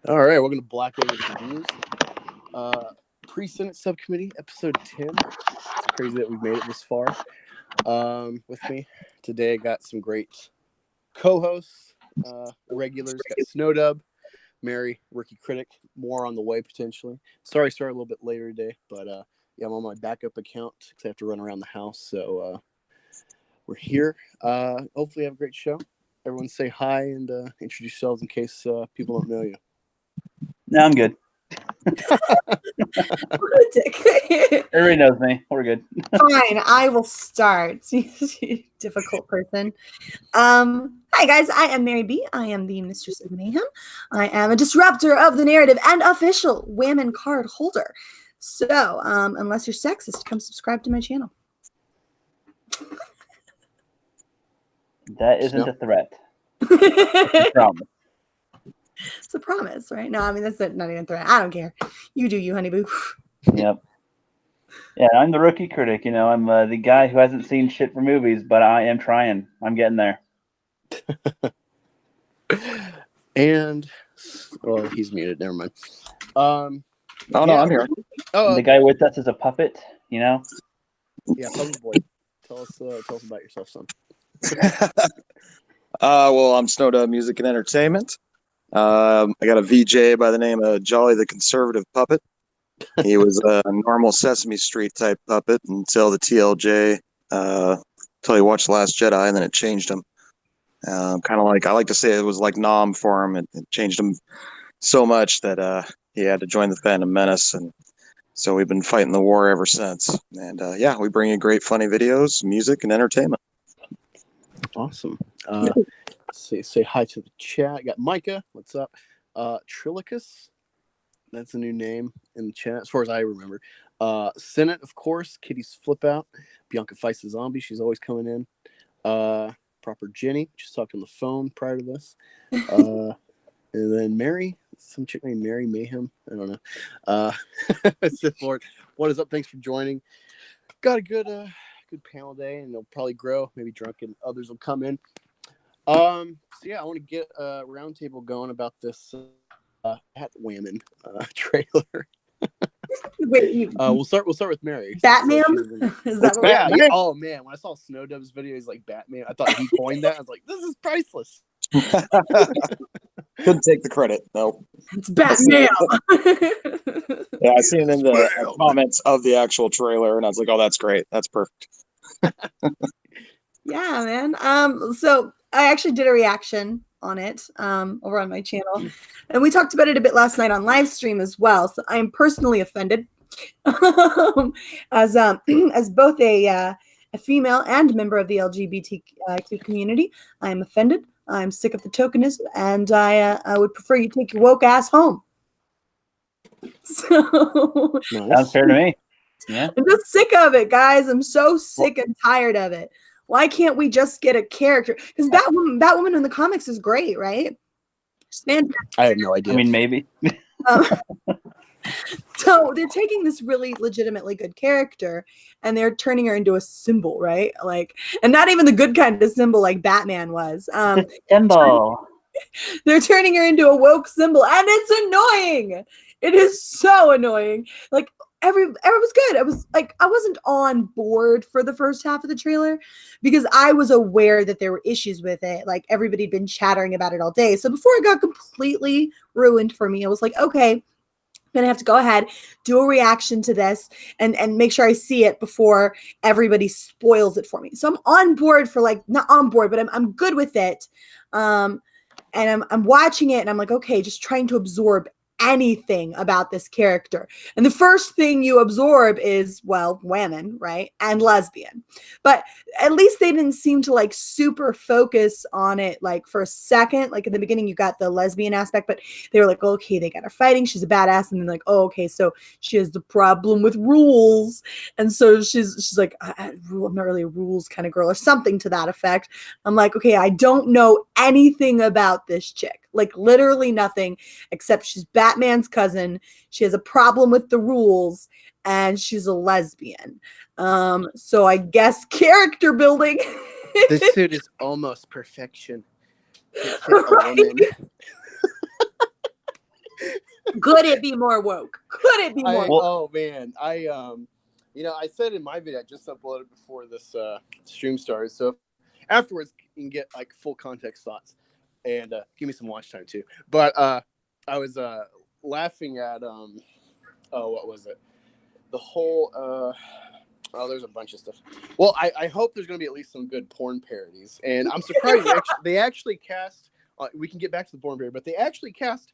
All right, welcome to Black Angus Reviews. Pre-Senate Subcommittee, episode 10. It's crazy that we've made it this far. With me today, I got some great co-hosts, regulars. Got Snowdub, Mary, rookie critic. More on the way potentially. Sorry, I started a little bit later today, but yeah, I'm on my backup account because I have to run around the house. So we're here. Hopefully, have a great show. Everyone, say hi and introduce yourselves in case people don't know you. No, I'm good. Everybody knows me. We're good. Fine, I will start. Difficult person. Hi guys, I am Mary B. I am the Mistress of Mayhem. I am a disruptor of the narrative and official women card holder. So, unless you're sexist, come subscribe to my channel. That isn't a threat. It's a promise. It's a promise, right? No, I mean, that's not even a threat. I don't care. You do you, honey boo. Yep. Yeah, I'm the rookie critic. You know, I'm the guy who hasn't seen shit for movies, but I am trying. I'm getting there. And, well, he's muted. Never mind. No, I'm here. The guy with us is a puppet, you know? Yeah, Puppet Boy. Tell us about yourself, son. Well, I'm Snowdub Music and Entertainment. I got a VJ by the name of Jolly the Conservative Puppet. He was a normal Sesame Street type puppet until the TLJ, until he watched The Last Jedi, and then it changed him. Kind of like, I like to say it was like Nom for him. It changed him so much that he had to join the Phantom Menace, and so we've been fighting the war ever since. And yeah, we bring you great, funny videos, music, and entertainment. Awesome. Say hi to the chat. Got Micah. What's up? Trilicus. That's a new name in the chat, as far as I remember. Senate, of course. Kitty's Flip Out. Bianca Fights the Zombie. She's always coming in. Proper Jenny. Just talked on the phone prior to this. And then Mary. Some chick named Mary Mayhem. I don't know. Sith Lord. What is up? Thanks for joining. Got a good panel day, and they'll probably grow. Maybe drunk and others will come in. So yeah, I want to get a roundtable going about this Batwoman trailer. Wait, we'll start with Mary. Batman? Is that what yeah. Oh man, when I saw Snowdub's video, he's like Batman. I thought he coined that. I was like, this is priceless. Couldn't take the credit. No. It's Batman. Yeah, I seen it in the comments of the actual trailer, and I was like, oh, that's great. That's perfect. Yeah, man. So I actually did a reaction on it over on my channel, and we talked about it a bit last night on live stream as well. So I am personally offended as both a female and member of the LGBTQ community. I am offended. I'm sick of the tokenism, and I would prefer you take your woke ass home. So sounds fair to me. Yeah, I'm just sick of it, guys. I'm so sick and tired of it. Why can't we just get a character? Because Batwoman in the comics is great, right? I have no idea. I mean, maybe. So they're taking this really legitimately good character and they're turning her into a symbol, right? Like, and not even the good kind of symbol like Batman was. Symbol. They're turning her into a woke symbol, and it's annoying. It is so annoying. Like, it was good. I wasn't on board for the first half of the trailer because I was aware that there were issues with it. Like, everybody had been chattering about it all day. So before it got completely ruined for me, I was like, okay, I'm gonna have to go ahead, do a reaction to this and make sure I see it before everybody spoils it for me. So I'm on board for, like, not on board, but I'm good with it. And I'm watching it and I'm like, okay, just trying to absorb anything about this character. And the first thing you absorb is, well, women, right? And lesbian. But at least they didn't seem to, like, super focus on it, like, for a second. Like, in the beginning, you got the lesbian aspect, but they were like, okay, they got her fighting. She's a badass. And then, like, oh, okay, so she has the problem with rules. And so she's like, I'm not really a rules kind of girl, or something to that effect. I'm like, okay, I don't know anything about this chick. Like, literally nothing, except she's Batman's cousin. She has a problem with the rules, and she's a lesbian. So I guess character building. This suit is almost perfection. Right? Could it be more woke? Could it be more woke? Oh man, I said in my video I just uploaded before this stream started, so afterwards you can get like full context thoughts and give me some watch time too. But I was laughing at what was it? The whole there's a bunch of stuff. Well, I hope there's going to be at least some good porn parodies, and I'm surprised they actually cast. We can get back to the porn parody, but they actually cast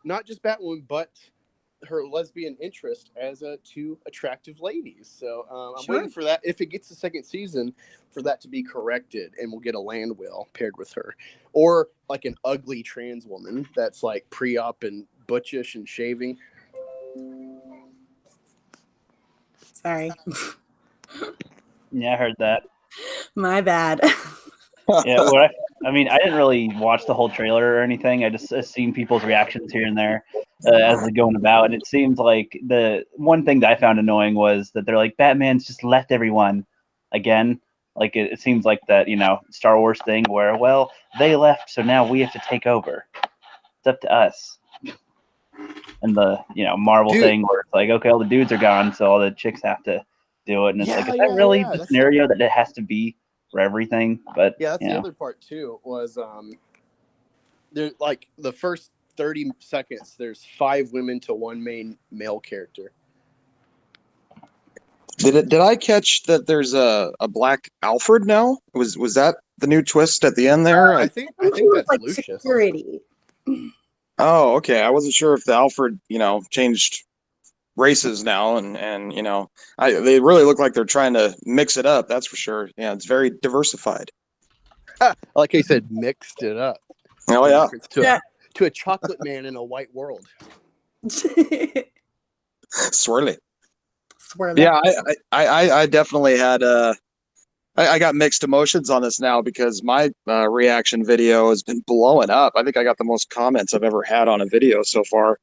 not just Batwoman, but her lesbian interest as two attractive ladies. So I'm waiting for that. If it gets the second season, for that to be corrected, and we'll get a land whale paired with her, or like an ugly trans woman that's like pre-op and butchish and shaving. Sorry. Yeah, I heard that. My bad. Yeah, well, I mean, I didn't really watch the whole trailer or anything. I just seen people's reactions here and there as they're going about, and it seems like the one thing that I found annoying was that they're like, Batman's just left everyone again. Like it seems like that, Star Wars thing where, well, they left, so now we have to take over. It's up to us. And the Marvel thing where it's like, okay, all the dudes are gone, so all the chicks have to do it, and it's like, is that really the scenario that it has to be for everything? But yeah, that's the other part too. Was there like the first 30 seconds? There's 5 women to 1 main male character. Did I catch that there's a Black Alfred now? Was that the new twist at the end there? I think that's like Lucius. Security. Oh, okay. I wasn't sure if the Alfred, changed races now, and they really look like they're trying to mix it up. That's for sure. Yeah, it's very diversified. Like I said, mixed it up. Oh yeah. To a chocolate man in a white world. Swirly. Swirly. Yeah, I definitely had I got mixed emotions on this now because my reaction video has been blowing up. I think I got the most comments I've ever had on a video so far.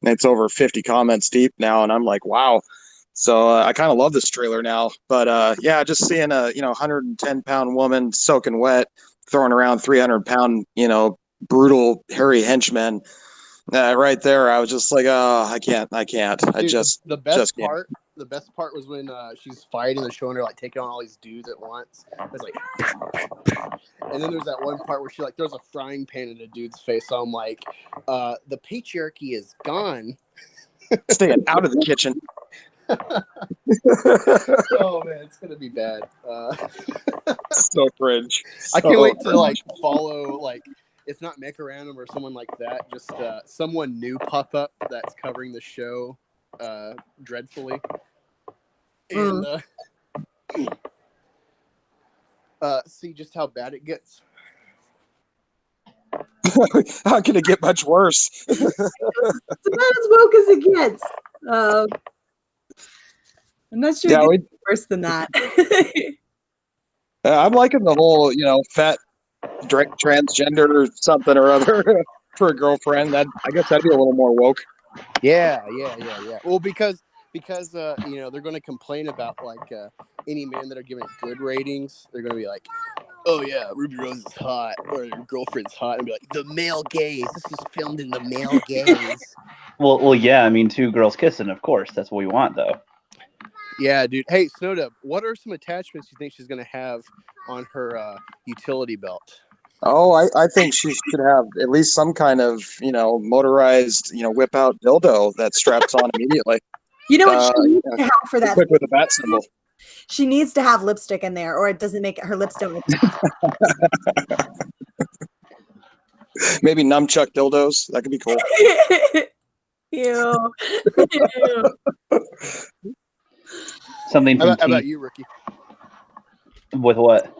And it's over 50 comments deep now, and I'm like, wow. So I kind of love this trailer now. But yeah, just seeing a 110-pound woman soaking wet, throwing around 300-pound brutal hairy henchmen. Right there, I was just like, oh, I can't. Dude, the best can't. part. The best part was when she's fighting. They're showing her like taking on all these dudes at once. It's like, and then there's that one part where she like throws a frying pan in a dude's face. So I'm like, the patriarchy is gone. Stay out of the kitchen. Oh man, it's gonna be bad. So cringe. I can't wait to like follow like. It's not Mecha Random or someone like that. Just someone new pop up that's covering the show dreadfully. And see just how bad it gets. How can it get much worse? It's about as woke as it gets. I'm not sure it gets worse than that. I'm liking the whole, fat transgender or something or other for a girlfriend. I guess that'd be a little more woke. Yeah. Well, because they're going to complain about like any men that are giving it good ratings. They're going to be like, oh yeah, Ruby Rose is hot, or your girlfriend's hot, and be like, the male gaze. This is filmed in the male gaze. Well, yeah. I mean, 2 girls kissing, of course. That's what we want, though. Yeah, dude. Hey, Snowdub, what are some attachments you think she's going to have on her utility belt? Oh, I think she should have at least some kind of, motorized, whip out dildo that straps on immediately. You know what she needs to have for that? Quick with a bat symbol. She needs to have lipstick in there, or it doesn't make her lips don't. Maybe nunchuck dildos. That could be cool. Ew. Something. How about you, Rookie? With what?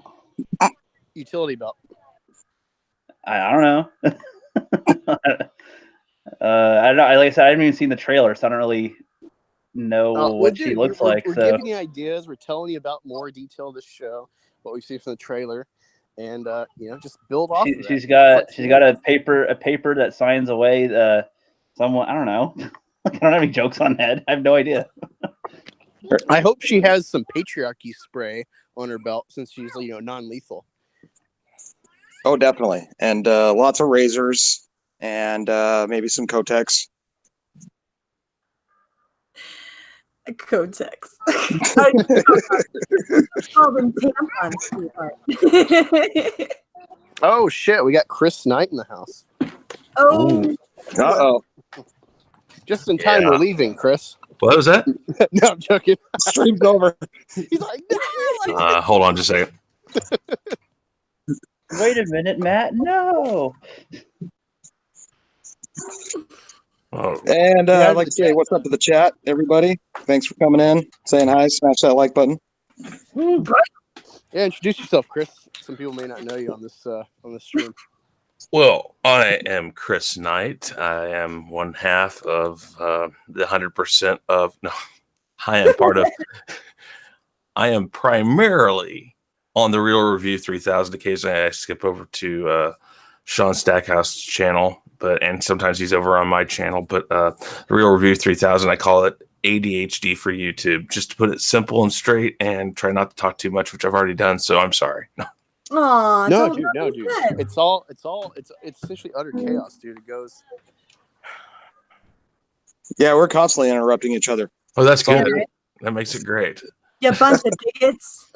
Utility belt. I don't know. I don't know. Like I said, I haven't even seen the trailer, so I don't really know what she looks like. We're giving you ideas. We're telling you about more detail of the show, what we see from the trailer, and just build off. She's got a paper that signs away someone. I don't know. I don't have any jokes on that. I have no idea. I hope she has some patriarchy spray on her belt since she's non-lethal. Oh, definitely. And lots of razors and maybe some Kotex. Kotex. I call them tampons. Oh shit, we got Chris Knight in the house. Oh, Uh-oh. Just in time, we're leaving, Chris. What was that? No, I'm joking. Stream's over. He's like, no. Hold on just a second. Wait a minute, Matt. No. Oh, And I'd like to say what's up to the chat, everybody. Thanks for coming in, saying hi, smash that like button. Yeah, introduce yourself, Chris. Some people may not know you on this stream. well, I am Chris Knight. I am one half of the 100% of. No, I am part of. I am primarily on the Real Review 3000. Occasionally, I skip over to Sean Stackhouse's channel, and sometimes he's over on my channel. But the Real Review 3000, I call it ADHD for YouTube, just to put it simple and straight, and try not to talk too much, which I've already done. So I'm sorry. Aw, No, don't dude. good. It's essentially utter chaos, dude. It goes. Yeah, we're constantly interrupting each other. Oh, that's Yeah, good. right? That makes it great. You bunch of bigots.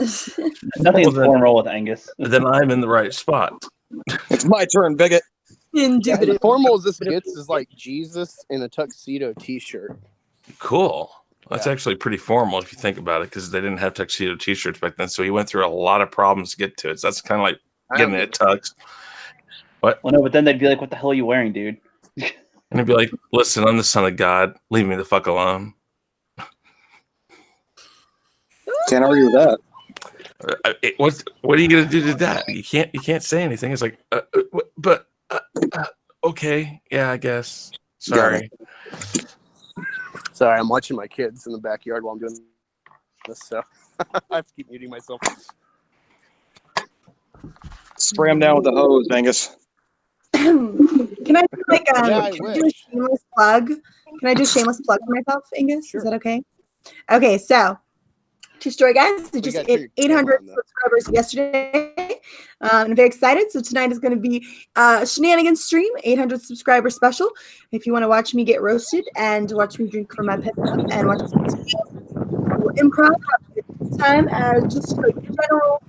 Nothing's Well, then- formal with Angus. Then I'm in the right spot. It's my turn, bigot. Yeah, as Indubitably. formal as this gets is like Jesus in a tuxedo T-shirt. Cool. That's Yeah. actually pretty formal if you think about it, because they didn't have tuxedo T-shirts back then. So he went through a lot of problems to get to it. So that's kind of like getting a tux. Well, no, but then they'd be like, "What the hell are you wearing, dude?" And he'd be like, "Listen, I'm the son of God. Leave me the fuck alone." Can't argue with that. What are you gonna do to that? You can't say anything. It's like, okay, yeah, I guess. Sorry. Sorry, I'm watching my kids in the backyard while I'm doing this, so I have to keep muting myself. Spray him down with the hose, Angus. Can I do like Yeah, I can I do a wish. shameless plug? Can I do a shameless plug for myself, Angus? Sure. Is that okay? Okay, so true story, guys. We just gotta hit turn your camera 800 on, though. subscribers yesterday. I'm very excited. So tonight is going to be shenanigans stream, 800 subscriber special. If you want to watch me get roasted and watch me drink from my pet cup and watch some improv, have a good time, just a general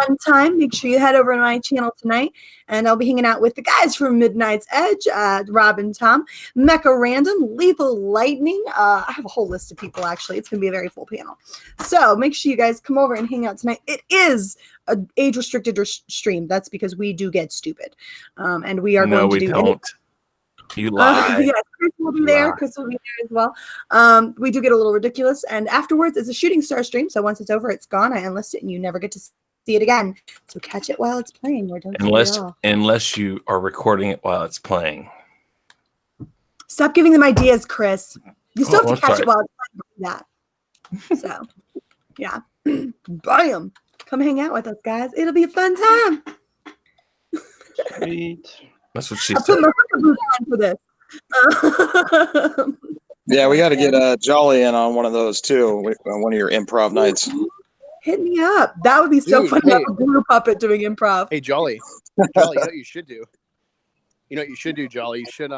fun time, make sure you head over to my channel tonight, and I'll be hanging out with the guys from Midnight's Edge, Rob and Tom, Mecha Random, Lethal Lightning. I have a whole list of people, actually. It's going to be a very full panel. So make sure you guys come over and hang out tonight. It is an age-restricted stream. That's because we do get stupid. And we are No, going to we do don't. You lie. yeah, Chris will be there. Lie. Chris will be there as well. We do get a little ridiculous, and afterwards it's a shooting star stream. So once it's over, it's gone. I enlist it, and you never get to see it again. So catch it while it's playing, or don't see it at all. Unless you are recording it while it's playing. Stop giving them ideas, Chris. You still Oh, have to I'm catch sorry. it while it's playing. That. So, yeah, bam! Come hang out with us, guys. It'll be a fun time. Sweet. That's what she I'll said. put my hooker boots on for this. Yeah, we got to get Jolly in on one of those too, on one of your improv nights. Hit me up. That would be so Dude, fun to have hey. a blue puppet doing improv. Hey, Jolly, you know what you should do? You know what you should do, Jolly? You should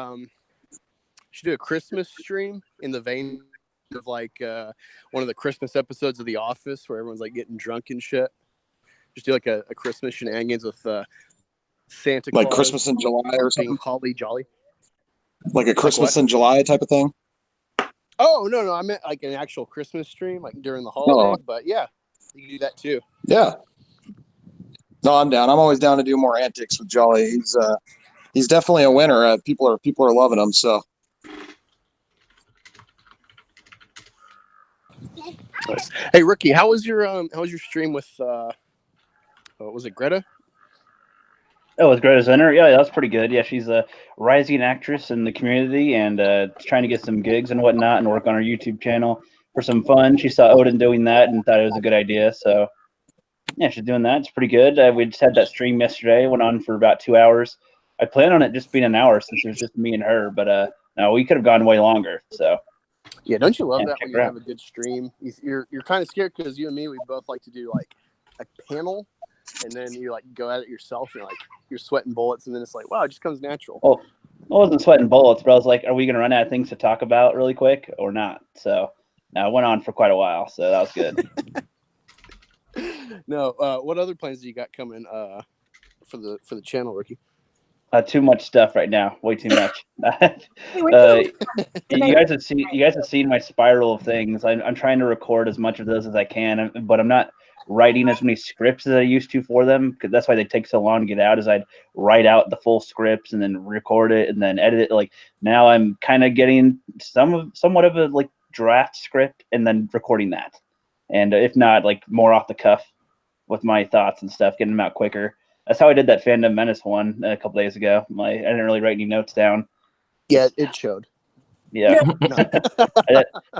do a Christmas stream in the vein of like one of the Christmas episodes of The Office where everyone's like getting drunk and shit. Just do like a Christmas shenanigans with Santa Claus. Like Christmas in July or being something? holly jolly. Like a Christmas what? in July type of thing? Oh no, I meant like an actual Christmas stream, like during the holiday. Oh. But yeah, you can do that too. Yeah. No, I'm down. I'm always down to do more antics with Jolly. He's definitely a winner. People are loving him. So Nice. Hey, Rookie, how was your stream with was it Greta? Oh, with Greta Zenner? Yeah, that was pretty good. Yeah, she's a rising actress in the community and trying to get some gigs and whatnot and work on her YouTube channel for some fun. She saw Odin doing that and thought it was a good idea. So, yeah, she's doing that. It's pretty good. We just had that stream yesterday. Went on for about 2 hours. I planned on it just being an hour since it was just me and her. But, no, we could have gone way longer. So, Yeah, don't you love Yeah, that check when her you out. have a good stream? You're kind of scared because you and me, we both like to do like a panel, and then you like go at it yourself, and you're sweating bullets, and then it's like, wow, it just comes natural. well, I wasn't sweating bullets, but I was like, are we going to run out of things to talk about really quick or not? So, went on for quite a while, so that was good. No, what other plans do you got coming for the channel, Ricky? Too much stuff right now. Way too much. You guys have seen my spiral of things. I'm trying to record as much of those as I can, but I'm not writing as many scripts as I used to for them, because that's why they take so long to get out. Is I'd write out the full scripts and then record it and then edit it. Like now, I'm kind of getting somewhat of a like draft script and then recording that, and if not, like more off the cuff with my thoughts and stuff, getting them out quicker. That's how I did that Fandom Menace one a couple days ago. I didn't really write any notes down. Yeah, it showed. Yeah.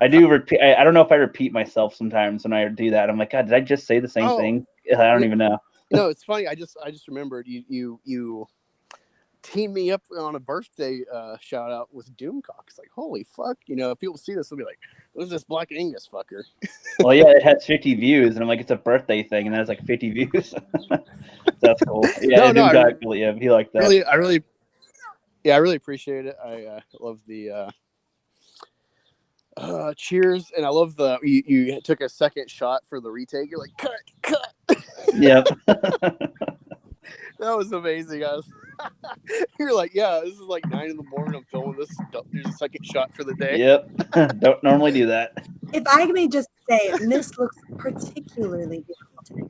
I do repeat. I don't know if I repeat myself sometimes when I do that. I'm like, God, did I just say the same thing? I don't even know. No, it's funny. I just remembered you teamed me up on a birthday shout out with Doomcock. It's like, holy fuck, if people see this, they'll be like, who's this Black Angus fucker? Well, yeah, it has 50 views, and I'm like, it's a birthday thing, and it has like 50 views. That's cool. Yeah, Doomcock, he liked that. I really appreciate it. I love the cheers, and I love the you took a second shot for the retake. You're like, cut. Yep. That was amazing, guys. You're like, yeah, this is like 9 in the morning. I'm filming this. There's a second shot for the day. Yep. Don't normally do that. If I may just say, this looks particularly beautiful today.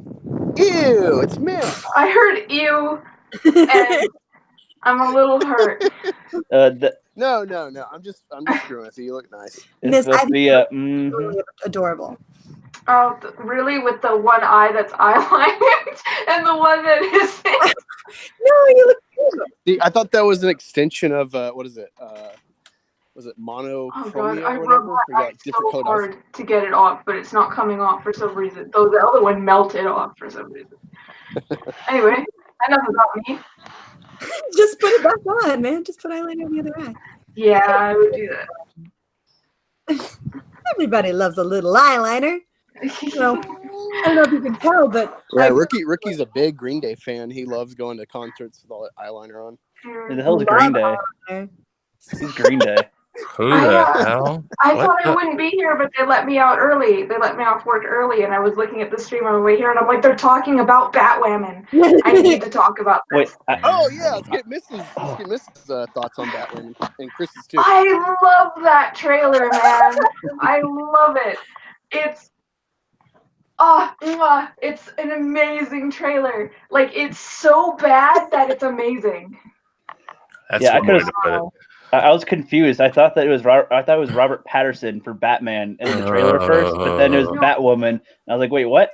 Ew, it's mint. I heard ew, and I'm a little hurt. No. I'm just screwing with you. You look nice. Miss, I think really adorable. Oh, really? With the one eye that's eyelined and the one that isn't? No, you look cute. See, I thought that was an extension of what is it? Was it monochromia? Oh god, I or rubbed whatever? my eye so hard to get it off, but it's not coming off for some reason. Though the other one melted off for some reason. Anyway, enough about me. Just put it back on, man. Just put eyeliner on the other eye. Yeah, I would do that. Everybody loves a little eyeliner. I don't know if you can tell, but yeah, Ricky's a big Green Day fan. He loves going to concerts with all that eyeliner on. Who the hell is Green Day? Who's Green Day? Who the hell? I thought I wouldn't be here, but they let me out early. They let me off work early, and I was looking at the stream on the way here, and I'm like, they're talking about Batwoman. I need to talk about this. Wait. Let's get Mrs. Thoughts on Batwoman and Chris's too. I love that trailer, man. I love it. It's an amazing trailer. Like, it's so bad that it's amazing. That's one way to put it. I was confused. I thought it was Robert Pattinson for Batman in the trailer first, but then it was Batwoman. And I was like, wait, what?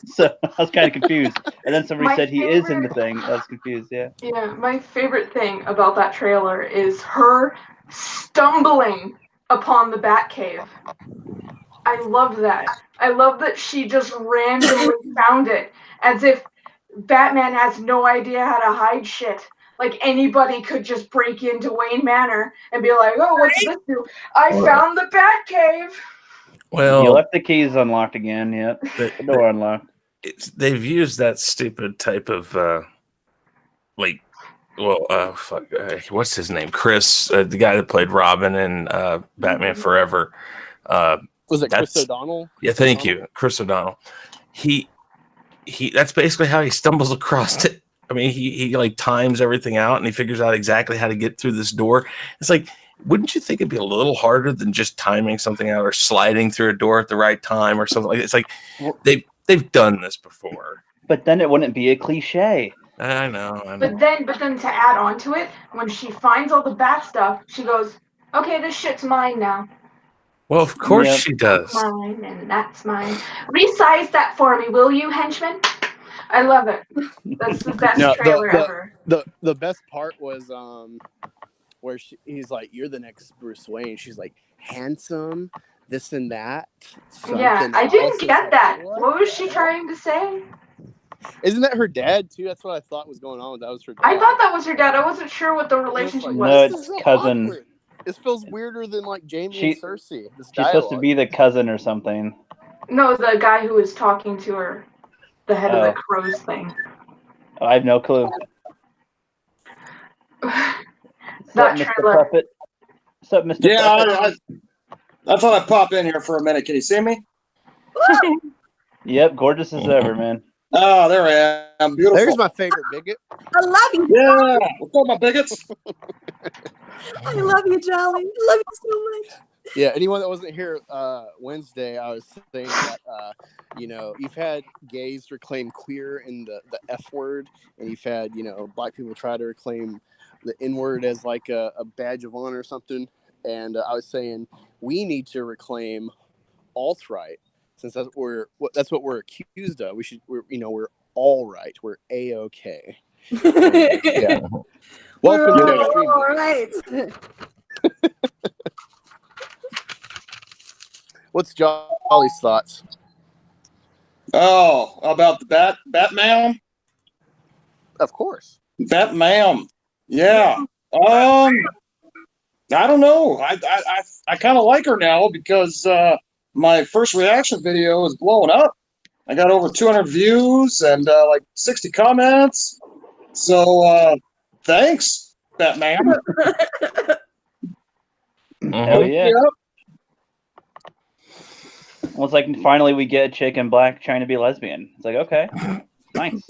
So I was kind of confused. And then somebody said he is in the thing. I was confused. Yeah. Yeah. My favorite thing about that trailer is her stumbling upon the Batcave. I love that. I love that she just randomly found it, as if Batman has no idea how to hide shit. Like anybody could just break into Wayne Manor and be like, "Oh, what's this do? I found the Batcave." Well, you left the keys unlocked again. Yep, the door unlocked. They've used that stupid type of what's his name? Chris, the guy that played Robin in Batman Forever. Was it Chris O'Donnell? Yeah, thank you, Chris O'Donnell. He. That's basically how he stumbles across it. I mean, he like times everything out and he figures out exactly how to get through this door. It's like, wouldn't you think it'd be a little harder than just timing something out or sliding through a door at the right time or something like that? It's like they've done this before. But then it wouldn't be a cliche. I know. But then to add on to it, when she finds all the bat stuff, she goes, "Okay, this shit's mine now." Well, of course she does. Mine and that's mine. Resize that for me, will you, henchman? I love it. That's the best trailer ever. The best part was where he's like, "You're the next Bruce Wayne." She's like, "Handsome, this and that." Yeah, I didn't get that. What was she trying to say? Isn't that her dad too? That's what I thought was going on. That was her dad. I thought that was her dad. I wasn't sure what the relationship was. No, it's cousin. Awkward. This feels weirder than like Jamie and Cersei. She's supposed to be the cousin or something. No, the guy who was talking to her. The head of the crows thing. Oh, I have no clue. That Mr. trailer. Puppet? What's up, Mr. Yeah, Puppet? I thought I'd pop in here for a minute. Can you see me? Yep, gorgeous as ever, man. Oh, there I am. Beautiful. There's my favorite bigot. I love you. Yeah. What's up, my bigots? I love you, Jolly. I love you so much. Yeah, anyone that wasn't here Wednesday, I was saying that you've had gays reclaim queer in the F word, and you've had black people try to reclaim the N word as like a badge of honor or something. And I was saying we need to reclaim alt-right, since that's what we're accused of. We're all right. We're a-okay. Yeah. Welcome to Extreme. All right. What's Jolly's thoughts? Oh, about the Batman? Of course. Batman. Yeah. I don't know. I kind of like her now because my first reaction video is blowing up. I got over 200 views and like 60 comments. So thanks, Batman. Hell yeah. Yep. Well, it's like finally we get a chick in black trying to be lesbian. It's like, okay, nice.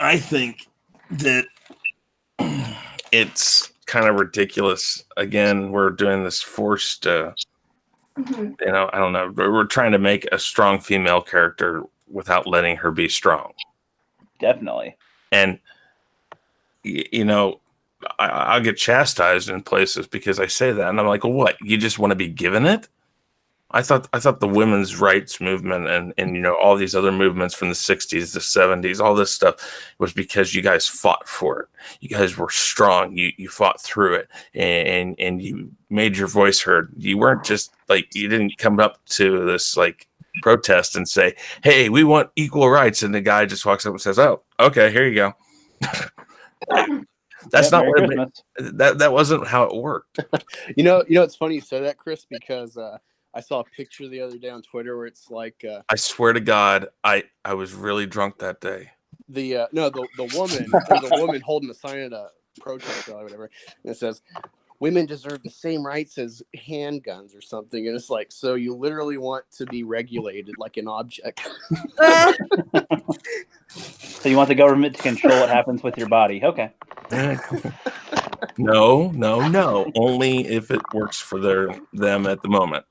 I think that it's kind of ridiculous. Again, we're doing this forced, I don't know. We're trying to make a strong female character without letting her be strong. Definitely. And, I'll get chastised in places because I say that. And I'm like, well, what? You just want to be given it? I thought the women's rights movement and all these other movements from the 60s, the 70s, all this stuff was because you guys fought for it. You guys were strong. You fought through it and you made your voice heard. You weren't just like, you didn't come up to this like protest and say, hey, we want equal rights. And the guy just walks up and says, oh, okay, here you go. That's not what that wasn't how it worked. It's funny you said that, Chris, because I saw a picture the other day on Twitter where it's like I swear to God, I was really drunk that day. The woman, there's a woman holding a sign at a protest rally or whatever, and it says women deserve the same rights as handguns or something, and it's like, so you literally want to be regulated like an object. So you want the government to control what happens with your body? Okay. No. Only if it works for them at the moment.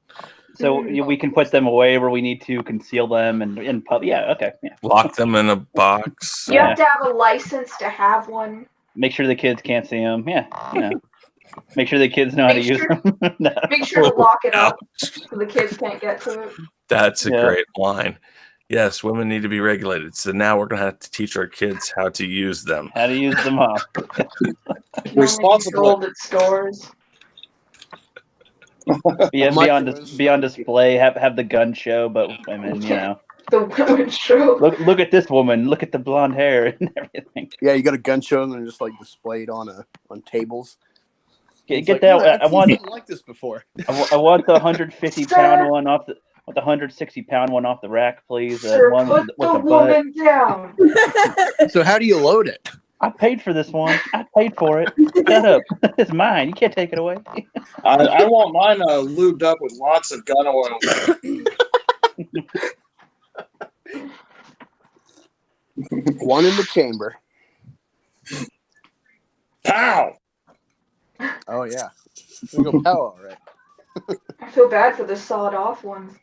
So we can put them away where we need to, conceal them and in pub. Yeah, okay. Yeah. Lock them in a box. You have to have a license to have one. Make sure the kids can't see them. Yeah, Make sure the kids know how to use them. No. Make sure to lock it up so the kids can't get to it. That's a great line. Yes, women need to be regulated. So now we're going to have to teach our kids how to use them. How to use them up. Responsible at stores. Be on display. Have the gun show, but women, The women show. Look at this woman. Look at the blonde hair and everything. Yeah, you got a gun show and they're just like displayed on tables. Get like, that. I want like this before. I want the 150-pound one off the. With the 160-pound one off the rack, please. Sir, one put with the woman down. So how do you load it? I paid for this one. I paid for it. Shut up. It's mine. You can't take it away. I want mine lubed up with lots of gun oil. One in the chamber. Pow! Oh, yeah. We go pow, all right. I feel bad for the sawed-off ones.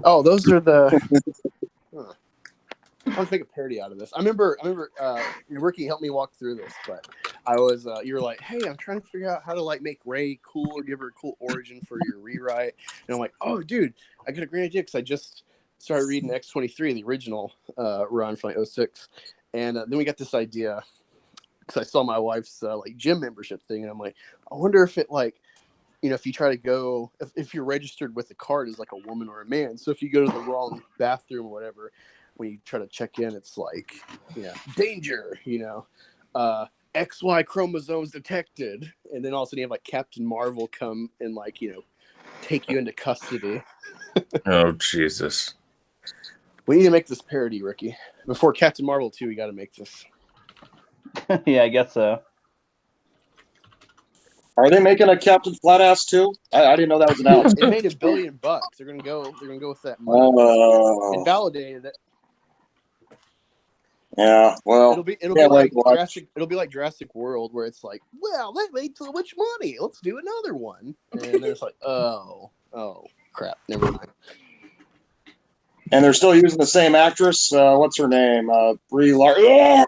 Oh, those are the. I'm trying to make a parody out of this. I remember. Ricky helped me walk through this, but I was. You were like, "Hey, I'm trying to figure out how to like make Rey cool or give her a cool origin for your rewrite." And I'm like, "Oh, dude, I got a great idea because I just started reading X-23, the original run from like 06, and then we got this idea because I saw my wife's like gym membership thing, and I'm like, I wonder if it like. If you try to go, if you're registered with a card as like a woman or a man, so if you go to the wrong bathroom or whatever, when you try to check in, it's like, danger, XY chromosomes detected. And then all of a sudden you have like Captain Marvel come and like, take you into custody. Oh, Jesus. We need to make this parody, Ricky. Before Captain Marvel 2, we got to make this. Yeah, I guess so. Are they making a Captain Flatass too? I didn't know that was announced. It made $1 billion. They're gonna go with that money. It validated it. Yeah, well, It'll be can't like wait to watch. Jurassic World, where it's like, well, that made so much money. Let's do another one. And then it's like, oh crap, never mind. And they're still using the same actress. What's her name? Brie Larson.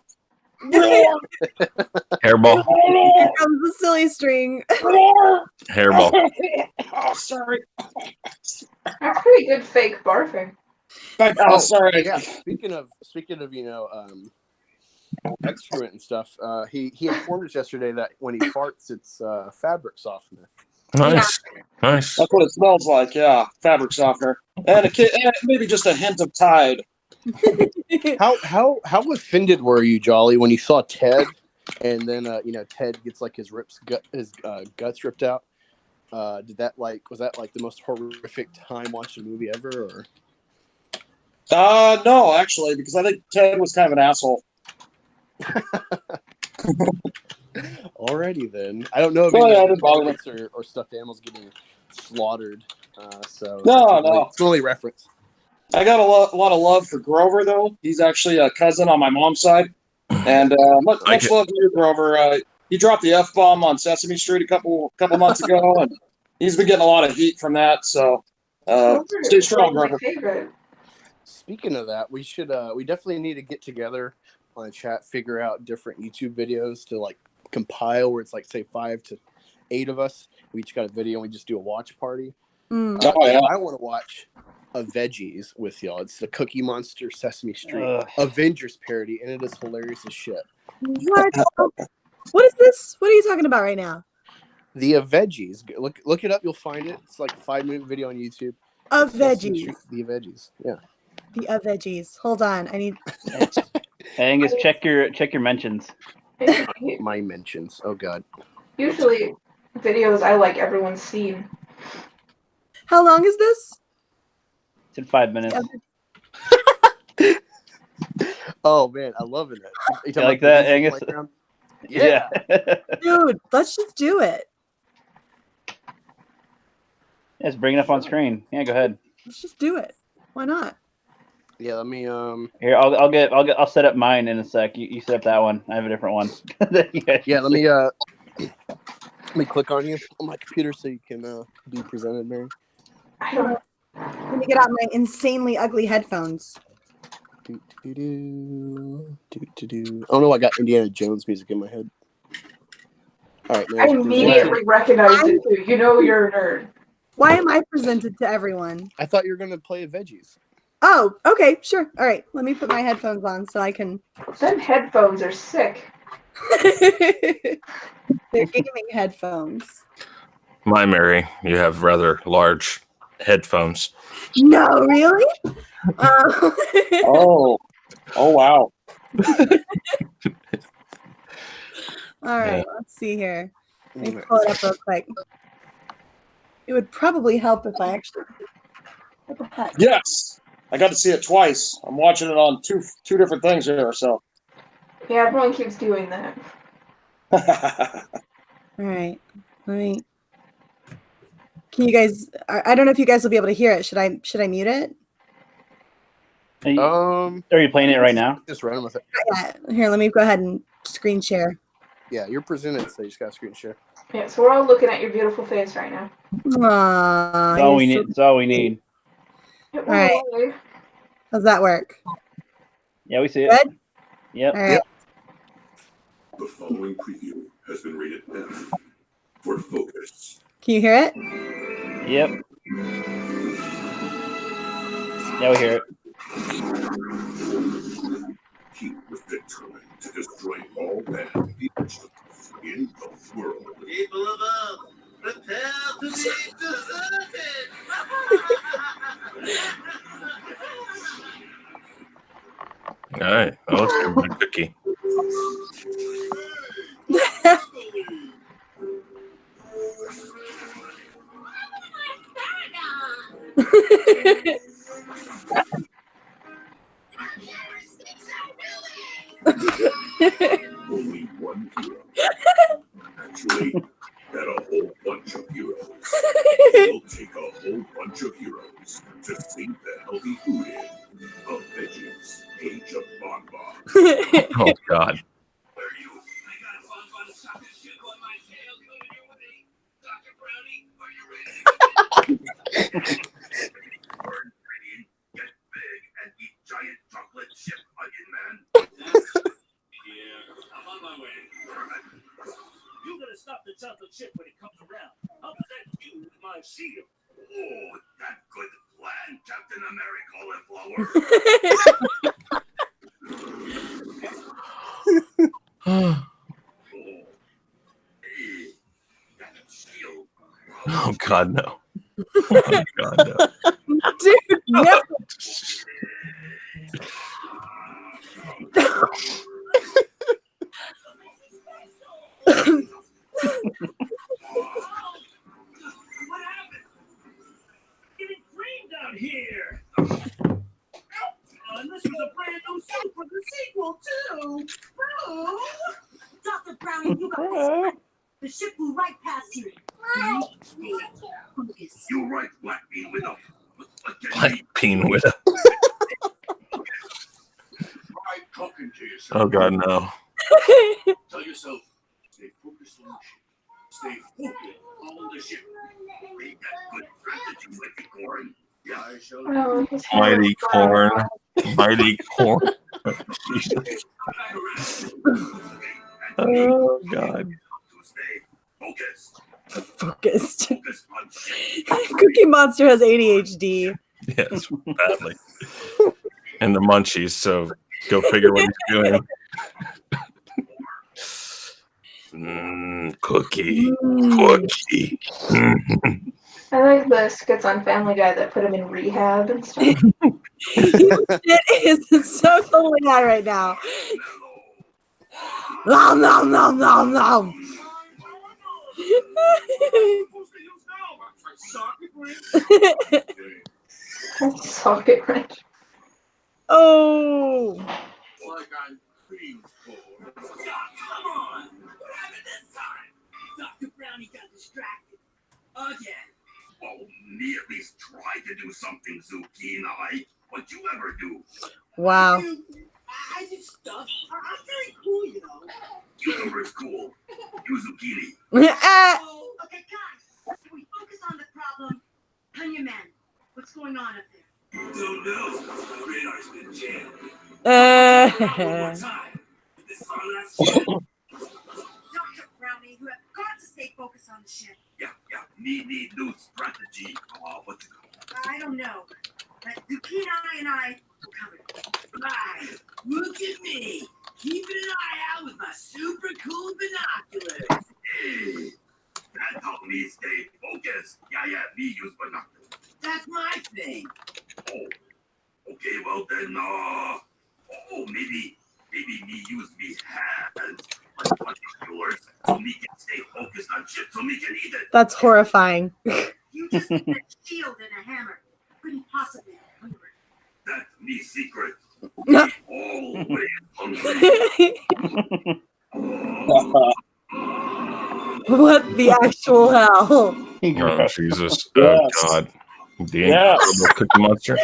Hairball. Here comes the silly string. Hairball. Oh, sorry. That's pretty good fake barfing. Oh, sorry. Yeah. Speaking of excrement and stuff, he informed us yesterday that when he farts, it's fabric softener. Nice. Nice. That's what it smells like. Yeah, fabric softener, and and maybe just a hint of Tide. How offended were you, Jolly, when you saw Ted, and then Ted gets like his guts ripped out? Was that the most horrific time watching a movie ever? Or No, actually, because I think Ted was kind of an asshole. Alrighty then. I don't know if Well, any yeah, it didn't bother me. pets or stuffed animals getting slaughtered. So No. it's only reference. I got a lot of love for Grover, though. He's actually a cousin on my mom's side, and much love to you, Grover. He dropped the F-bomb on Sesame Street a couple months ago, and he's been getting a lot of heat from that. So stay strong, Grover. Speaking of that, we definitely need to get together on a chat, figure out different YouTube videos to like compile, where it's like say 5 to 8 of us. We each got a video and we just do a watch party. Oh, yeah. I want to watch a Veggies with y'all. It's the Cookie Monster Sesame Street Avengers parody, and it is hilarious as shit. What? What is this? What are you talking about right now? The Veggies. Look it up. You'll find it. It's like a 5-minute video on YouTube. Of Sesame Veggies. Street, the Veggies. Yeah. The Veggies. Hold on. I need. Hey, Angus, check your mentions. My mentions. Oh God. Usually, videos I like everyone's seen. How long is this? It's in 5 minutes. Oh man, I love it. You like that, Angus? Yeah. Dude, let's just do it. Just bring it up on screen. Yeah, go ahead. Let's just do it. Why not? Yeah, let me Here, I'll set up mine in a sec. You set up that one. I have a different one. Yeah, let me click on you on my computer so you can be presented, Mary. Let me get out my insanely ugly headphones. I don't know. I got Indiana Jones music in my head. All right, I immediately recognized it too. You know you're a nerd. Why am I presented to everyone? I thought you were gonna play Veggies. Oh, okay, sure. All right, let me put my headphones on so I can. Them headphones are sick. They're gaming headphones. My Mary, you have rather large headphones. No, really? Oh, wow. All right, let's see here. Let me pull it up real quick. It would probably help if I actually. What the heck? Yes, I got to see it twice. I'm watching it on two different things here. So. Yeah, everyone keeps doing that. All right, let me. Can you guys? I don't know if you guys will be able to hear it. Should I mute it? Are you playing it right now? Just run with it. Yeah. Here, let me go ahead and screen share. Yeah, you're presented, so you just got to screen share. Yeah, so we're all looking at your beautiful face right now. Aww, That's all we need. That's all we need. All right. How's that work? Yeah, we see it. Good? Yep. All right. The following preview has been rated F for focus. Can you hear it? Yep. Yeah, we hear it. He was determined to destroy all bad people in the world. People above, prepare to be deserted! All right. Oh, it's a good cookie. Only one hero. Actually, at all. bunch of heroes to sink the healthy food in. The Veggies Age of Bonbon. Oh God. Where are you? I got a bonbon socket shit on my tail coming your way. Dr. Brownie, are you ready? Burn green, get big, and eat giant chocolate chip onion man. Yeah, I'm on my way. Perfect. You gotta stop the chocolate chip when it comes around. I'll protect you with my shield. Oh, that good plan, Captain Americauliflower. Oh, hey, that shield. Oh God, no. Oh God, no. Dude, no. What happened? Getting creamed out here. And this was a brand new suit for the sequel too. Oh. Dr. Brownie, you got this. The ship flew right past you. You right, Black Bean Widow. Black Bean Widow. Try talking to yourself. Oh God, no. Tell yourself, stay focused on the ship. Stay focused on the ship. Read that good strategy, Mighty Corn. Yeah, I shall. Oh, his hair Mighty was brown. corn. Mighty corn. Jesus. Oh God. Stay focused. Focused. Focus on ship. Cookie Monster has ADHD. Yes, badly. And the munchies, so go figure what he's doing. Cookie. Cookie. I like the skits on Family Guy that put him in rehab and stuff. It is so totally high right now. Nom nom nom nom nom. Socket wrench. Oh. Like I'm cream for. Come on. What happened this time? Dr. Brownie got distracted. Again. Oh, me at least try to do something, Zucchini. What'd you ever do? Wow. I did stuff. I'm very cool, you know. Cucumber's cool. You Zucchini. Oh, okay, guys. Can we focus on the problem? Onion Man, what's going on up there? Don't know. Radar's been jammed. One more time. This is our last chance. Dr. Brownie, you have got to stay focused on the ship. Yeah. Need new strategy. What to do? I don't know, but Zucchini and I will cover it. Right. Look at me. Keeping an eye out with my super cool binoculars. Hey, that helped me stay focused. Yeah, me use binoculars. That's my thing. Oh, okay, well then, maybe me use me hands like binoculars so me can stay focused on shit so me can eat it. That's horrifying. You just need a shield and a hammer. Couldn't possibly be hungry. That's me secret. Me always hungry. What the actual hell? Oh, Jesus. Oh, Yes. God. The Yes. incredible Cookie Monster.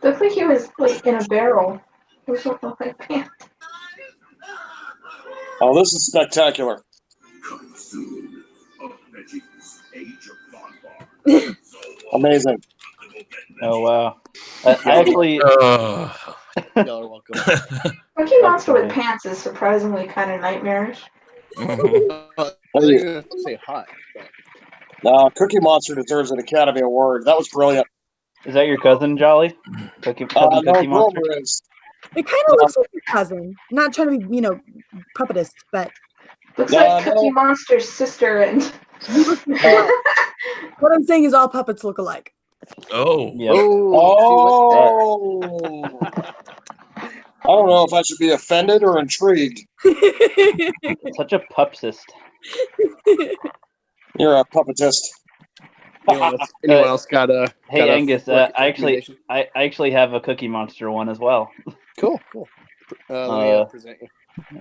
Looked like he was like in a barrel. Or something like that. Oh, this is spectacular. Coming soon. A Veggies Age of Bonbon. Amazing. Oh wow! I actually, Oh. Y'all are welcome. Cookie Monster with pants is surprisingly kind of nightmarish. Mhm. I was gonna say hot. Cookie Monster deserves an Academy Award. That was brilliant. is that your cousin, Jolly? Cousin No, Cookie Monster. Grover is. It kind of looks like your cousin. Not trying to be, puppetist, but Looks No, like no. Cookie Monster's sister and. what I'm saying is all puppets look alike. Oh. Yeah. Oh. I don't know if I should be offended or intrigued. Such a pupsist. You're a puppetist. Anyone else got a? Hey got a Angus, recommendation? I actually have a Cookie Monster one as well. Cool. Let me present you.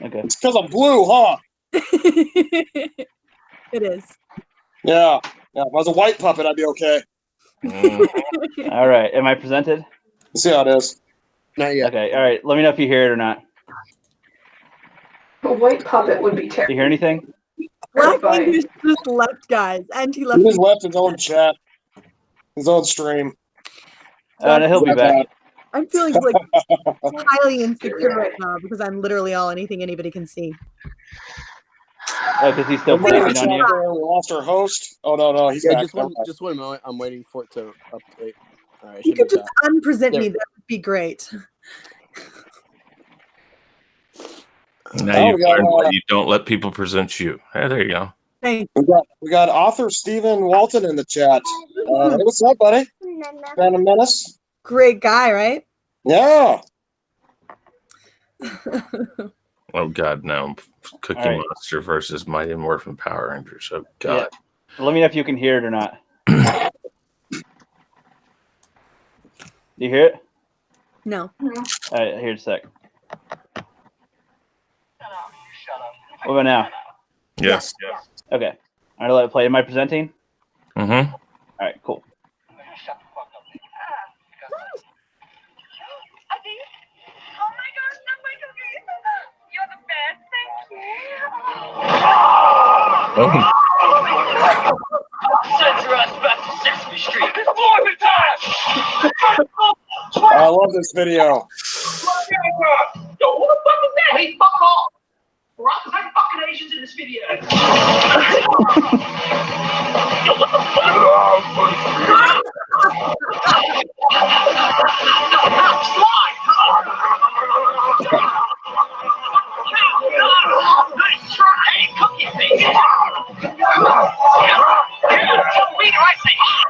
Okay. It's because I'm blue, huh? It is. Yeah. Yeah, if I was a white puppet, I'd be okay. All right. Am I presented? Let's see how it is. Not yet. Okay. All right. Let me know if you hear it or not. A white puppet would be Do you terrible. hear anything? Black Terrifying. Angus just left, guys, and he He left. just left his own chat, his own stream. No, he'll be back. I'm feeling like highly insecure right now because I'm literally all anything anybody can see. Oh, because he's still We might have blanking on you. chat there. We lost our host. Oh no, he's Yeah, back. just one moment. I'm waiting for it to update. All right, You should could be just back. unpresent There me. we go. That would be great. Now Oh, you've we got, learned why you don't let people present you. Hey, there you go. Thank we got author Stephen Walton in the chat. Hey, what's up, buddy? Phantom Menace. Great guy, right? Yeah. Oh God, no! Cookie All right. Monster versus Mighty Morphin Power Rangers. Oh God. Yeah. Let me know if you can hear it or not. Do you hear it? No. All right. Here's a sec. What about now? Yes. Okay. All right. Let it play. Am I presenting? Mm-hmm. All right. Cool. Oh, Send your ass back to Sesame Street. It's Morphin time! I love this video. Yo, who the fuck is that? Hey, fuck off! Or I'll find fucking Asians in this video. Yo, what the fuck? Nice try. Hey, cookie face. Yeah, tell me I say hi.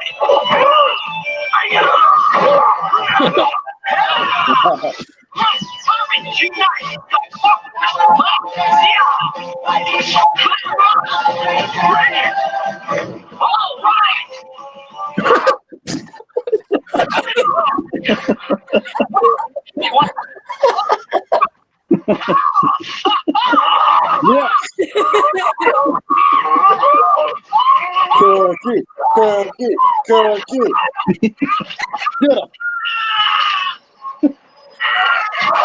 All right. Yes. Cookie. Get him.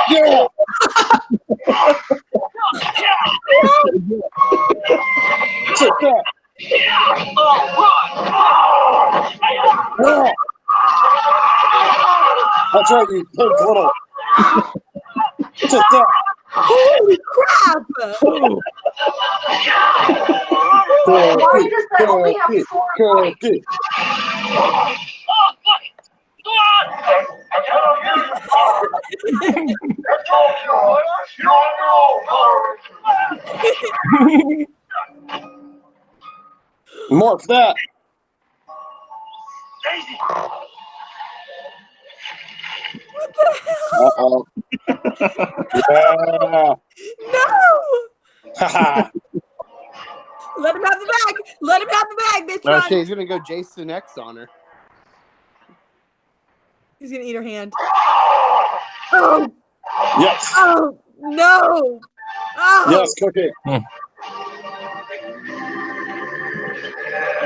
Yeah. Take that. Yeah. That's right, you pink little. Take that. Holy crap! Why does that only have 4 likes? Cookie. Morph that. What the hell? Uh-oh. Yeah. No! Haha. Let him have the bag. Let him have the bag, bitch. Oh Run. shit, he's gonna go Jason X on her. He's gonna eat her hand. Oh, Yes. oh, no. Oh. Yes, Cookie.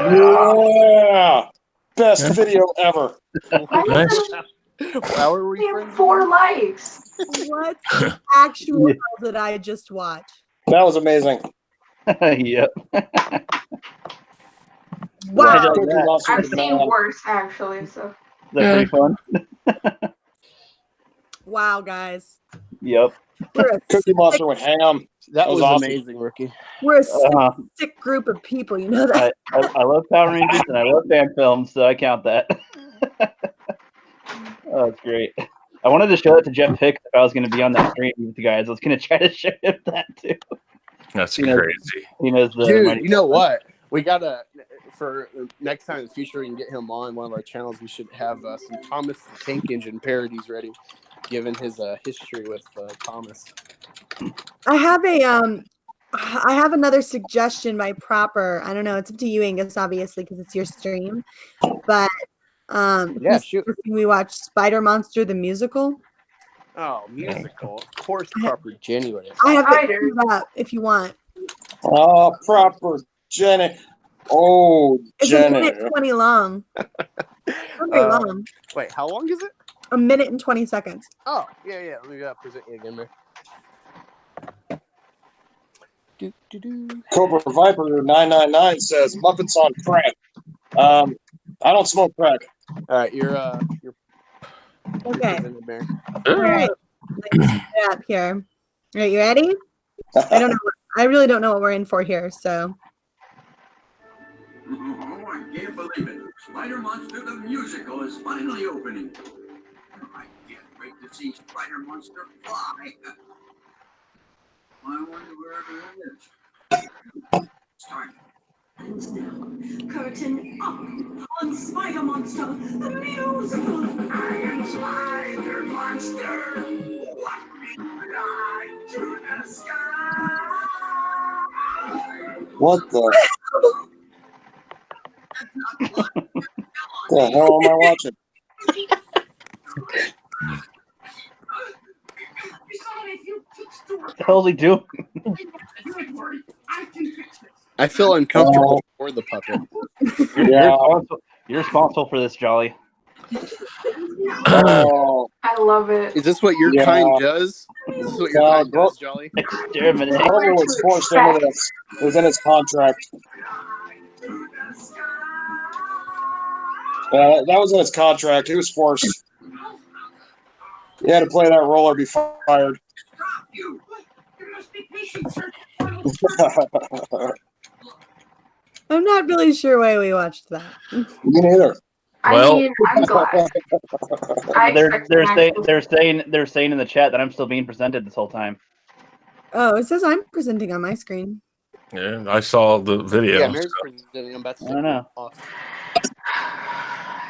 Yeah. Best video ever. Nice. How are we We have friends? 4 likes. What the actual hell did I just watch? That was amazing. Yep. Wow. Cookie Monster I've the seen man. worse, actually. So That's pretty fun. Wow, guys. Yep. We're a Cookie Monster with ham. That was was awesome. amazing, rookie. We're a Uh-huh. sick group of people. You know that. I love Power Rangers and I love fan films, so I count that. Oh, that's great. I wanted to show it to Jeff Hicks if I was going to be on that stream with you guys. I was going to try to show him that too. That's He knows- crazy. He knows the Dude, Mighty you know what? We gotta, for next time in the future, we can get him on one of our channels. We should have some Thomas the Tank Engine parodies ready, given his history with Thomas. I have another suggestion by Proper. I don't know. It's up to you, Angus, obviously, because it's your stream. But Yeah, he's shoot. suggesting we watch Spider Monster the musical. Oh, musical. Of course, Proper Jenny would have. I have I it do. queued up if you want. Oh, proper Jenny. Oh, It's Jenny. a minute 20 long. Not very long. Wait, how long is it? A minute and 20 seconds. Oh, yeah. Let me present you again there. Cobra Viper 999 says Muppets on crack. I don't smoke crack. All right, you're Okay. presented, Mary. All right. Let's get up here. All right, you ready? I don't know. I really don't know what we're in for here, so. Oh, I can't believe it. Spider Monster the musical is finally opening. I can't wait to see Spider Monster fly. I wonder where it is. Start. Curtain up on Spider Monster, the musical. I am Spider Monster. What me fly to the sky? What the hell am I watching? What the hell is he doing? I feel uncomfortable for the puppet. You're responsible for this, Jolly. Oh, I love it. Is this what your kind does? Is this what your kind does, Jolly? Exterminate. Grover was forced into this. It was in his contract. That was in his contract. He was forced. He had to play that role or be fired. You must be patient, sir. I'm not really sure why we watched that. Me neither. Well- I mean, I'm glad. They're saying in the chat that I'm still being presented this whole time. Oh, it says I'm presenting on my screen. Yeah, I saw the video. Yeah, Mary's presenting. I'm about to I don't know. off.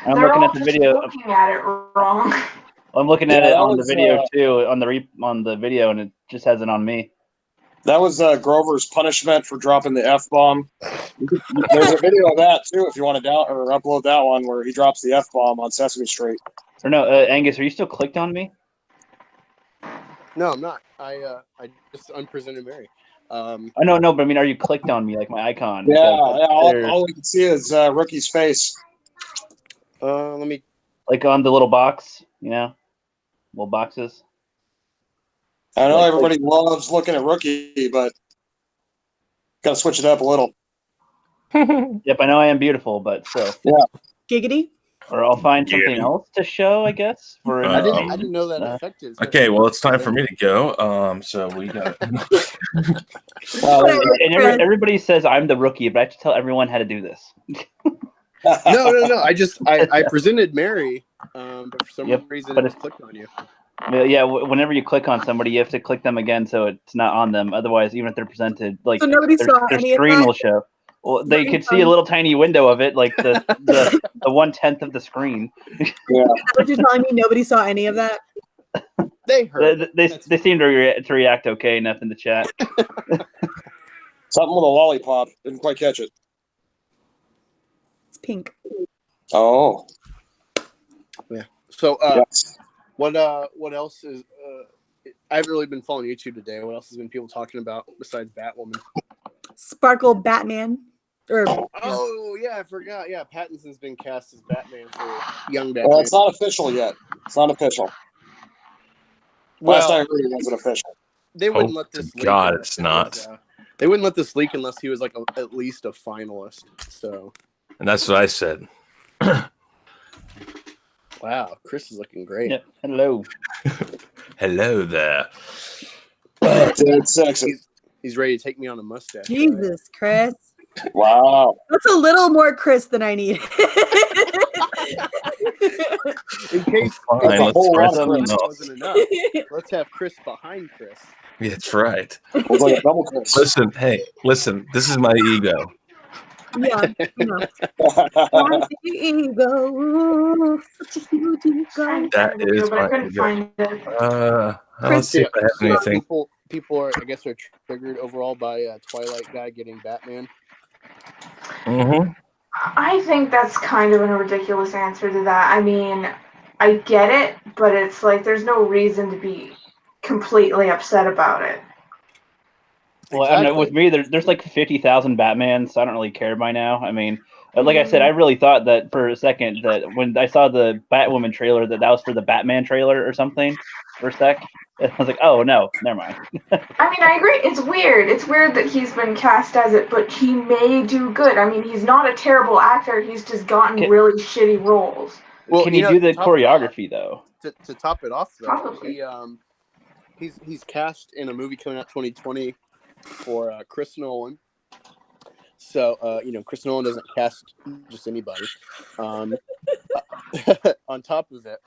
I'm They're looking all at the just video. looking at it wrong. I'm looking at Yeah, it that on the was, video too, on the video, and it just has it on me. That was Grover's punishment for dropping the F-bomb. There's a video of that, too, if you want to upload that one, where he drops the F-bomb on Sesame Street. Or no, Angus, are you still clicked on me? No, I'm not. I just unpresented Mary. I no, but I mean, are you clicked on me, like my icon? Yeah, Because all we can see is Rookie's face. Let me. like on the little box, little boxes. I know Like- everybody loves looking at Rookie, but got to switch it up a little. Yep, I know I am beautiful, but still. Giggity. Or I'll find something Giggity. else to show, I guess. For I didn't know that affected. Okay, well, it's time for me to go. So we got. And everybody says I'm the rookie, but I have to tell everyone how to do this. No. I presented Mary, but for some reason but it clicked on you. Yeah, whenever you click on somebody, you have to click them again, so it's not on them. Otherwise, even if they're presented, like So nobody their saw any of screen that? will show. Well, they Nobody could saw see a little tiny window of it, like the 1/10 of the screen. Yeah. Is that what you're telling me? Nobody saw any of that? They heard. They seem to react okay enough in the chat. Something with a lollipop. Didn't quite catch it. It's pink. Oh. Yeah. So, Yes. what else is? I haven't really been following YouTube today. What else has been people talking about besides Batwoman? Sparkle Batman. Oh yeah, I forgot. Yeah, Pattinson's been cast as Batman for young Batman. Well, it's not official yet. It's not official. Last I heard, it wasn't official. They wouldn't let this leak. God, unless it's it not. was, they wouldn't let this leak unless he was like at least a finalist. So. And that's what I said. Wow, Chris is looking great. Yep. Hello. Hello there. Dead sexy. He's ready to take me on a mustache. Jesus, Chris. Wow. That's a little more Chris than I need. In case Fine, let's whole try lot of something Chris. else. wasn't enough, let's have Chris behind Chris. Yeah, that's right. It was like a double Chris. Listen, listen. This is my ego. Yeah, I know. My ego, such a huge ego. That is but I my couldn't ego. find it. Let's see if I have anything. People are, I guess, are triggered overall by Twilight guy getting Batman. Mm-hmm. I think that's kind of a ridiculous answer to that. I mean, I get it, but it's like there's no reason to be completely upset about it. Well, I don't know. With me, there's like 50,000 Batmans, so I don't really care by now. I mean, like I said, I really thought that for a second that when I saw the Batwoman trailer that was for the Batman trailer or something for a sec. I was like, oh no, never mind. I mean, I agree. It's weird. It's weird that he's been cast as it, but he may do good. I mean, he's not a terrible actor. He's just gotten really shitty roles. Well, can he do the choreography though? To top it off, though, Probably. he's cast in a movie coming out 2020 for Chris Nolan. So Chris Nolan doesn't cast just anybody. On top of it,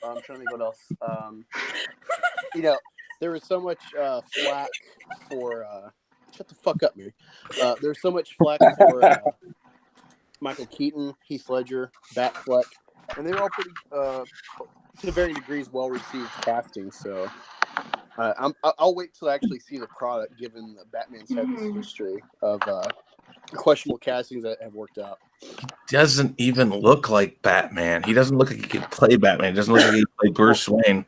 I'm trying to think what else. There was so much flack for shut the fuck up, Mary. There's so much flack for Michael Keaton, Heath Ledger, Batfleck, and they were all pretty, to varying degrees, well-received casting. So I'll wait till I actually see the product, given the Batman's had this history of questionable castings that have worked out. He doesn't even look like Batman. He doesn't look like he could play Batman. He doesn't look like he could play Bruce Wayne.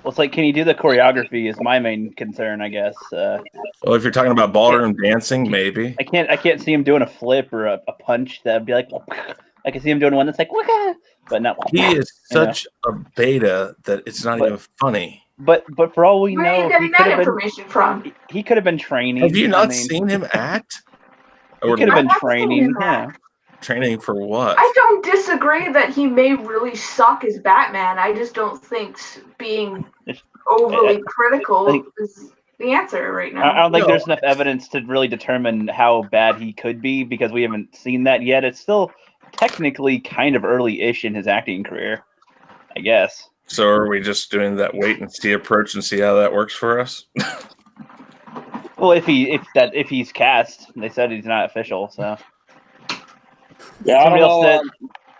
Well, it's like, can he do the choreography? Is my main concern, I guess. Well, if you're talking about ballroom dancing, maybe. I can't see him doing a flip or a punch that'd be like. I can see him doing one that's like, waka, but not. He is such a beta that it's not even funny. But for all we Where know, are you getting that information from? He could have been training. Have you not seen him act? He could have been training. Yeah. Training for what? I don't disagree that he may really suck as Batman. I just don't think being overly critical is the answer right now. I don't think there's enough evidence to really determine how bad he could be because we haven't seen that yet. It's still technically kind of early-ish in his acting career, I guess. So are we just doing that wait and see approach and see how that works for us? Well, if he's cast, they said he's not official, so. Yeah,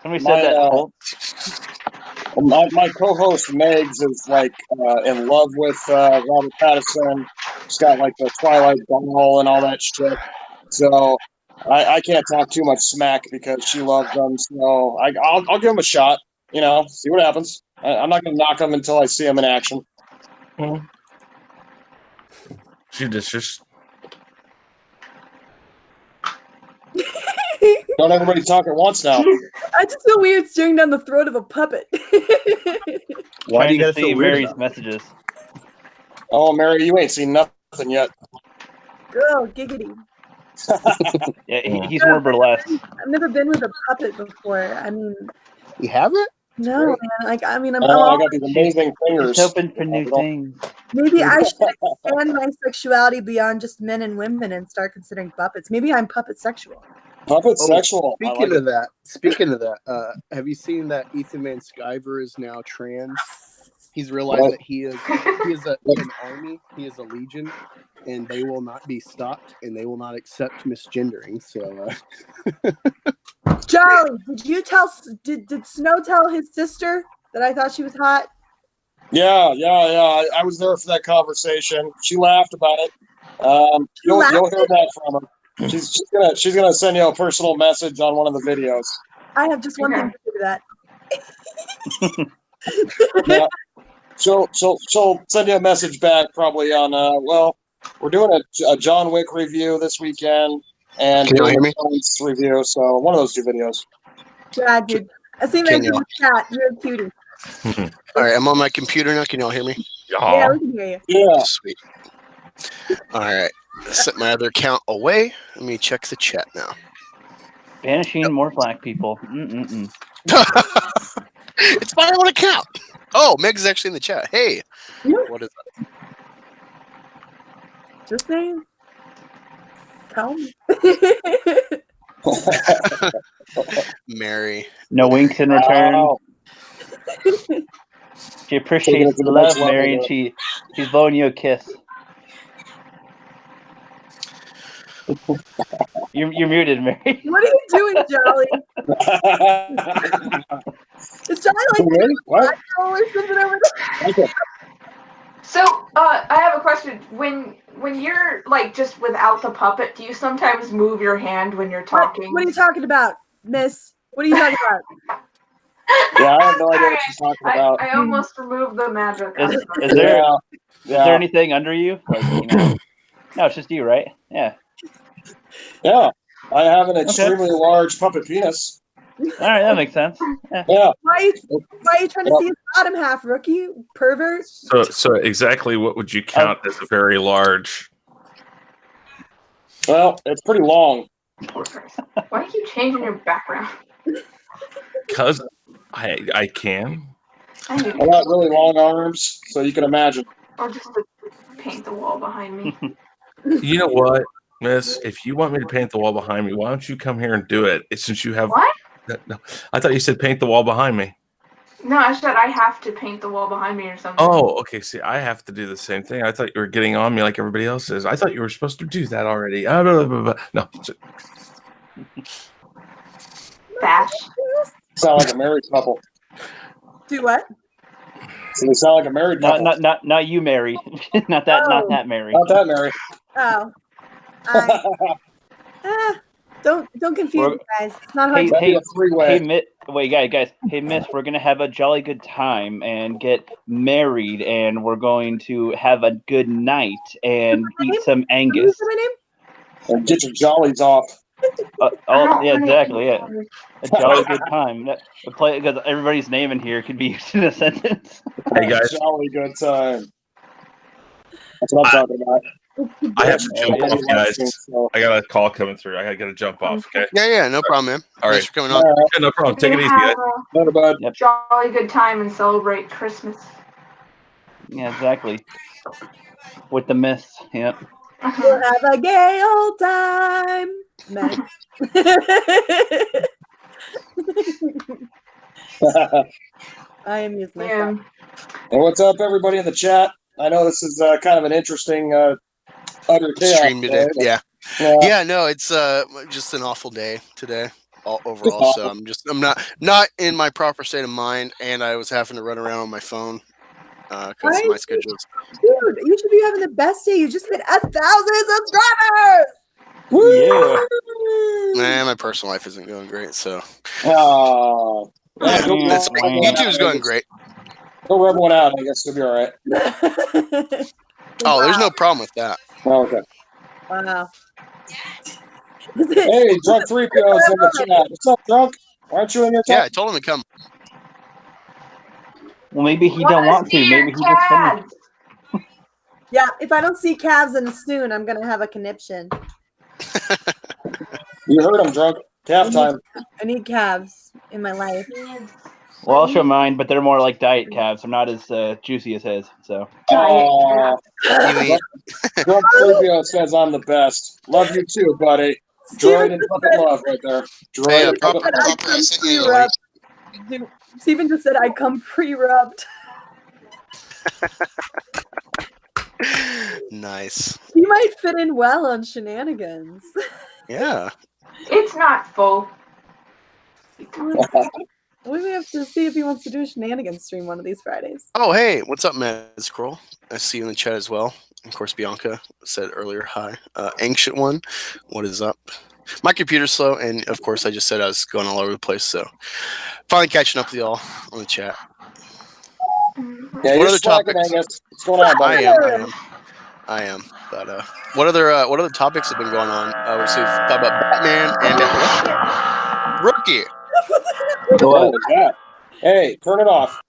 Somebody said that. My co-host Megs is like in love with Robert Pattinson. She's got like the Twilight doll and all that shit. So I can't talk too much smack because she loves them. So I'll give him a shot. See what happens. I'm not going to knock him until I see him in action. Judicious. Don't everybody talk at once now. I just feel weird staring down the throat of a puppet. Why do you guys see Mary's messages? Oh, Mary, you ain't seen nothing yet. Girl, giggity. Yeah, he's more burlesque. I've never been with a puppet before. I mean, you haven't? No, man. I got these amazing fingers. He's open for new things. Maybe I should expand my sexuality beyond just men and women and start considering puppets. Maybe I'm puppet sexual. Puppet sexual. Speaking of that, have you seen that Ethan Van Sciver is now trans? He's realized that he is an army, he is a legion, and they will not be stopped, and they will not accept misgendering. So, Jolly, did Snow tell his sister that I thought she was hot? Yeah. I was there for that conversation. She laughed about it. You'll hear that from her. She's gonna send you a personal message on one of the videos. I have just one thing to do with that. Yeah. She'll send you a message back probably on we're doing a John Wick review this weekend and Can you hear me? Review, so one of those two videos. Yeah, dude. I see that in the chat. You're a cutie. All right, I'm on my computer now. Can y'all hear me? Yeah, we can hear you. Yeah. Sweet. All right. Set my other account away. Let me check the chat now. Banishing more black people. It's my own account. Oh, Meg's actually in the chat. Hey. What is that? Just saying. Tell me. Mary. No winks in return. She appreciates the love, Mary, and she's blowing you a kiss. You're muted, Mary. What are you doing, Jolly? Is Jolly like what? or something over there? So, I have a question. When you're like just without the puppet, do you sometimes move your hand when you're talking? What are you talking about, Miss? What are you talking about? Yeah, I have no idea what she's talking about. I almost removed the magic. Is there anything under you? Like, No, it's just you, right? Yeah. Yeah, I have an extremely large puppet penis. All right, that makes sense. Yeah. Yeah. Why are you trying to see his bottom half, rookie? Pervert. So exactly what would you count as a very large? Well, it's pretty long. Why do you keep changing your background? Because I can. I got really long arms, so you can imagine. Or just to paint the wall behind me. You know what, Miss? If you want me to paint the wall behind me, why don't you come here and do it? Since you have What? No, I thought you said paint the wall behind me. No, I said I have to paint the wall behind me or something. Oh, okay. See, I have to do the same thing. I thought you were getting on me like everybody else is. I thought you were supposed to do that already. Blah, blah, blah, blah. No. Bash. Sound like a married couple. Do what? So they sound like a married couple. Not you, Mary. Not that Mary. Not that Mary. Oh. Don't confuse me, guys. It's not hard. Wait, guys. Hey, Miss, we're gonna have a jolly good time and get married, and we're going to have a good night and eat some Angus. My name? And get your jollies off. Yeah, exactly. Yeah, a jolly good time. Play because everybody's name in here could be used in a sentence. Hey guys, jolly good time. That's what I'm talking about. I have to jump off, guys. I got a call coming through. I gotta jump off. Okay. Yeah, no problem, man. All right. Thanks for coming on. Yeah, no problem. Take it easy, guys. Have a jolly good time and celebrate Christmas. Yeah, exactly. With the mist. Yep. We'll have a gay old time. Man. I amuse myself. And what's up, everybody in the chat? I know this is kind of an interesting utter chaos stream today. day, Yeah, no, it's just an awful day today overall. So I'm not in my proper state of mind, and I was having to run around on my phone because my schedule's. Dude, you should be having the best day. You just hit 1,000 subscribers. Yeah. Nah, my personal life isn't going great, so. YouTube's going great. Go rub one out. I guess you'll be all right. Oh, there's no problem with that. Oh, okay. Wow. Hey, Drunk 3PO's in the chat. What's up, Drunk? Why aren't you in your chat? Yeah, I told him to come. Well, maybe he don't want to. Maybe he just finished. Yeah, if I don't see calves in soon, I'm gonna have a conniption. You heard him, Drunk. Calf time. I need calves in my life. Well, I'll show mine, but they're more like diet calves. They're not as juicy as his. So. Drunk 3PO says I'm the best. Love you too, buddy. Droid and puppet love right there. Droid and puppet love. Dude, Steven just said I come pre-rubbed. Nice. He might fit in well on shenanigans. Yeah. It's not full. We may have to see if he wants to do a shenanigans stream one of these Fridays. Oh, hey, what's up, Mad Scroll? I see you in the chat as well. Of course, Bianca said earlier, hi. Ancient One, what is up? My computer's slow, and of course, I just said I was going all over the place, so finally catching up with y'all on the chat. Yeah, what other topics? What's going on, buddy? I am. But what other topics have been going on? We'll see. Talk about Batman and Rookie. What was that? Hey, turn it off.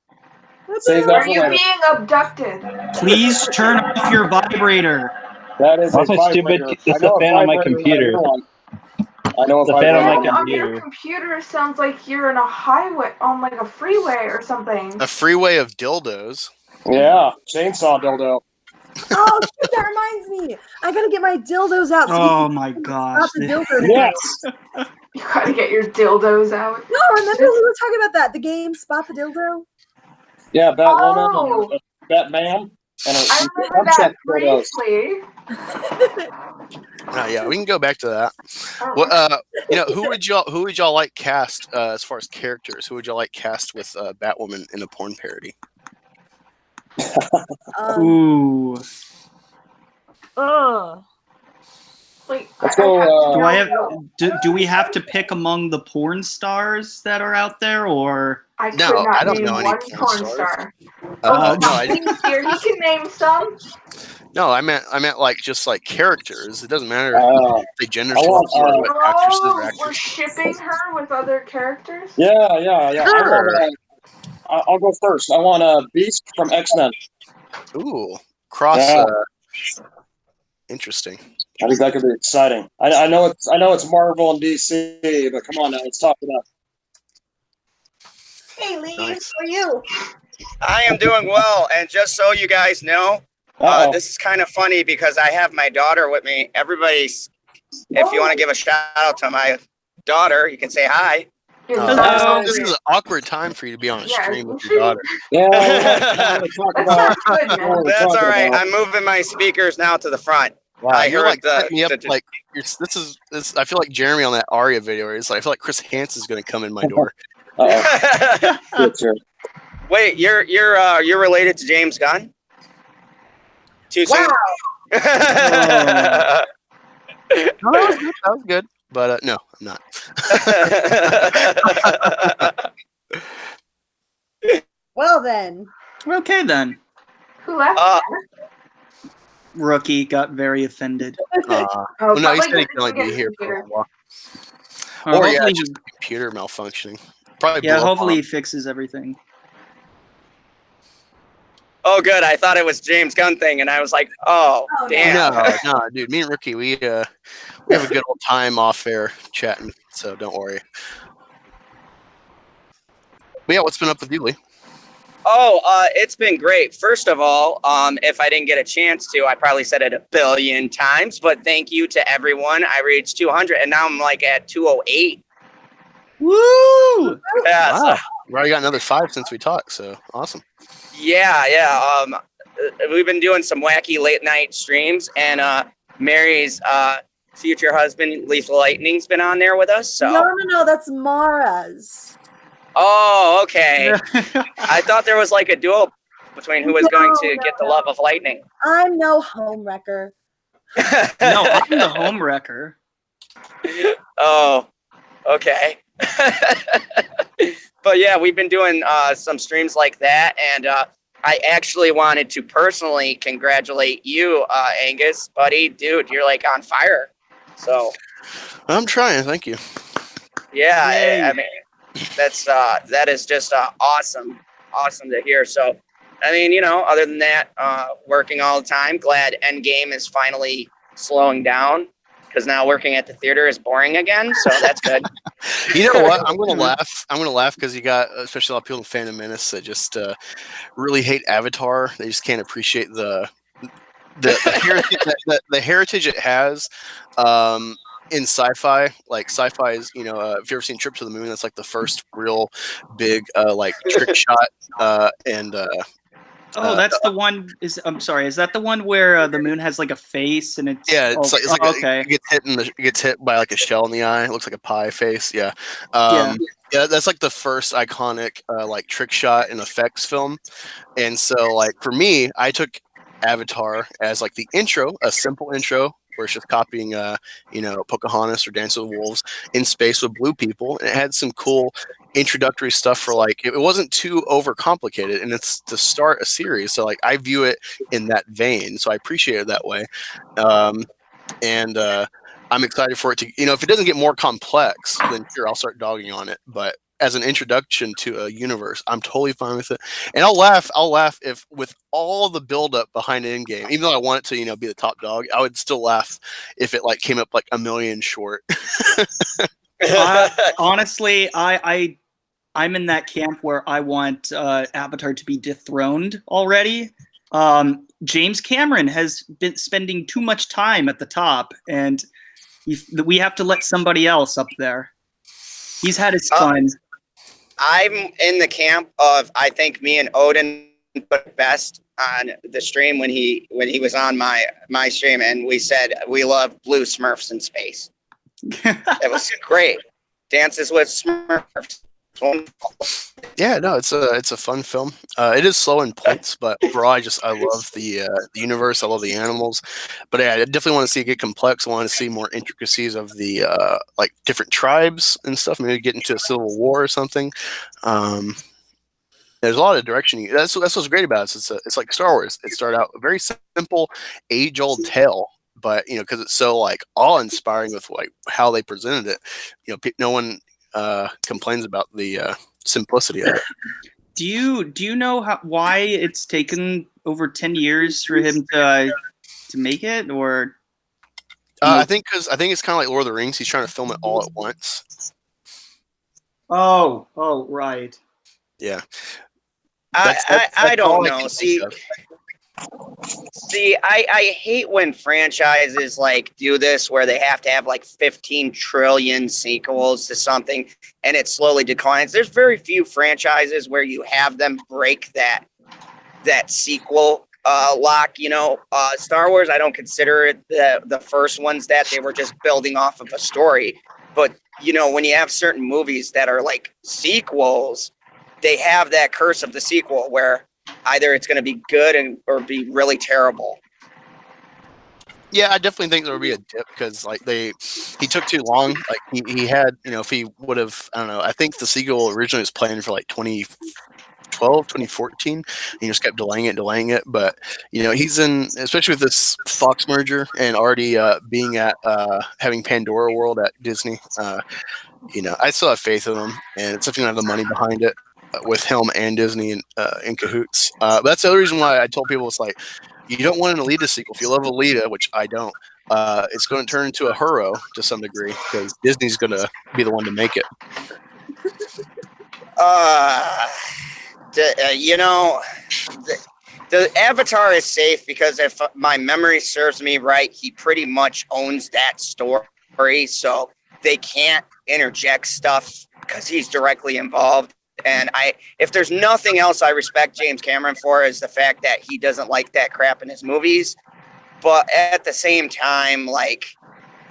Save that Are for you later. being abducted? Please turn off your vibrator. That is That's a my stupid. vibrator. It's the fan on my computer. I know the fan on my On computer. your computer sounds like you're in a highway, on like a freeway or something. A freeway of dildos. Yeah, chainsaw dildo. Oh, shit, that reminds me. I gotta get my dildos out. Oh my gosh. Yes. You gotta get your dildos out. No, remember we were talking about that. The game Spot the Dildo? Yeah, Batwoman, Oh. and Batman, and I remember that briefly. Yeah, we can go back to that. Well, who would y'all like cast as far as characters? Who would y'all like cast with Batwoman in a porn parody? Ooh. Oh. Like, Let's go. Do we have to pick among the porn stars that are out there, or I could No, not I don't name know any one porn porn stars. star. No, He's here. He can name some. no, I meant like just like characters. It doesn't matter if they gender I swap want, or what actresses or Oh, we're actors. shipping her with other characters. Yeah. I Sure. want. I'll go first. I want Beast from X-Men. Ooh, cross. Yeah. Interesting. I think that could be exciting. I know it's Marvel and DC, but come on now, let's talk it up. Hey, Lee, Nice. how are you? I am doing well, and just so you guys know, this is kind of funny because I have my daughter with me. Everybody's, if you want to give a shout out to my daughter, you can say hi. This is an awkward time for you to be on a stream with your daughter. Yeah, That's all right. I'm moving my speakers now to the front. Wow, I you're heard like setting me up like this is. I feel like Jeremy on that Aria video. Where it's like I feel like Chris Hansen's going to come in my door. Wait, you're related to James Gunn? Too soon? No, that was good. But no, I'm not. Well then. Okay then. Who left? Rookie got very offended. Well, no, he said he can only be here for a while. Or yeah, hopefully just the computer malfunctioning. Probably. Yeah, blew up hopefully on he him. fixes everything. Oh, good. I thought it was James Gunn thing, and I was like, oh damn. No, dude. Me and Rookie, we have a good old time off air chatting. So don't worry. But yeah, what's been up with you, Lee? Oh, it's been great. First of all, if I didn't get a chance to, I probably said it 1 billion times, but thank you to everyone. I reached 200, and now I'm like at 208. Woo! Yeah, Wow. We already got another 5 since we talked, so awesome. Yeah. We've been doing some wacky late night streams, and Mary's future husband, Lethal Lightning's been on there with us. So. No, that's Mara's. Oh, okay. I thought there was like a duel between who was going to get the love of lightning. I'm no home wrecker. No, I'm the home wrecker. Oh, okay. But yeah, we've been doing some streams like that, and I actually wanted to personally congratulate you, Angus, buddy. Dude, you're like on fire. So I'm trying. Thank you. Yeah, I mean, that is just awesome to hear. So, I mean, other than that, working all the time. Glad Endgame is finally slowing down because now working at the theater is boring again. So that's good. You know what? I'm gonna laugh. I'm gonna laugh because you got especially a lot of people in Phantom Menace that just really hate Avatar. They just can't appreciate the heritage, the heritage it has. In sci-fi, like sci-fi is, if you've ever seen Trip to the Moon, that's like the first real big like trick shot. That's the one. I'm sorry. Is that the one where the moon has like a face and it's? Yeah, it's like okay. It gets hit by like a shell in the eye. It looks like a pie face. Yeah. Yeah, that's like the first iconic like trick shot in effects film. And so like for me, I took Avatar as like the intro, a simple intro where it's just copying Pocahontas or Dance with Wolves in space with blue people, and it had some cool introductory stuff for like it wasn't too overcomplicated, and it's to start a series, so like I view it in that vein, so I appreciate it that way. And I'm excited for it to, if it doesn't get more complex, then sure, I'll start dogging on it, but as an introduction to a universe, I'm totally fine with it. And I'll laugh if with all the buildup behind Endgame, even though I want it to, be the top dog, I would still laugh if it like came up like 1 million short. Honestly, I'm in that camp where I want Avatar to be dethroned already. James Cameron has been spending too much time at the top, and we have to let somebody else up there. He's had his fun. I'm in the camp of, I think me and Odin put best on the stream when he was on my stream, and we said we love blue Smurfs in space. It was great. Dances with Smurfs. Yeah, no, it's a fun film. It is slow in points, but overall, I love the universe. I love the animals, but yeah, I definitely want to see it get complex. I want to see more intricacies of the like different tribes and stuff. Maybe get into a civil war or something. There's a lot of direction. That's what's great about it. It's like Star Wars. It started out a very simple, age-old tale, but because it's so like awe-inspiring with like how they presented it. No one complains about the simplicity of it. Do you know why it's taken over 10 years for him to make it, or? I think it's kind of like Lord of the Rings. He's trying to film it all at once. Oh, right. Yeah. I don't know. See, I hate when franchises like do this where they have to have like 15 trillion sequels to something and it slowly declines. There's very few franchises where you have them break that sequel lock. Star Wars, I don't consider it the first ones that they were just building off of a story. But, when you have certain movies that are like sequels, they have that curse of the sequel where either it's going to be good or be really terrible. Yeah, I definitely think there would be a dip because like he took too long. Like he had, if he would have, I don't know. I think the sequel originally was planned for like 2012, 2014. And he just kept delaying it. But he's in, especially with this Fox merger and already being at having Pandora World at Disney. I still have faith in him, and it's definitely have the money behind it. With him and Disney in cahoots. But that's the other reason why I told people it's like, you don't want an Alita sequel. If you love Alita, which I don't, it's going to turn into a Huro to some degree because Disney's going to be the one to make it. The Avatar is safe because if my memory serves me right, he pretty much owns that story, so they can't interject stuff because he's directly involved. And if there's nothing else I respect James Cameron for is the fact that he doesn't like that crap in his movies. But at the same time, like,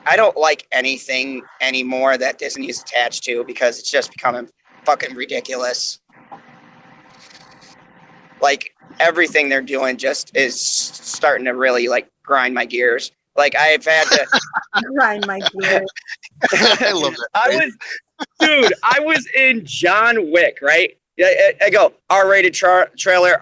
I don't like anything anymore that Disney is attached to because it's just becoming fucking ridiculous. Like, everything they're doing just is starting to really, like, grind my gears. Like, I've had to... grind my gears. I love that. I was in John Wick, right? I go, R-rated trailer,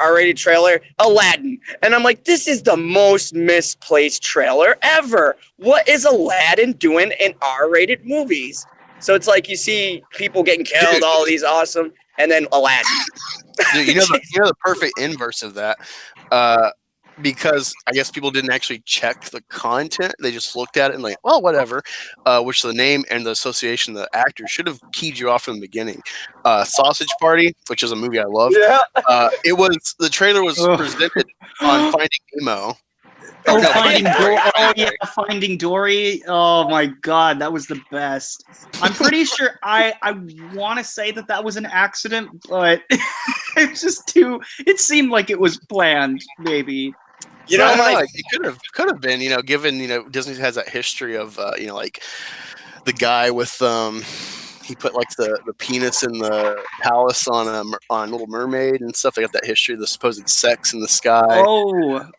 Aladdin. And I'm like, this is the most misplaced trailer ever. What is Aladdin doing in R-rated movies? So it's like you see people getting killed, all these awesome, and then Aladdin. Dude, the perfect inverse of that. Because I guess people didn't actually check the content. They just looked at it and like, well, whatever. Which the name and the association of the actor should have keyed you off from the beginning. Sausage Party, which is a movie I love. Yeah. The trailer was presented on Finding Nemo. Finding Dory. Oh my God, that was the best. I'm pretty sure I want to say that was an accident, but it's just it seemed like it was planned, maybe. It could have been, given, Disney has that history of, like the guy with, he put like the penis in the palace on Little Mermaid and stuff. They got that history of the supposed sex in the sky.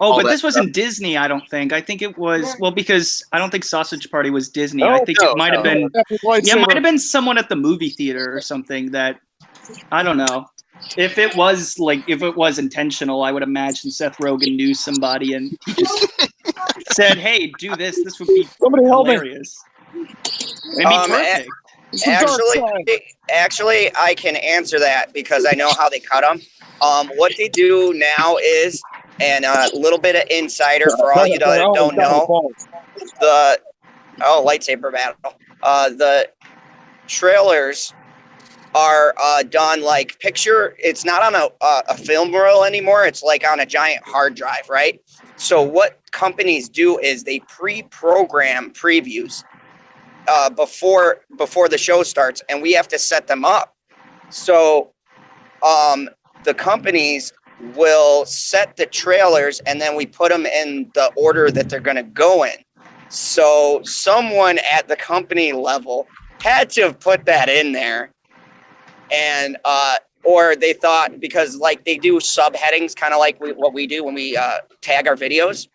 But this wasn't Disney, I don't think. I think it was, because I don't think Sausage Party was Disney. I think it might have been, it might have been someone at the movie theater or something that, I don't know. If it was intentional, I would imagine Seth Rogen knew somebody and he just said, "Hey, do this. This would be hilarious." It'd be perfect. Actually, I can answer that because I know how they cut them. What they do now is, and a little bit of insider for all you that don't know, lightsaber battle. The trailers are done like it's not on a film reel anymore. It's like on a giant hard drive, right? So what companies do is they pre-program previews before the show starts, and we have to set them up. So the companies will set the trailers, and then we put them in the order that they're going to go in. So someone at the company level had to have put that in there. and or they thought, because like they do subheadings, kind of like what we do when we tag our videos.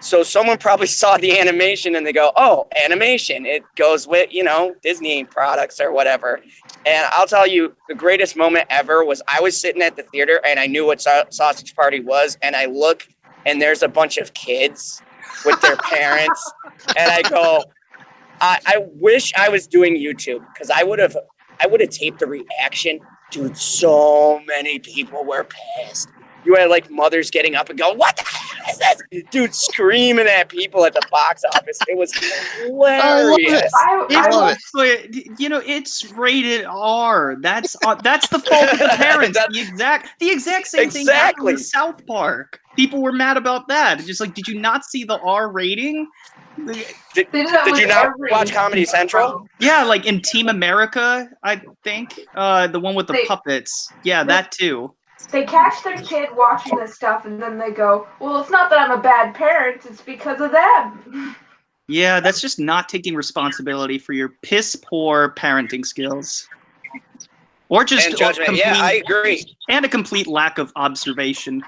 So someone probably saw the animation and they go, "Oh, animation! It goes with, you know, Disney products or whatever." And I'll tell you, the greatest moment ever was I was sitting at the theater and I knew what Sausage Party was, and I look and there's a bunch of kids with their parents, and I go, I wish I was doing YouTube, because I would have taped the reaction. Dude, so many people were pissed. You had like mothers getting up and going, "What the hell is this?" Dude, screaming at people at the box office. It was hilarious. I love it. You know, it's rated R. That's the fault of the parents. the exact same thing happened with South Park. People were mad about that. It's just like, did you not see the R rating? Did you not watch Comedy Central? Yeah, like in Team America, I think. The one with the puppets. Yeah, that too. They catch their kid watching this stuff, and then they go, "Well, it's not that I'm a bad parent, it's because of them." Yeah, that's just not taking responsibility for your piss poor parenting skills. Or just and judgment. Yeah, I agree. And a complete lack of observation.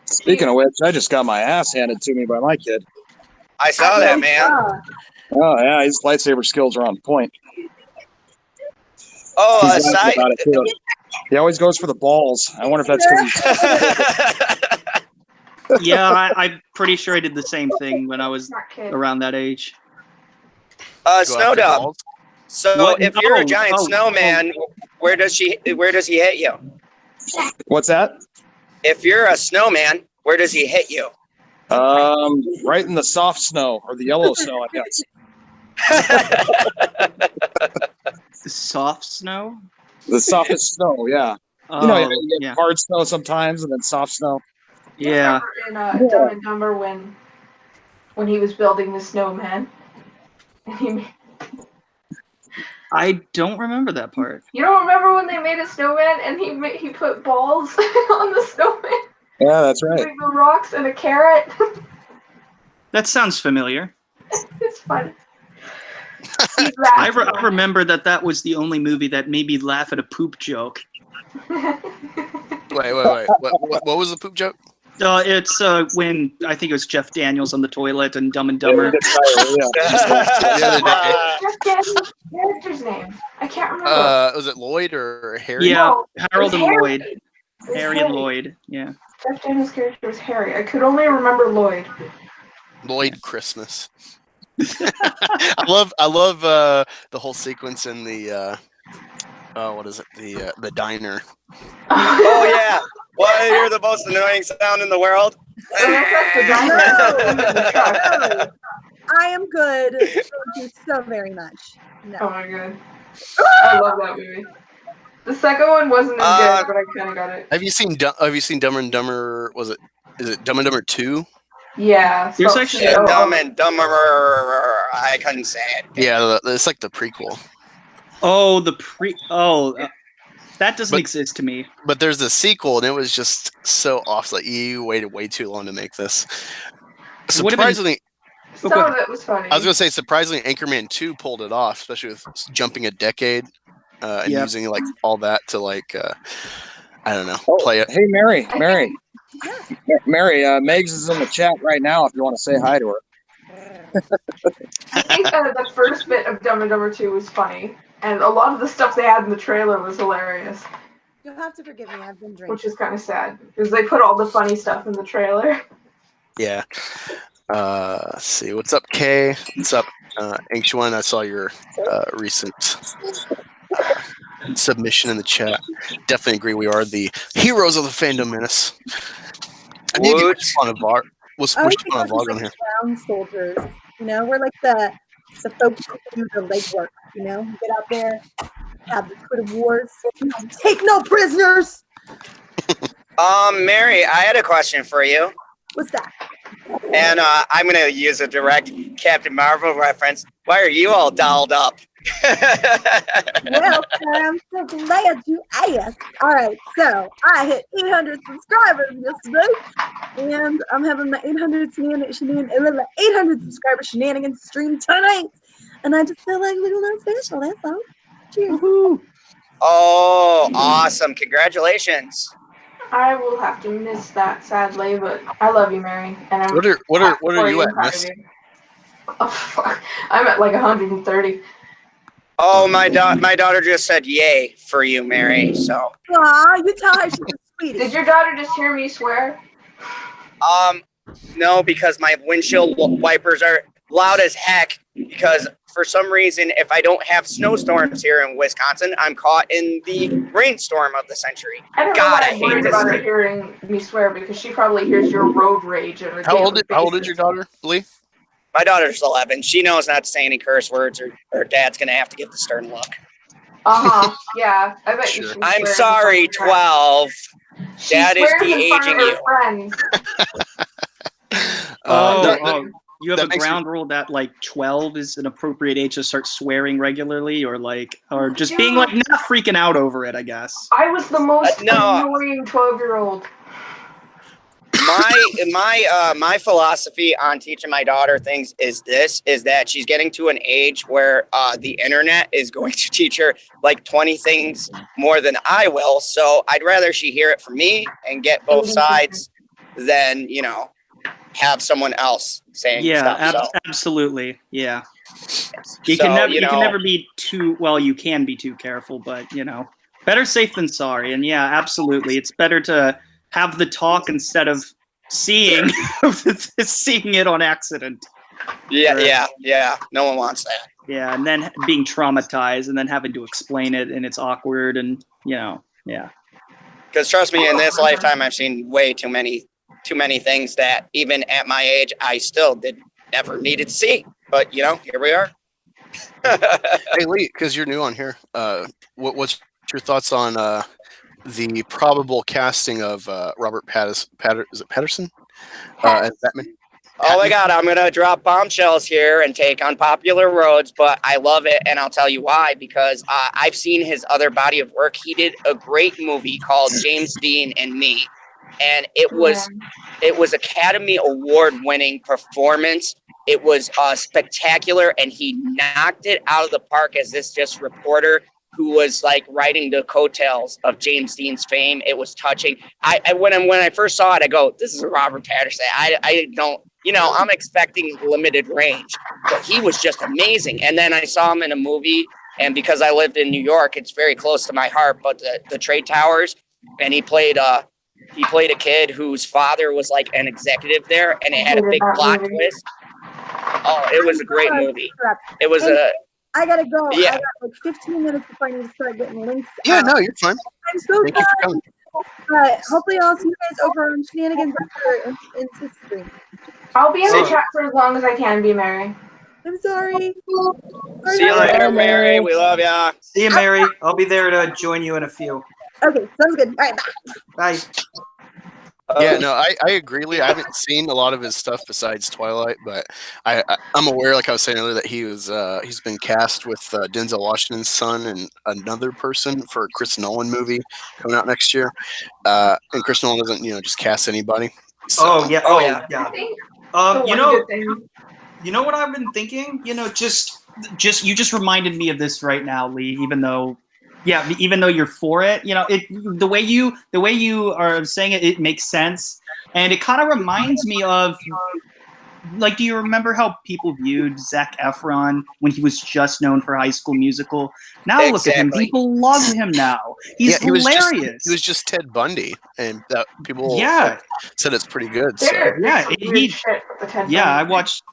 Speaking of which, I just got my ass handed to me by my kid. I saw that, man. Oh yeah, his lightsaber skills are on point. Oh, He's laughing about it, too. He always goes for the balls. I wonder if that's because he's... Yeah, I'm pretty sure I did the same thing when I was around that age. Snow Dub. So if you're a giant snowman, where does he hit you? What's that? If you're a snowman, where does he hit you? Right in the soft snow, or the yellow snow, I guess. The soft snow? The softest snow, yeah. You know, you get hard snow sometimes, and then soft snow. Yeah. In Dumb and Dumber, when he was building the snowman, I don't remember that part. You don't remember when they made a snowman and he put balls on the snowman? Yeah, that's right. Like the rocks and a carrot. That sounds familiar. It's fun. I remember that was the only movie that made me laugh at a poop joke. Wait. What was the poop joke? It's when I think it was Jeff Daniels on the toilet and Dumb and Dumber. Jeff Daniels' character's name. I can't remember. Was it Lloyd or Harry? Yeah, No, Harold and Harry. Lloyd. Harry and Lloyd. Yeah. Jeff Daniels' character was Harry. I could only remember Lloyd. Lloyd Christmas. I love the whole sequence in the what is it? The diner. Oh yeah. Want to hear the most annoying sound in the world? I am good. Thank you so very much. No. Oh my god. I love that movie. The second one wasn't as good, but I kind of got it. Have you seen Dumb and Dumber? Is it Dumb and Dumber 2? Yeah. There's actually Dumb and Dumber. I couldn't say it. Yeah, it's like the prequel. Oh, that doesn't exist to me. But there's the sequel, and it was just so off. Like, you waited way too long to make this. Surprisingly, some of it was funny. I was gonna say, surprisingly, Anchorman 2 pulled it off, especially with jumping a decade and using like all that to like I don't know, play it. Hey, Mary, Megs is in the chat right now. If you want to say hi to her. I think the first bit of Dumb and Dumber 2 was funny, and a lot of the stuff they had in the trailer was hilarious. You'll have to forgive me. I've been drinking. Which is kind of sad, because they put all the funny stuff in the trailer. Yeah. Let's see. What's up, Kay? What's up, Anxious One? I saw your recent submission in the chat. Definitely agree. We are the heroes of the Fandom Menace. I need to get on a vlog. We'll on a vlog on here. Ground soldiers. You know, we're like the folks who do the legwork. You know, get out there, have the Twitter wars, take no prisoners. Mary, I had a question for you. What's that? And I'm going to use a direct Captain Marvel reference. Why are you all dolled up? Well, I'm so glad you asked. All right, so I hit 800 subscribers yesterday, and I'm having my 800 subscriber shenanigans stream tonight, and I just feel like a little special. That's all. Cheers. Woohoo. Oh, awesome! Congratulations. I will have to miss that sadly, but I love you, Mary, and I'm What are you at, proud of Miss? you. Oh, fuck. I'm at like 130. Oh, my daughter just said yay for you, Mary. So, Aw, you tell her she's a sweetie. Did your daughter just hear me swear? no, because my windshield wipers are loud as heck. Because for some reason, if I don't have snowstorms here in Wisconsin, I'm caught in the rainstorm of the century. I don't know God, why I I'm hate worried this about her state. hearing me swear because she probably hears your road rage and How old is your daughter, Lee? My daughter's 11. She knows not to say any curse words, or her dad's gonna have to give the stern look. Yeah, I bet Sure. you she I'm swears sorry, in front of her 12. friends. She Dad is swears in front of de-aging her you. friends. You have that a makes me- ground rule that like 12 is an appropriate age to start swearing regularly, or just being like not freaking out over it, I guess. I was the most no. annoying 12-year-old. My philosophy on teaching my daughter things is that she's getting to an age where the internet is going to teach her like 20 things more than I will. So I'd rather she hear it from me and get both sides than, have someone else saying stuff. So. Absolutely. Yeah. You So, can never be too, well, you can be too careful, but better safe than sorry. And yeah, absolutely. It's better to have the talk instead of seeing it on accident. Yeah. No one wants that. Yeah, and then being traumatized and then having to explain it, and it's awkward, and yeah. Because trust me, in this lifetime, I've seen way too many things that even at my age, I still never needed to see. But here we are. Hey Lee, because you're new on here, what's your thoughts on the probable casting of Robert Patterson as Batman? Oh my God, I'm going to drop bombshells here and take unpopular roads, but I love it, and I'll tell you why, because I've seen his other body of work. He did a great movie called James Dean and Me, and it was Academy Award-winning performance. It was spectacular, and he knocked it out of the park as this just reporter who was like riding the coattails of James Dean's fame. It was touching. When I first saw it, I go, "This is a Robert Patterson." I don't, I'm expecting limited range, but he was just amazing. And then I saw him in a movie, and because I lived in New York, it's very close to my heart. But the Trade Towers, and he played a kid whose father was like an executive there, and it had a big plot twist. Oh, it was a great movie. It was I gotta go. Yeah. I got like 15 minutes before I need to start getting links. Yeah, no, you're fine. I'm so Thank you for sorry. coming. Hopefully I'll see you guys over on Shenanigans after in Stream. I'll be in the chat for as long as I can be, Mary. I'm sorry. See you later, Mary. We love ya. See you, Mary. I'll be there to join you in a few. Okay, sounds good. All right, bye. Bye. Yeah, no, I agree, Lee. I haven't seen a lot of his stuff besides Twilight, but I'm aware, like I was saying earlier, that he's been cast with Denzel Washington's son and another person for a Chris Nolan movie coming out next year. And Chris Nolan doesn't, just cast anybody. So. Oh yeah. I think You know what I've been thinking? Just you just reminded me of this right now, Lee. Even though you're for it, the way you are saying it, it makes sense, and it kind of reminds me of, like, do you remember how people viewed Zac Efron when he was just known for High School Musical? Now look at him; people love him now. He's hilarious. He was just Ted Bundy, and people said it's pretty good. So. I watched.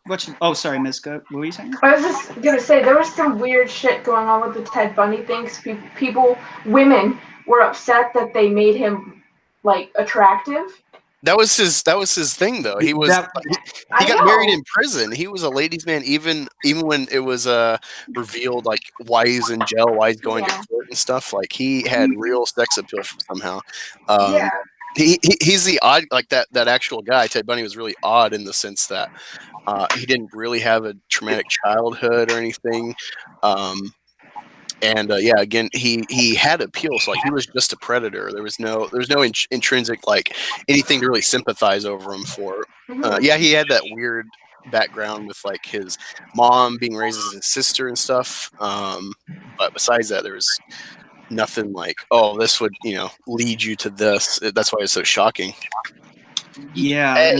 Oh, sorry, Miska. What were you saying? I was just gonna say there was some weird shit going on with the Ted Bundy things. Women were upset that they made him like attractive. That was his thing, though. He got married in prison. He was a ladies' man, even when it was revealed like why he's in jail, why he's going to court and stuff. Like he had real sex appeal somehow. He's the odd, like that actual guy. Ted Bundy was really odd in the sense that he didn't really have a traumatic childhood or anything. And again, he had appeal, so like he was just a predator. There was no intrinsic like anything to really sympathize over him for. He had that weird background with like his mom being raised as his sister and stuff. But besides that, there was nothing like, oh, this would lead you to this. That's why it's so shocking. Yeah.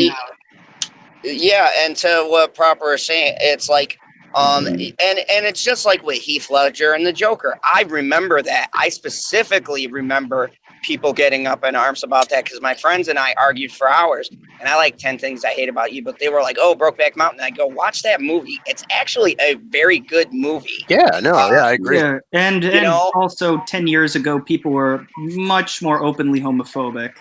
Yeah, and to what Proper is saying, it's like, and it's just like with Heath Ledger and the Joker. I remember that. I specifically remember people getting up in arms about that because my friends and I argued for hours. And I like 10 Things I Hate About You, but they were like, "Oh, Brokeback Mountain." I go, watch that movie. It's actually a very good movie. Yeah, no, I agree. Yeah, and also 10 years ago, people were much more openly homophobic.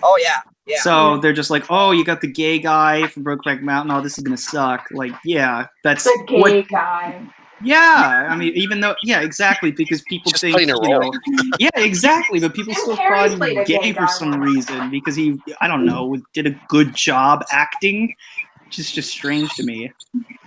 Oh yeah. Yeah. So they're just like, oh, you got the gay guy from Brokeback Mountain. Oh, this is gonna suck. Like, yeah, that's the gay guy. Yeah, I mean, even though, yeah, exactly, because people Just think, playing a role. yeah, exactly, but people still Harry thought played he a was gay gay for guy some once. reason because he, I don't know, did a good job acting. Just strange to me.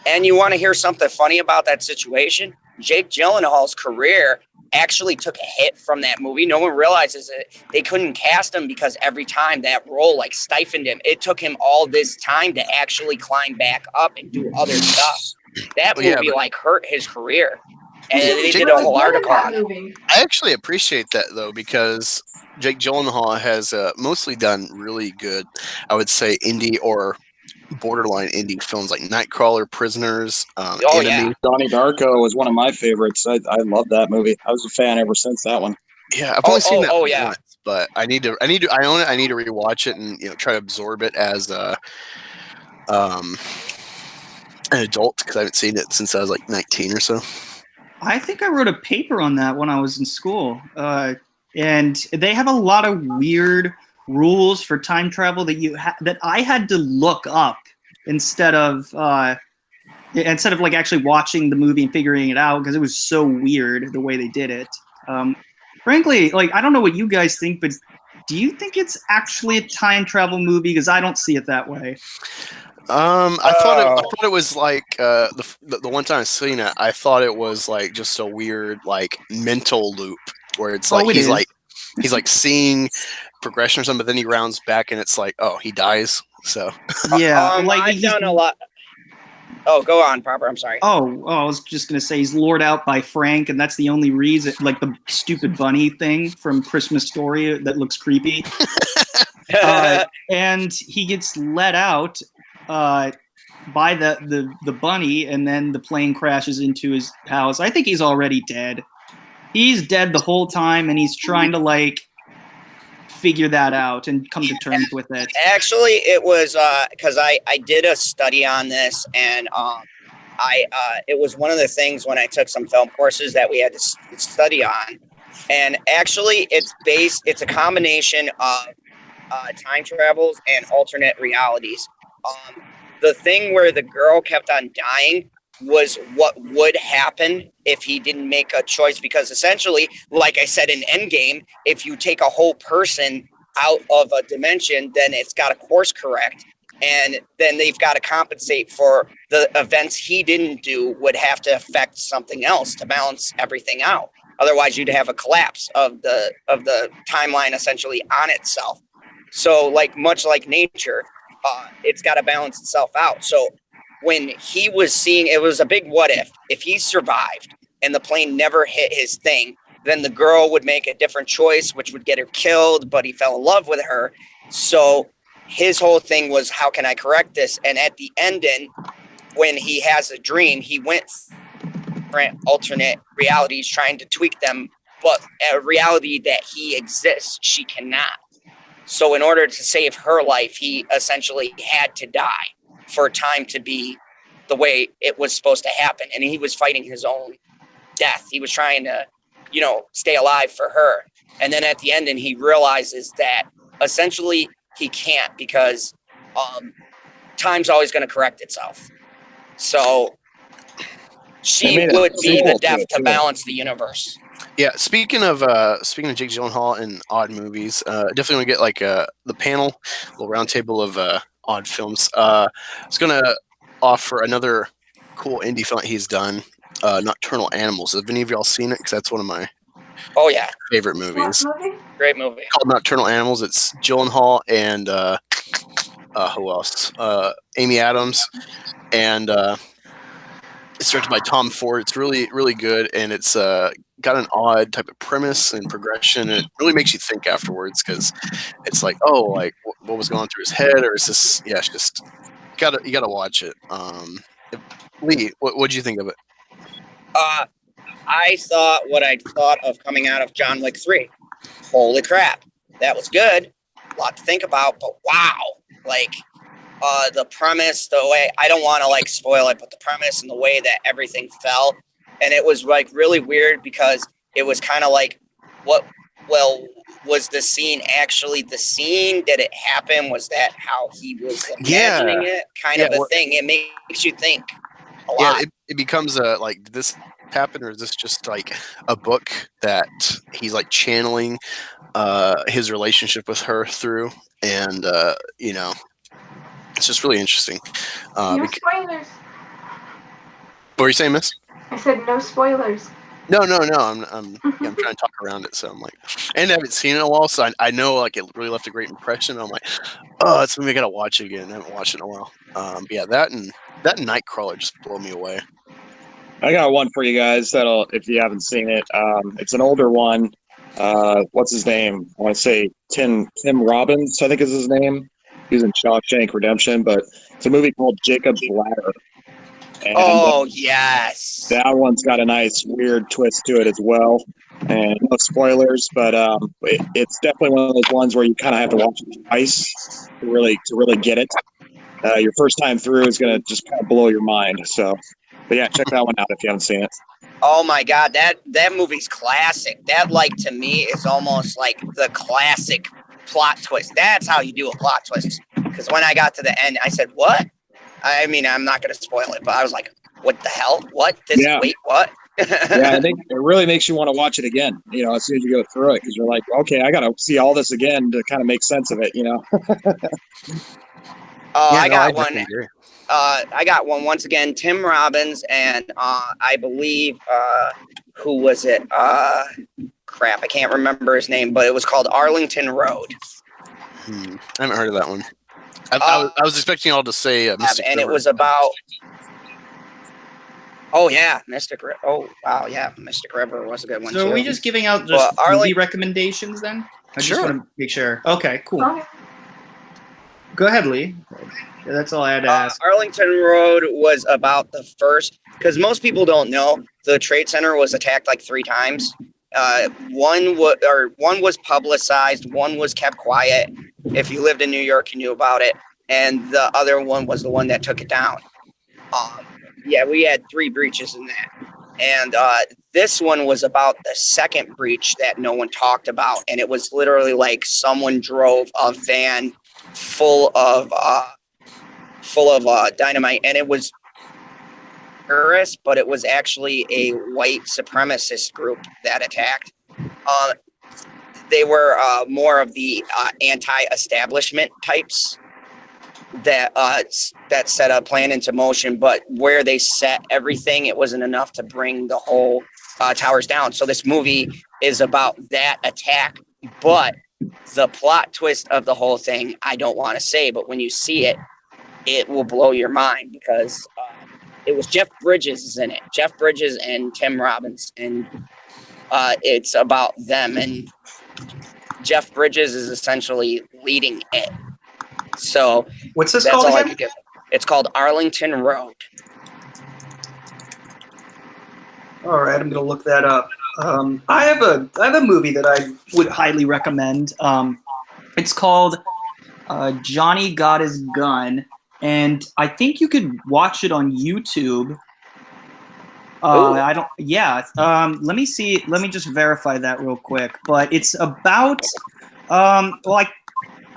And you want to hear something funny about that situation? Jake Gyllenhaal's career actually took a hit from that movie. No one realizes it. They couldn't cast him because every time that role like stifled him. It took him all this time to actually climb back up and do other stuff. That movie like hurt his career. And they did a whole article on it. I actually appreciate that though, because Jake Gyllenhaal has mostly done really good, I would say, indie or borderline indie films like Nightcrawler, Prisoners, Enemy. Donnie Darko was one of my favorites. I love that movie. I was a fan ever since that one. Yeah, I've only seen that once, but I own it. I need to rewatch it and try to absorb it as an adult because I haven't seen it since I was like 19 or so. I think I wrote a paper on that when I was in school, and they have a lot of weird rules for time travel that that I had to look up instead of like actually watching the movie and figuring it out because it was so weird the way they did it. Frankly, like I don't know what you guys think, but do you think it's actually a time travel movie? Because I don't see it that way. I thought it was like the one time I seen it, I thought it was like just a weird like mental loop where it's like he's like seeing progression or something, but then he rounds back and it's like, oh, he dies. So yeah, I've done a lot. Oh, go on, Proper. I'm sorry. Oh, I was just gonna say he's lured out by Frank, and that's the only reason. Like the stupid bunny thing from Christmas Story that looks creepy. And he gets let out by the bunny, and then the plane crashes into his house. I think he's already dead. He's dead the whole time, and he's trying to like figure that out and come to terms with it. Actually, it was because I did a study on this, and it was one of the things when I took some film courses that we had to study on. And actually, it's a combination of time travels and alternate realities. The thing where the girl kept on dying was what would happen if he didn't make a choice, because essentially, like I said in Endgame, if you take a whole person out of a dimension, then it's got to course correct, and then they've got to compensate for the events he didn't do would have to affect something else to balance everything out. Otherwise, you'd have a collapse of the timeline essentially on itself. So, like much like nature, it's got to balance itself out. So when he was seeing, it was a big what if he survived and the plane never hit his thing, then the girl would make a different choice, which would get her killed, but he fell in love with her. So his whole thing was, how can I correct this? And at the ending, when he has a dream, he went different alternate realities trying to tweak them, but a reality that he exists, she cannot. So in order to save her life, he essentially had to die for time to be the way it was supposed to happen. And he was fighting his own death. He was trying to, stay alive for her. And then at the end, and he realizes that essentially he can't, because time's always going to correct itself. So she would be the death to balance the universe. yeah, speaking of Jake Gyllenhaal in odd movies, definitely want to get like the panel, a little round table of odd films. I was gonna offer another cool indie film he's done, Nocturnal Animals. Have any of y'all seen it? Because that's one of my favorite movies. Great movie. Called Nocturnal Animals. It's Gyllenhaal and who else? Amy Adams and It's directed by Tom Ford. It's really, really good, and it's got an odd type of premise and progression, and it really makes you think afterwards because it's like, oh, like what was going through his head, or is this? Yeah, it's just you gotta watch it. Lee, what'd you think of it? I thought what I thought of coming out of John Wick 3. Holy crap, that was good. A lot to think about, but wow, like the premise, the way, I don't want to like spoil it, but the premise and the way that everything fell, and it was like really weird because it was kind of like, was the scene actually the scene? Did it happen? Was that how he was imagining it? Kind of a thing. It makes you think a lot. It becomes like, did this happen, or is this just like a book that he's like channeling his relationship with her through? And you know, it's just really interesting. No spoilers. What were you saying, Miss? I said no spoilers. No. I'm trying to talk around it, so I'm like, and I haven't seen it in a while, so I know like it really left a great impression. I'm like, oh, it's something I gotta watch it again. I haven't watched it in a while. But yeah, that and Nightcrawler just blew me away. I got one for you guys that'll, if you haven't seen it, it's an older one. What's his name? I want to say Tim Robbins, I think is his name. He's in Shawshank Redemption, but it's a movie called Jacob's Ladder. And, yes. That one's got a nice weird twist to it as well. And no spoilers, but it's definitely one of those ones where you kind of have to watch it twice to really get it. Your first time through is gonna just kind of blow your mind. So, but yeah, check that one out if you haven't seen it. Oh my God, that movie's classic. That, like, to me is almost like the classic plot twist. That's how you do a plot twist. Because when I got to the end, I said, "What?" I mean, I'm not going to spoil it, but I was like, "What the hell? What? Wait, what?" Yeah, I think it really makes you want to watch it again. You know, as soon as you go through it, because you're like, "Okay, I got to see all this again to kind of make sense of it." You know. I got one. I got one once again. Tim Robbins and I believe who was it? Crap, I can't remember his name, but it was called Arlington Road. I haven't heard of that one. I was expecting y'all to say Mystic and River. It was about. Oh yeah, Mystic River. Oh wow, yeah, Mystic River was a good one. So too. are we just giving out just movie recommendations then? I just want to make sure. Okay, cool. Go ahead, Lee. That's all I had to ask. Arlington Road was about the first, because most people don't know, the Trade Center was attacked like 3 times. One was publicized, one was kept quiet. If you lived in New York, you knew about it, and the other one was the one that took it down. Yeah, we had 3 breaches in that, and this one was about the second breach that no one talked about, and it was literally like someone drove a van full of dynamite, and it was terrorists, but it was actually a white supremacist group that attacked. They were more of the anti-establishment types that set a plan into motion, but where they set everything, it wasn't enough to bring the whole towers down. So this movie is about that attack, but the plot twist of the whole thing, I don't want to say, but when you see it, it will blow your mind, because it was Jeff Bridges is in it. Jeff Bridges and Tim Robbins, and it's about them, and Jeff Bridges is essentially leading it. So what's this that's called all again? I could give. It's called Arlington Road. All right, I'm gonna look that up. I have a movie that I would highly recommend. It's called Johnny Got His Gun, and I think you could watch it on YouTube. I don't. Yeah. Let me see. Let me just verify that real quick. But it's about. Well,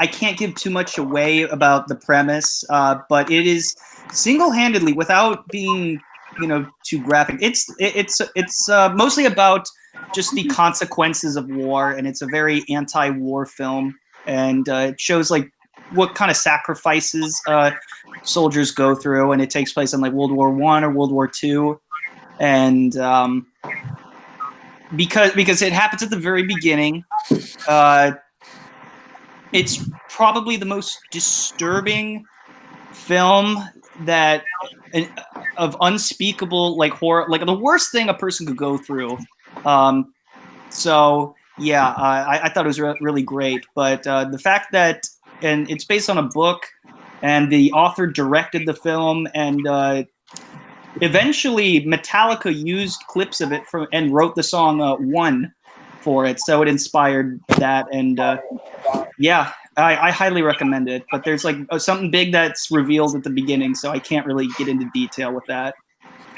I can't give too much away about the premise. But it is single-handedly, without being, too graphic. It's mostly about just the consequences of war, and it's a very anti-war film, and it shows like what kind of sacrifices soldiers go through, and it takes place in like World War I or World War II, and because it happens at the very beginning, it's probably the most disturbing film that of unspeakable like horror, like the worst thing a person could go through. So yeah, I thought it was really great. But the fact that and it's based on a book, and the author directed the film, and eventually Metallica used clips of it and wrote the song "One" for it, so it inspired that. And yeah, I highly recommend it. But there's like something big that's revealed at the beginning, so I can't really get into detail with that.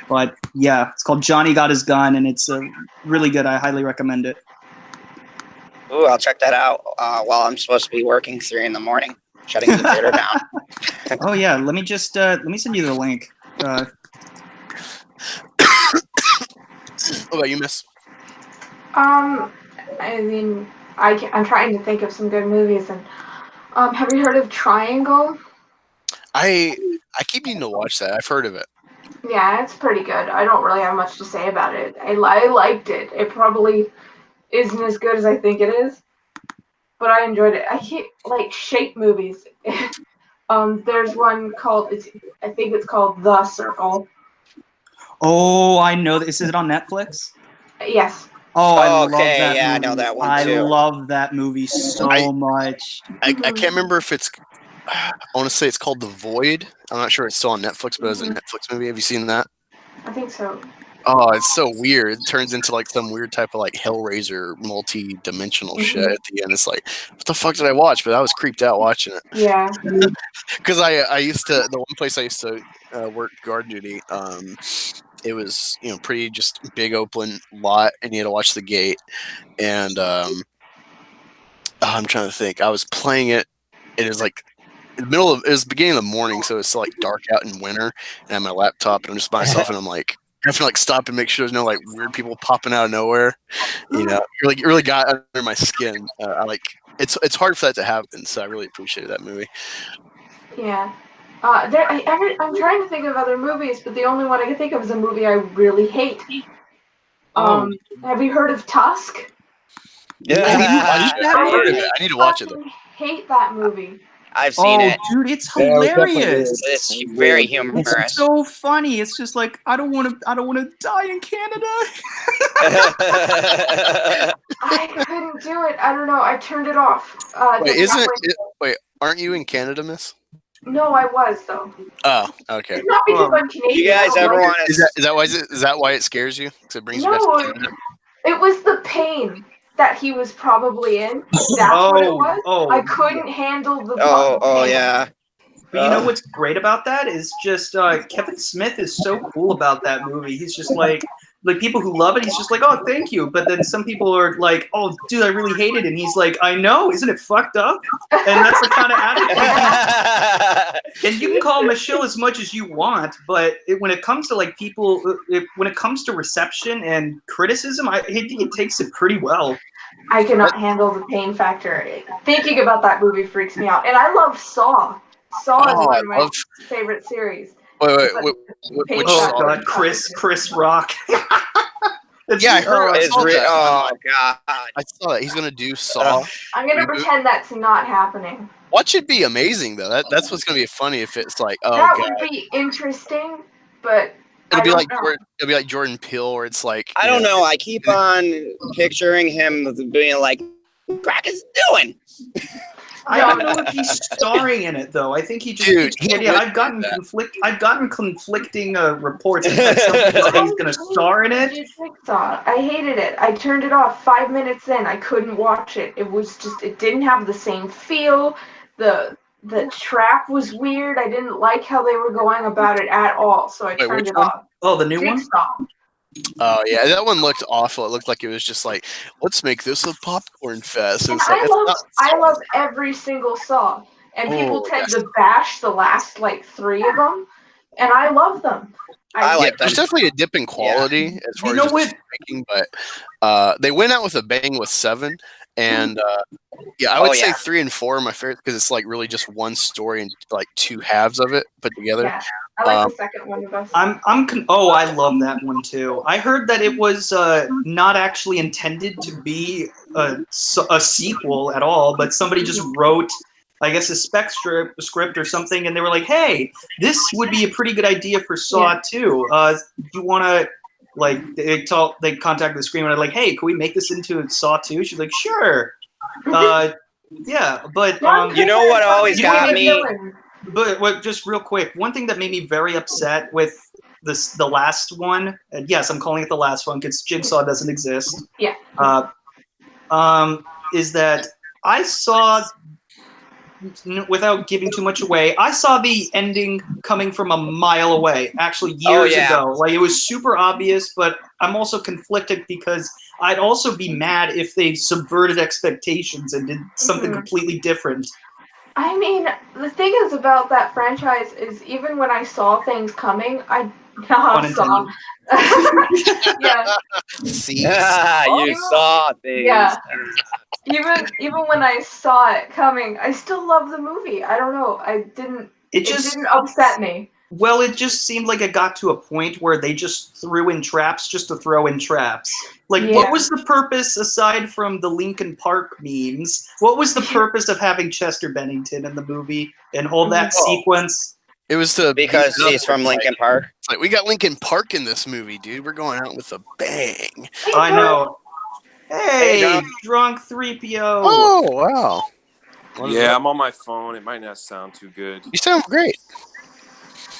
But yeah, it's called Johnny Got His Gun, and it's really good. I highly recommend it. Ooh, I'll check that out while I'm supposed to be working 3 in the morning, shutting the theater down. Oh yeah, let me send you the link. What about you, Miss? I mean, I'm trying to think of some good movies, and have you heard of Triangle? I keep needing to watch that. I've heard of it. Yeah, it's pretty good. I don't really have much to say about it. I liked it. It probably isn't as good as I think it is, but I enjoyed it. I hate like shape movies. There's one called I think it's called The Circle. Oh, I know this. Is it on Netflix? Yes. Oh, I love Okay, that yeah, I movie. know that one I too. love that movie so much. I can't remember if it's. I want to say it's called The Void. I'm not sure it's still on Netflix, but it's a Netflix movie. Have you seen that? I think so. Oh, it's so weird. It turns into like some weird type of like Hellraiser multi-dimensional shit at the end. It's like, what the fuck did I watch? But I was creeped out watching it. Yeah. Because I used to, the one place I used to work guard duty, it was, pretty just big open lot, and you had to watch the gate. And I'm trying to think. I was playing it. It was like in the middle of, it was the beginning of the morning, so it's still like dark out in winter. And I have my laptop, and I'm just by myself, and I'm like, I have to like stop and make sure there's no like weird people popping out of nowhere. It really got under my skin. I like it's hard for that to happen, so I really appreciated that movie. Yeah. I'm trying to think of other movies, but the only one I can think of is a movie I really hate. Have you heard of Tusk? Yeah. I need to watch it. I hate that movie. I've seen it. Dude, it's hilarious. It's very humorous. It's so funny. It's just like I don't want to die in Canada. I couldn't do it. I don't know. I turned it off. Wait, aren't you in Canada, Miss? No, I was though. Oh, okay. It's not because I'm Canadian. You guys ever want to? Is that why it scares you? Because it brings you back to Canada? It was the pain that he was probably in. That's what it was. I couldn't handle the. Yeah. But you know what's great about that is just Kevin Smith is so cool about that movie. He's just like people who love it, he's just like, oh, thank you. But then some people are like, oh, dude, I really hate it. And he's like, I know, isn't it fucked up? And that's the kind of attitude. And you can call him a shill as much as you want, but when it comes to like people, when it comes to reception and criticism, I think he takes it pretty well. I cannot handle the pain factor. Thinking about that movie freaks me out. And I love Saw. Saw is one of my favorite series. Wait, which God, Chris Rock. Yeah, I heard. Oh God! I saw that he's gonna do Saw. I'm gonna pretend that's not happening. Watch it be amazing though. That's what's gonna be funny if it's like, oh that God. would be interesting, but it'll be like Jordan Peele, where it's like I don't know. I keep on picturing him being like, "Crack is doing." I don't know if he's starring in it though. I think he just. I've gotten conflicting reports. Some people say he's gonna star in it. I hated it. I turned it off 5 minutes in. I couldn't watch it. It was just. It didn't have the same feel. The trap was weird. I didn't like how they were going about it at all. So I turned it off. Oh, the new one. Oh yeah, that one looked awful. It looked like it was just like, let's make this a popcorn fest. And I love every single Saw, and people tend to bash the last like 3 of them, and I love them. I like them. There's definitely a dip in quality as far as making, but they went out with a bang with 7, and I would say 3 and 4 are my favorite because it's like really just one story and like 2 halves of it put together. Yeah. I like the second one the best. I love that one too. I heard that it was not actually intended to be a sequel at all, but somebody just wrote I guess, a spec script or something, and they were like, "Hey, this would be a pretty good idea for Saw 2. Do you want to?" Like they contacted the screenwriter, like, "Hey, can we make this into Saw 2?" She's like, "Sure." Yeah, but You know what always got me? But what? Just real quick, one thing that made me very upset with the last one. And yes, I'm calling it the last one because Jigsaw doesn't exist. Yeah. Is that I saw, without giving too much away, I saw the ending coming from a mile away, actually years ago. Like, it was super obvious, but I'm also conflicted because I'd also be mad if they subverted expectations and did something completely different. I mean, the thing is about that franchise is even when I saw things coming, I saw. Yeah. See? You saw things. Yeah. Even when I saw it coming, I still love the movie. I don't know. It didn't upset me. Well, it just seemed like it got to a point where they just threw in traps just to throw in traps. Like, what was the purpose, aside from the Linkin Park memes, what was the purpose of having Chester Bennington in the movie and all that sequence? It was because he's from Linkin Park. It's like, we got Linkin Park in this movie, dude. We're going out with a bang. I know. Hey, drunk 3PO. Oh, wow. Yeah, I'm on my phone. It might not sound too good. You sound great.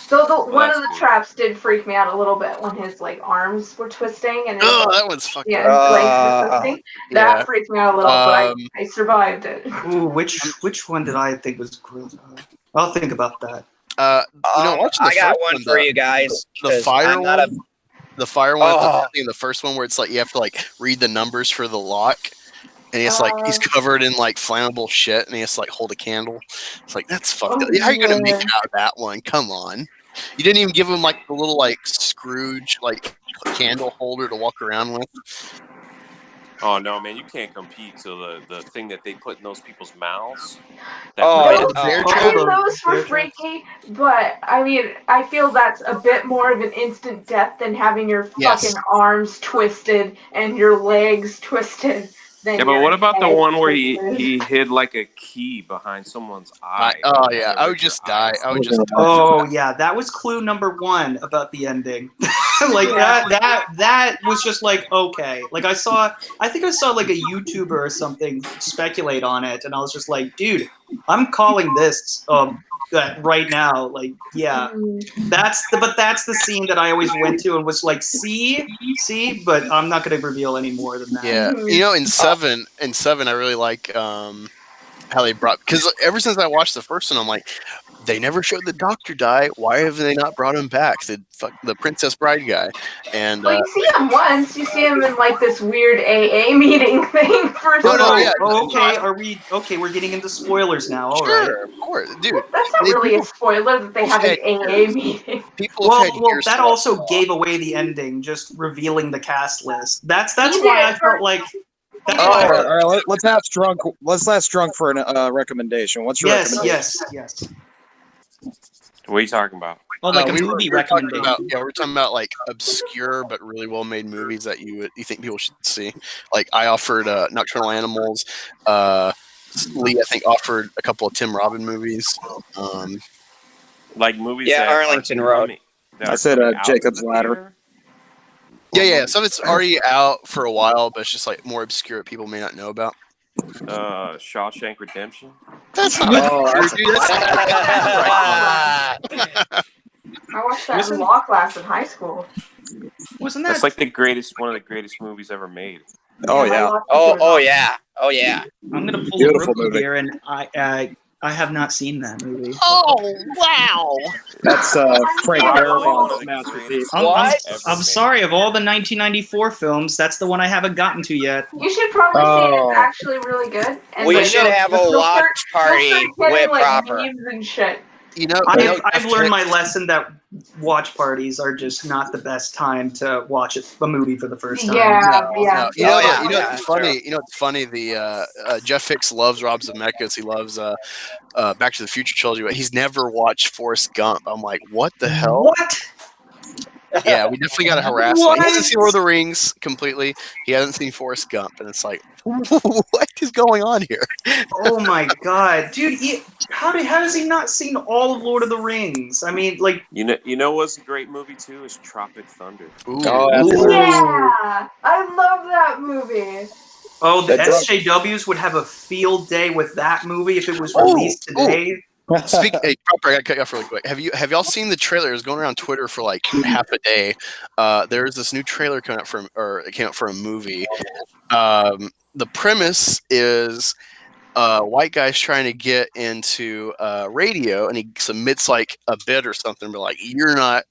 So one of the traps did freak me out a little bit when his arms were twisting and that one's fucking legs were twisting. That freaked me out a little, but I survived it. Ooh, which one did I think was great? I'll think about that. Watching I got one for you guys. The fire one. The fire one, the first one where it's like you have to read the numbers for the lock. And he's he's covered in flammable shit, and he has to hold a candle. It's like, that's fucked up. How are you gonna make it out of that one? Come on. You didn't even give him the little Scrooge candle holder to walk around with. Oh no, man, you can't compete to the thing that they put in those people's mouths. Those were freaky, but I mean, I feel that's a bit more of an instant death than having your fucking arms twisted and your legs twisted. Yeah, but what about the one where he hid a key behind someone's eye? I would just die. Yeah, that was clue number 1 about the ending. That was just okay. I think I saw a YouTuber or something speculate on it, and I was just like, dude, I'm calling this right now. That's the scene that I always went to and was like, see, but I'm not going to reveal any more than that. Yeah, in seven, I really like how they brought, because ever since I watched the first one, I'm like, they never showed the doctor die. Why have they not brought him back? The Princess Bride guy. And you see him once. You see him in this weird AA meeting thing. We're getting into spoilers now. All right. Sure, of course, dude. That's not really a spoiler that they have an AA meeting. That also gave away the ending, just revealing the cast list. That's why I felt like. All right. Let's ask drunk. Let's ask drunk for a recommendation. What's your recommendation? Yes. What are you talking about? Oh, a movie recommendation. We're talking about obscure but really well made movies that you think people should see. I offered Nocturnal Animals. Lee, I think, offered a couple of Tim Robin movies. Movies. Yeah, Arlington Road. I said Jacob's Ladder. Yeah. Some of it's already out for a while, but it's just more obscure that people may not know about. Shawshank Redemption. That's not. I watched that in law class in high school. Wasn't that? That's one of the greatest movies ever made. Oh yeah. Oh yeah. I'm gonna pull a rookie here, and I have not seen that movie. Oh wow! That's Frank Darabont's masterpiece. I'm sorry. Of all the 1994 films, that's the one I haven't gotten to yet. You should probably see it. It's actually really good. And we should have a watch party with proper memes and shit. I've learned my lesson that watch parties are just not the best time to watch a movie for the first time. Yeah. You know what's funny? You know what's funny? The Jeff Hicks loves Rob Zemeckis. He loves Back to the Future trilogy, but he's never watched Forrest Gump. I'm like, what the hell? What? Yeah, we definitely got to harass him. He hasn't seen Lord of the Rings completely. He hasn't seen Forrest Gump, and it's like, what is going on here? Oh my god, dude! How has he not seen all of Lord of the Rings? I mean, like, You know what's a great movie too is Tropic Thunder. Yeah, I love that movie. Oh, the That drug- SJWs would have a field day with that movie if it was released today. Hey, Proper, I got to cut you off really quick. Have y'all seen the trailer? It was going around Twitter for like half a day. There's this new trailer coming out it came out for a movie. The premise is white guy's trying to get into radio, and he submits like a bid or something, but like, you're not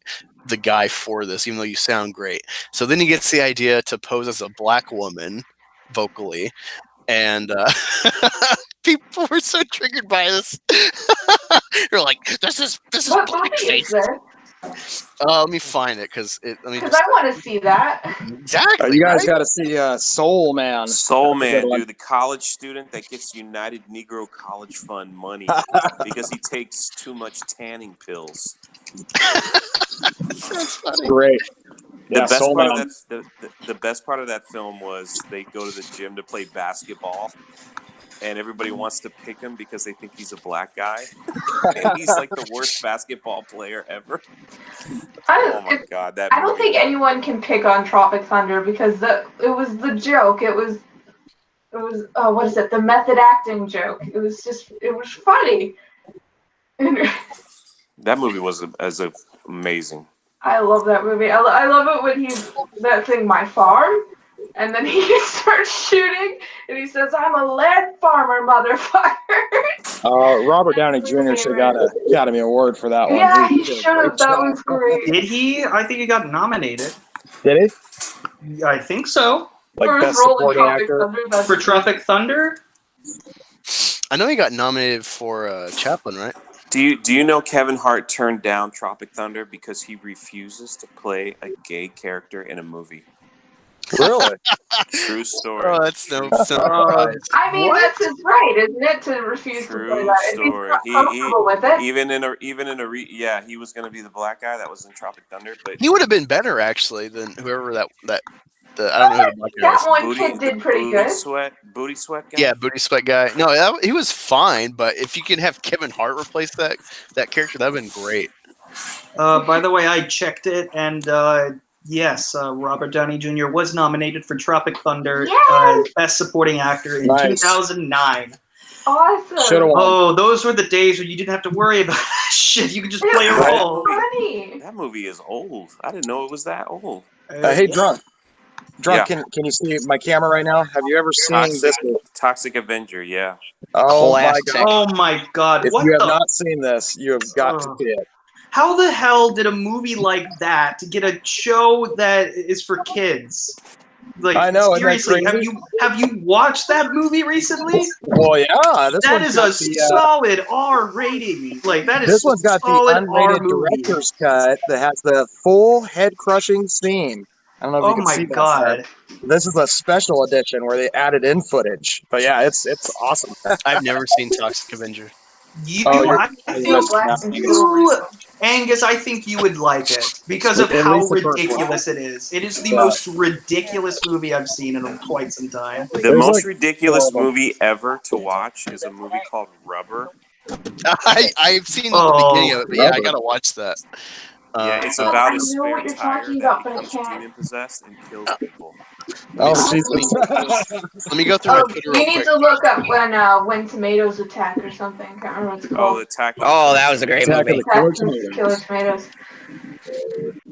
the guy for this, even though you sound great. So then he gets the idea to pose as a black woman vocally, and people were so triggered by this. They're like, this is What movie is this? let me find it because I want to see that. Exactly. You guys right? got to see Soul Man. Soul That's a good Man, one. dude, the college student that gets United Negro College Fund money because he takes too much tanning pills. Sounds funny. Great. The Yeah, best Soul part Man. of that the best part of that film was they go to the gym to play basketball, and everybody wants to pick him because they think he's a black guy, and he's like the worst basketball player ever. Oh my god, that I don't movie! think anyone can pick on Tropic Thunder because it was the joke. It was what is it? The method acting joke. It was funny. That movie was amazing. I love that movie. I love it when he's that thing, my farm, and then he starts shooting, and he says, "I'm a lead farmer, motherfucker." Robert Downey Jr. should have got an Academy Award for that one. Yeah, he should have. That was great. Did he? I think he got nominated. Did he? I think so. Like best supporting actor for Tropic Thunder. I know he got nominated for Chaplin, right? Do you know Kevin Hart turned down Tropic Thunder because he refuses to play a gay character in a movie? Really? True story. Oh, that's no. I mean, that's his right, isn't it, to refuse to play that? If he's Story. not comfortable with it. He was going to be the black guy that was in Tropic Thunder, but He would have been better actually than whoever I don't know who the black guy That is. one kid did pretty good. Booty Sweat guy. Yeah, Booty Sweat guy. No, he was fine, but if you can have Kevin Hart replace that character, that'd been great. By the way, I checked it, and yes, Robert Downey Jr. was nominated for Tropic Thunder Best Supporting Actor in 2009. Awesome. Oh, those were the days when you didn't have to worry about shit. You could just play a role. That movie is old. I didn't know it was that old. Hey, Drunk, can you see my camera right now? Have you ever seen this movie? Toxic Avenger, yeah. Oh my god. Oh my god. If you have not seen this, you have got to see it. How the hell did a movie like that get a show that is for kids? Like, I know, seriously, isn't that have you watched that movie recently? Well, yeah, that is a solid R rating. Like that is this one's got the unrated movie. director's cut that has the full head-crushing scene. I don't know if you can see that. God. This is a special edition where they added in footage. But yeah, it's awesome. I've never seen Toxic Avenger. Angus, I think you would like it because of how ridiculous it is. It is the most ridiculous movie I've seen in quite some time. The most ridiculous movie ever to watch is a movie called Rubber. I've seen the beginning of it, but yeah, I gotta watch that. Yeah, it's about a spare what you're tire talking that about, but I becomes can't. demon possessed and kills people. Oh, Jesus. Let me go through my Twitter You real need quick. to look up when tomatoes attack or something. I can't remember what it's called. Attack! Oh, that was a great movie. Killer Tomatoes.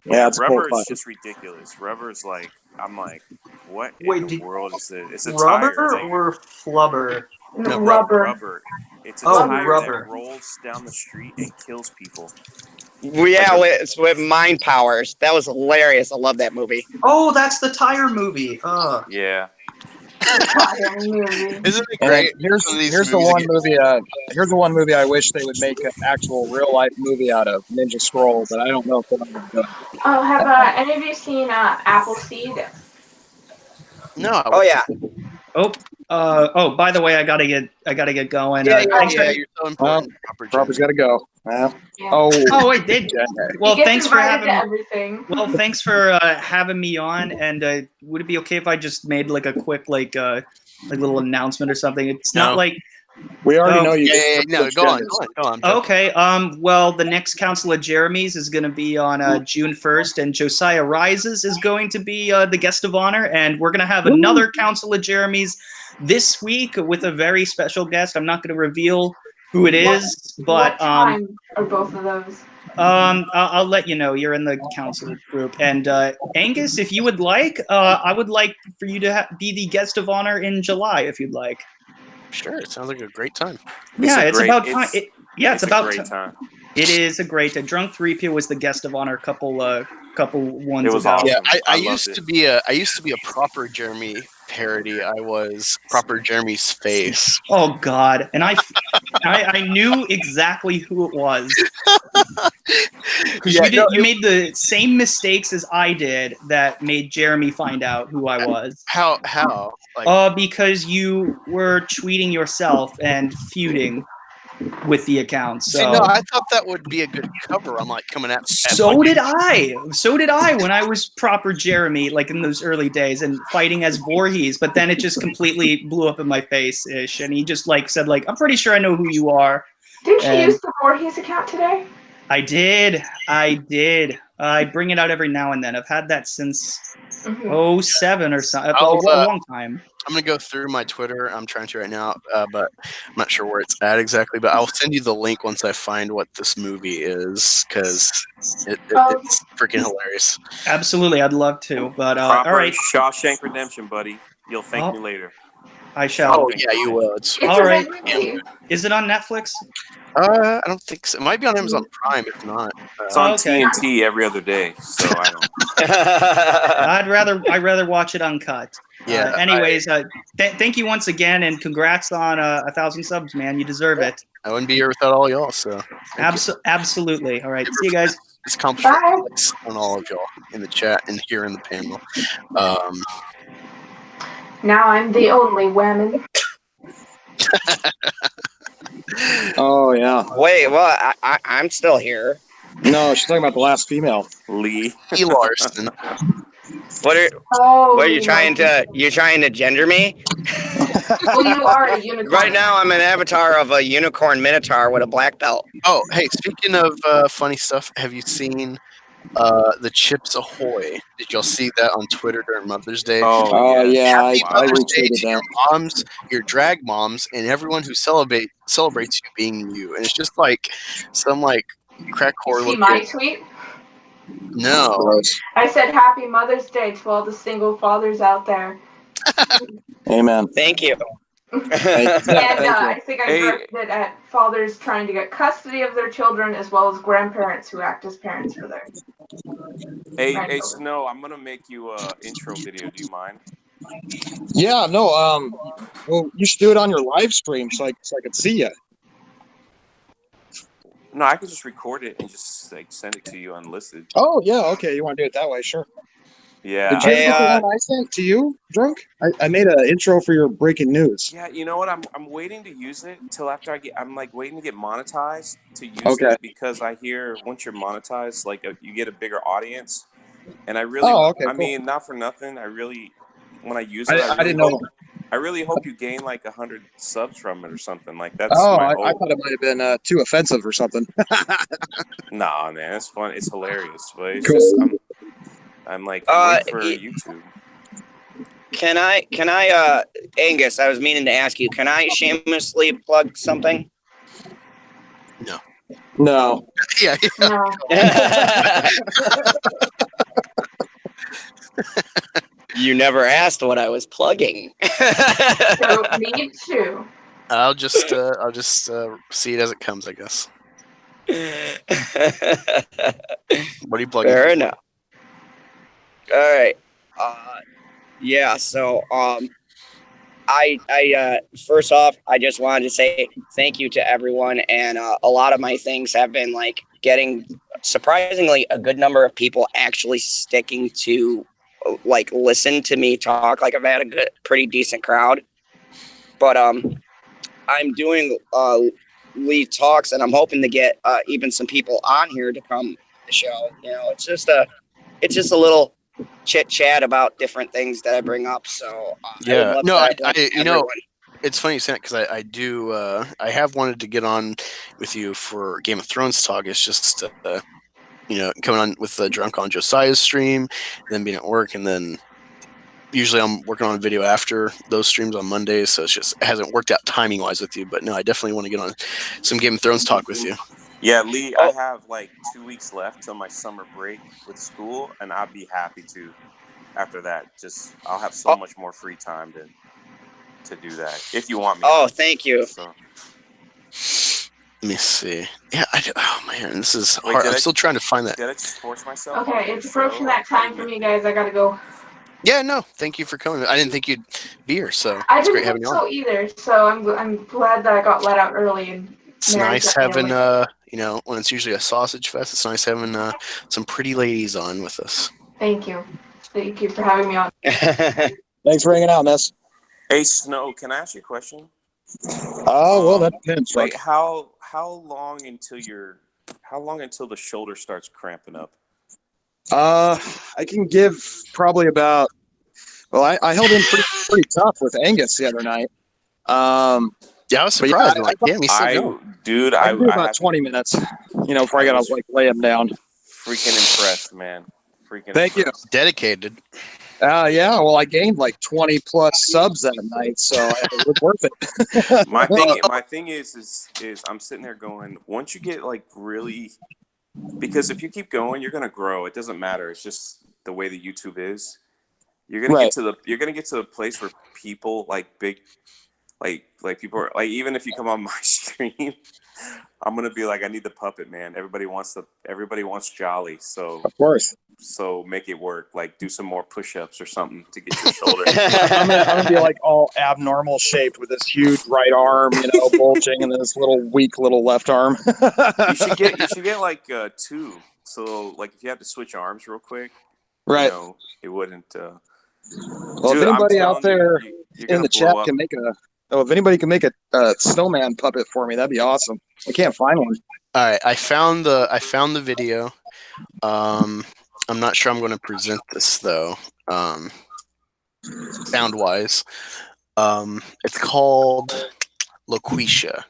Yeah, it's Rubber cool. is just ridiculous. Rubber is like, I'm like, what Wait, in the world is this? It's a Rubber tire thing. or Flubber? No, Rubber. Rubber. It's a tire Rubber. that rolls down the street and kills people. Well, yeah, with mind powers. That was hilarious. I love that movie. Oh, that's the tire movie. Yeah. Isn't it great? Here's the one movie I wish they would make an actual real life movie out of, Ninja Scroll, but I don't know if they're going to do it. Oh, have any of you seen Appleseed? No. Oh yeah. Oh, Oh, by the way, I gotta get going. Yeah, Thanks for- you're so important. Cropper's got to go. Yeah. Yeah. Oh, wait, did well? He gets Thanks for invited having. to everything. Well, thanks for having me on. And would it be okay if I just made like a quick like little announcement or something? It's not like we already know you. No, go on. Okay. Well, the next Council of Jeremy's is going to be on June 1st, and Josiah Rises is going to be the guest of honor, and we're going to have another Council of Jeremy's this week with a very special guest. I'm not going to reveal who it is, but what time are both of those? I'll let you know. You're in the council group, and Angus, if you would like, I would like for you to be the guest of honor in July, if you'd like. Sure, it sounds like a great time. It's about time. It's about a great time. It is a great. Drunk 3P was the guest of honor a couple ones It was ago. awesome. Yeah, I loved used it. to be a proper Jeremy parody. I was proper Jeremy's face. Oh God! And I knew exactly who it was because you made the same mistakes as I did that made Jeremy find out who I was. How? Like, because you were tweeting yourself and feuding with the account. So see, no, I thought that would be a good cover. I'm like coming at. So did I when I was proper Jeremy, like in those early days, and fighting as Voorhees. But then it just completely blew up in my face ish, and he just like said like, "I'm pretty sure I know who you are." Did you use the Voorhees account today? I did. I bring it out every now and then. I've had that since 07 or something. A long time. I'm gonna go through my Twitter. I'm trying to right now, but I'm not sure where it's at exactly. But I'll send you the link once I find what this movie is, because it's freaking hilarious. Absolutely, I'd love to. But Proper all right, Shawshank Redemption, buddy. You'll thank me later. I shall. Oh yeah, you will. It's all right. Is it on Netflix? I don't think so. It might be on Amazon Prime, if not. It's on TNT every other day, so I don't. I'd rather watch it uncut. Yeah. Anyways, thank you once again, and congrats on 1,000 subs, man. You deserve it. I wouldn't be here without all y'all. So. Absolutely. All right. See you guys. It's accomplishment on all of y'all in the chat and here in the panel. Now I'm the only woman. Oh yeah. Wait, well, I'm still here. No, she's talking about the last female. Lee Larson. What are you trying to gender me? Well, you are a unicorn. Right now, I'm an avatar of a unicorn minotaur with a black belt. Oh, hey, speaking of funny stuff, have you seen the Chips Ahoy? Did y'all see that on Twitter during Mother's Day? Oh yeah, Happy I Mother's Day retweeted to that. your moms, your drag moms, and everyone who celebrates you being you. And it's just like some like crack whore. See my tweet? No. I said Happy Mother's Day to all the single fathers out there. Amen. Thank you. And I think I directed it at fathers trying to get custody of their children, as well as grandparents who act as parents for their. Hey, Snow, I'm gonna make you a intro video. Do you mind? Yeah, no. Well, you should do it on your live stream so I could see you. No, I could just record it and just like send it to you unlisted. Oh yeah, okay. You want to do it that way? Sure. Yeah. Did you get the one I sent to you, Drunk? I made an intro for your breaking news. Yeah, you know what? I'm waiting to use it until after I'm like waiting to get monetized to use it, because I hear once you're monetized, like you get a bigger audience, and I really, I mean, not for nothing, I really, when I use it, I didn't know. I really hope you gain like 100 subs from it or something. Like that's. I thought it might have been too offensive or something. Nah, man, it's fun. It's hilarious, but it's Cool. just I'm like waiting for YouTube. Can I, Angus? I was meaning to ask you. Can I shamelessly plug something? No. No. Yeah. No. You never asked what I was plugging. So me too. I'll just see it as it comes, I guess. What are you plugging? Fair enough. All right. Yeah. So, I first off, I just wanted to say thank you to everyone, and a lot of my things have been like getting surprisingly a good number of people actually sticking to like listen to me talk. Like I've had a pretty decent crowd. but I'm doing lead talks, and I'm hoping to get even some people on here to come to the show. You know, it's just a little chit chat about different things that I bring up. So I would love to have everyone. It's funny you say that because I have wanted to get on with you for Game of Thrones talk. It's just coming on with the Drunk on Josiah's stream, then being at work, and then usually I'm working on a video after those streams on Mondays, so it hasn't worked out timing wise with you. But no, I definitely want to get on some Game of Thrones talk with you. Yeah, Lee, I have like 2 weeks left till my summer break with school, and I'll be happy to. After that, I'll have so much more free time to do that if you want me. Oh, thank you. So. Let me see. Yeah, oh man, this is hard. I'm still trying to find that. Did I just force myself? Okay, it's approaching that time for me, guys. I gotta go. Yeah, no, thank you for coming. I didn't think you'd be here, so I it's great didn't having think you on. so either. So I'm glad that I got let out early. And it's nice having when it's usually a sausage fest. It's nice having some pretty ladies on with us. Thank you for having me on. Thanks for hanging out, miss. Hey, Snow, can I ask you a question? Well, that depends. Like, how long until the shoulder starts cramping up? I can give probably about. Well, I held in pretty tough with Angus the other night. Yeah, I was surprised. Damn, he's still going. Dude, I do about 20 minutes. Before I gotta lay him down. Freaking impressed, man. Thank you. Dedicated. Yeah. Well, I gained like 20 plus subs that night, so it was worth it. My thing is I'm sitting there going, once you get like really, because if you keep going, you're gonna grow. It doesn't matter. It's just the way the YouTube is. You're gonna get to the place where people like big, like people are like, even if you come on my stream, I'm gonna be like, I need the puppet, man. Everybody wants Jolly, so of course. So make it work. Like do some more push-ups or something to get your shoulder. I'm gonna be like all abnormal shaped with this huge right arm, bulging, and this weak little left arm. You should get like 2. So like if you have to switch arms real quick, right? It wouldn't. Well, if anybody out there in the chat can make if anybody can make a snowman puppet for me, that'd be awesome. I can't find one. All right, I found the video. I'm not sure I'm going to present this though. Sound wise, it's called Loquisha.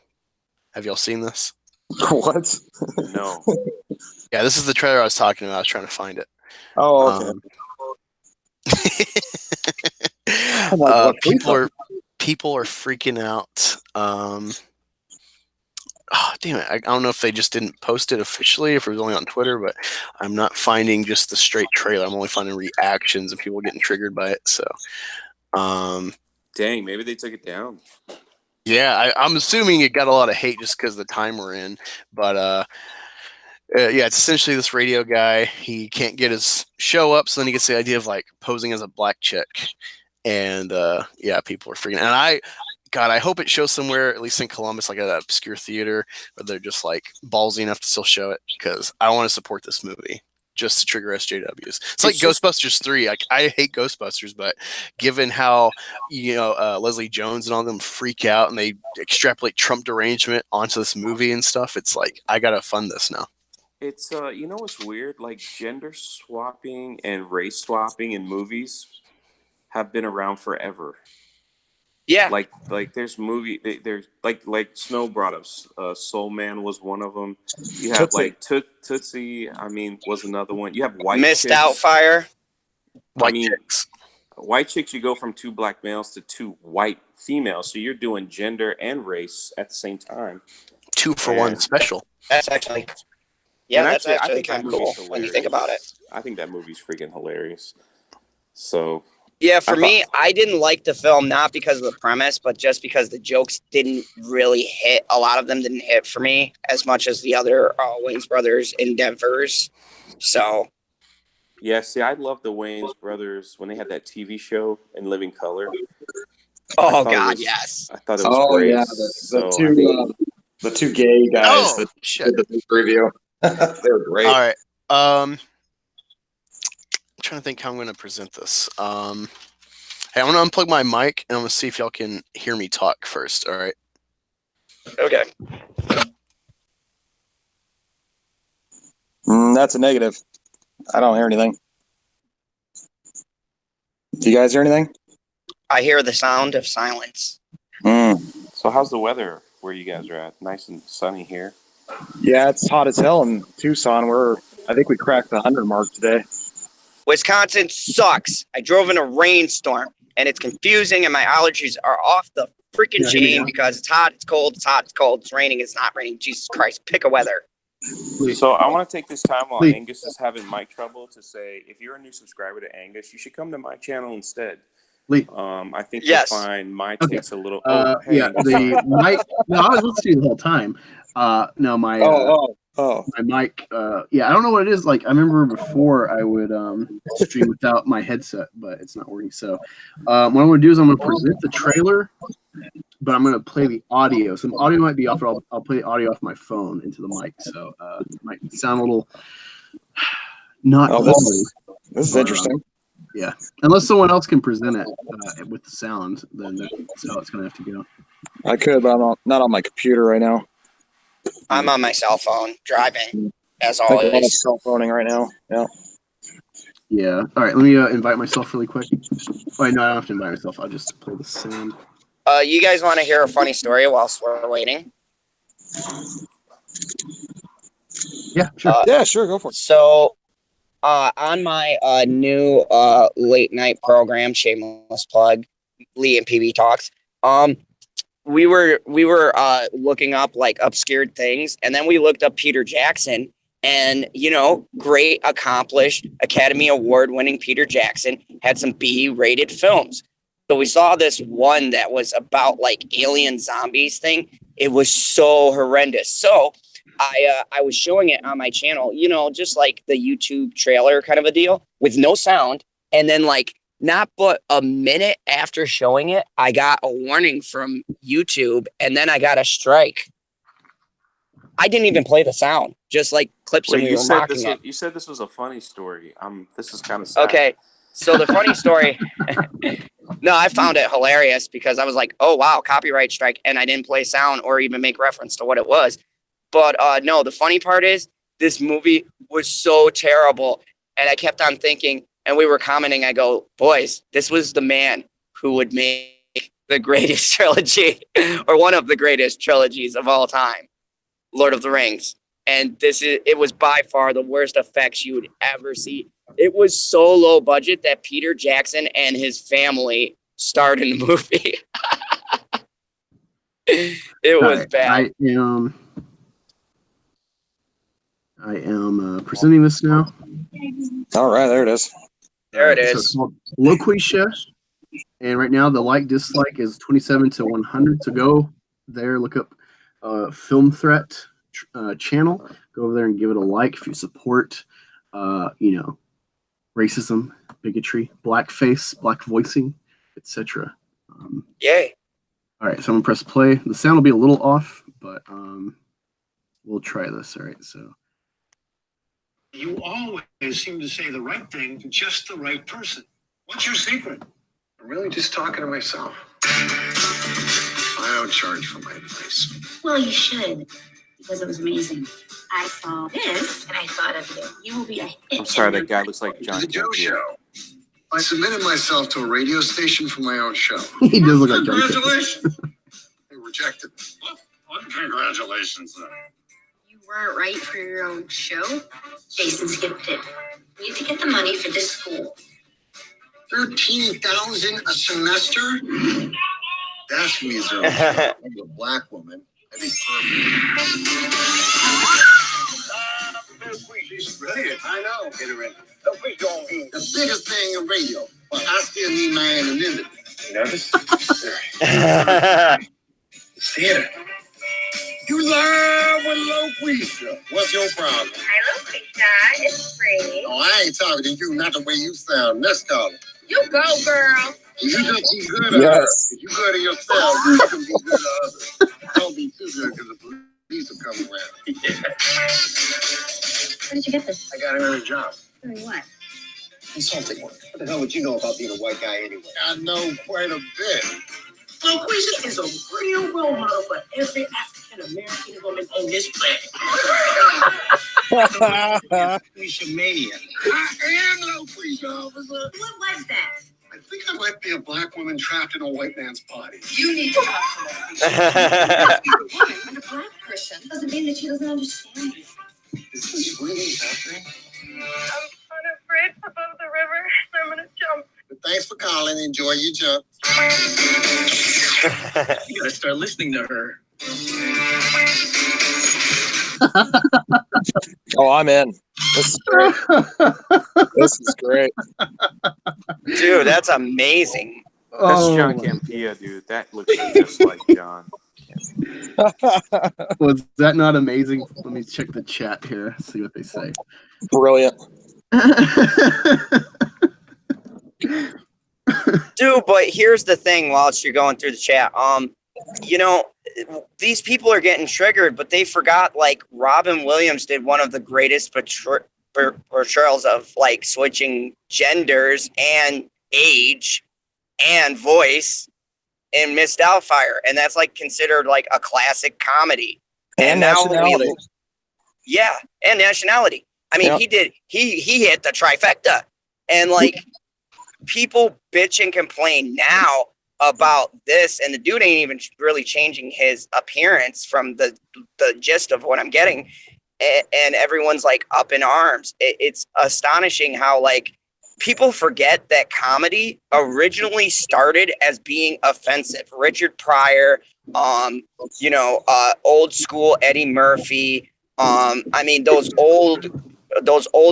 Have y'all seen this? What? No. Yeah, this is the trailer I was talking about. I was trying to find it. Oh, okay. People are freaking out. Oh, damn it. I don't know if they just didn't post it officially, if it was only on Twitter, but I'm not finding just the straight trailer. I'm only finding reactions and people getting triggered by it. So, dang, maybe they took it down. Yeah, I'm assuming it got a lot of hate just because of the time we're in. But, yeah, it's essentially this radio guy. He can't get his show up, so then he gets the idea of, posing as a black chick. And, yeah, people are freaking out. And I hope it shows somewhere, at least in Columbus, like at an obscure theater, where they're just ballsy enough to still show it, because I want to support this movie just to trigger SJWs. It's like Ghostbusters 3. I hate Ghostbusters, but given how Leslie Jones and all them freak out and they extrapolate Trump derangement onto this movie and stuff, it's like I gotta fund this now. It's what's weird? Like gender swapping and race swapping in movies have been around forever. Yeah, like there's there's like Snow brought up. Soul Man was one of them. You have Tootsie. I mean, was another one. You have White Missed Chicks. Outfire. White Chicks. You go from 2 black males to 2 white females, so you're doing gender and race at the same time. 2 for 1 special. That's actually, I think kind of cool when you think about it. I think that movie's freaking hilarious. So. Yeah, for me, I didn't like the film, not because of the premise, but just because the jokes didn't really hit. A lot of them didn't hit for me as much as the other Wayans Brothers endeavors. So. Yeah, see, I love the Wayans Brothers when they had that TV show in Living Color. Oh, God, yes. I thought it was great. Yeah, the 2 gay guys that did the big review. They were great. All right. I'm trying to think how I'm going to present this. Have Hey, I'm gonna unplug my mic and I'm gonna see if y'all can hear me talk first. All right. Okay. That's a negative. I don't hear anything. Do you guys hear anything? I hear the sound of silence. So how's the weather where you guys are at? Nice and sunny here. Yeah, it's hot as hell in Tucson. I think we cracked the 100 mark today. Wisconsin sucks. I drove in a rainstorm, and it's confusing, and my allergies are off the freaking chain because it's hot, it's cold, it's hot, it's cold, it's raining, it's not raining. Jesus Christ, pick a weather. So I want to take this time while Angus is having mic trouble to say, if you're a new subscriber to Angus, you should come to my channel instead. I think you'll find my takes a little. Yeah, the mic. No, I was listening to you the whole time. No, my my mic. Yeah, I don't know what it is. Like I remember before I would stream without my headset, but it's not working. So what I'm going to do is I'm going to present the trailer, but I'm going to play the audio. Some audio might be off, but I'll play the audio off my phone into the mic, so it might sound a little not quality. This is interesting. Yeah, unless someone else can present it with the sound, then that's how it's going to have to go. I could, but I'm not on my computer right now. I'm on my cell phone driving, as I think I'm always. cell phoning right now. Yeah. Yeah. All right. Let me invite myself really quick. Wait, no, I don't have to invite myself. I'll just play the sound. You guys want to hear a funny story whilst we're waiting? Yeah, sure. Yeah, sure. Go for it. So, on my new late night program, shameless plug, Lee and PB Talks. We were looking up like obscured things, and then we looked up Peter Jackson, and great, accomplished, Academy Award winning Peter Jackson had some B-rated films. So we saw this one that was about like alien zombies thing. It was so horrendous. So I was showing it on my channel, just like the YouTube trailer kind of a deal with no sound. And then like not but a minute after showing it, I got a warning from YouTube, and then I got a strike. I didn't even play the sound, just like clips of me mocking it. You said this was a funny story. This is kind of sad. Okay, so the funny story. No, I found it hilarious because I was like, oh, wow, copyright strike. And I didn't play sound or even make reference to what it was. But no, the funny part is this movie was so terrible. And I kept on thinking, and we were commenting, I go, boys, this was the man who would make the greatest trilogy or one of the greatest trilogies of all time, Lord of the Rings. And it was by far the worst effects you would ever see. It was so low budget that Peter Jackson and his family starred in the movie. It was bad. I am presenting this now. All right, there it is. There it So is. it's called Loquisha, and right now the dislike is 27 to 100. So go there, look up Film Threat channel. Go over there and give it a like if you support, racism, bigotry, blackface, black voicing, etc. Yay. All right, so I'm gonna press play. The sound will be a little off, but we'll try this. All right, so. You always seem to say the right thing to just the right person. What's your secret? I'm really just talking to myself. I don't charge for my place. Well, you should, because it was amazing. I saw this, and I thought of you. You will be a hit. I'm sorry, that guy looks like John The Joe Kemp here. Show. I submitted myself to a radio station for my own show. He does look like John Kemp. Congratulations. They rejected me. Well, congratulations, then. You weren't right for your own show. Jason's gifted. We have to get the money for this school. 13,000 a semester? That's miserable. I'm a black woman. I'd be perfect. She's brilliant. I know. Get her in. The biggest thing in radio. But I still need my anonymity. You nervous? Theater. You live with Loquisha. What's your problem? Hi, Loquisha. It's free. Oh, I ain't talking to you, not the way you sound. Let's call it. You go, girl. You just be good at Yes. If you good at yourself, you can be good at others. Don't be too good because the police will come around. Where did you get this? I got another job. Doing what? consulting work. What the hell would you know about being a white guy anyway? I know quite a bit. Loquisha is a real role model for every African American woman on this planet. Loquisha mania. I am Loquisha, officer. What was that? I think I might be a black woman trapped in a white man's body. You need to talk to Loquisha. And a black person doesn't mean that she doesn't understand you. Is this really happening? I'm unafraid above the river. I'm gonna jump. But thanks for calling. Enjoy your jump. You gotta start listening to her. Oh, I'm in. This is great. This is great. Dude, that's amazing. That's Oh, John Campea, dude. That looks just like John. was that not amazing? Let me check the chat here, see what they say. Brilliant. Dude, but here's the thing whilst you're going through the chat. You know, these people are getting triggered, but they forgot, like, Robin Williams did one of the greatest portrayals of, like, switching genders and age and voice in Miss Doubtfire, and that's, like, considered, like, a classic comedy. And now nationality. yeah, and nationality. I mean, Yep. he hit the trifecta. And, like, people bitch and complain now about this, and the dude ain't even really changing his appearance from the gist of what I'm getting, and everyone's like up in arms. It's astonishing how, like, people forget that comedy originally started as being offensive. Richard Pryor, you know, old school Eddie Murphy, I mean, those old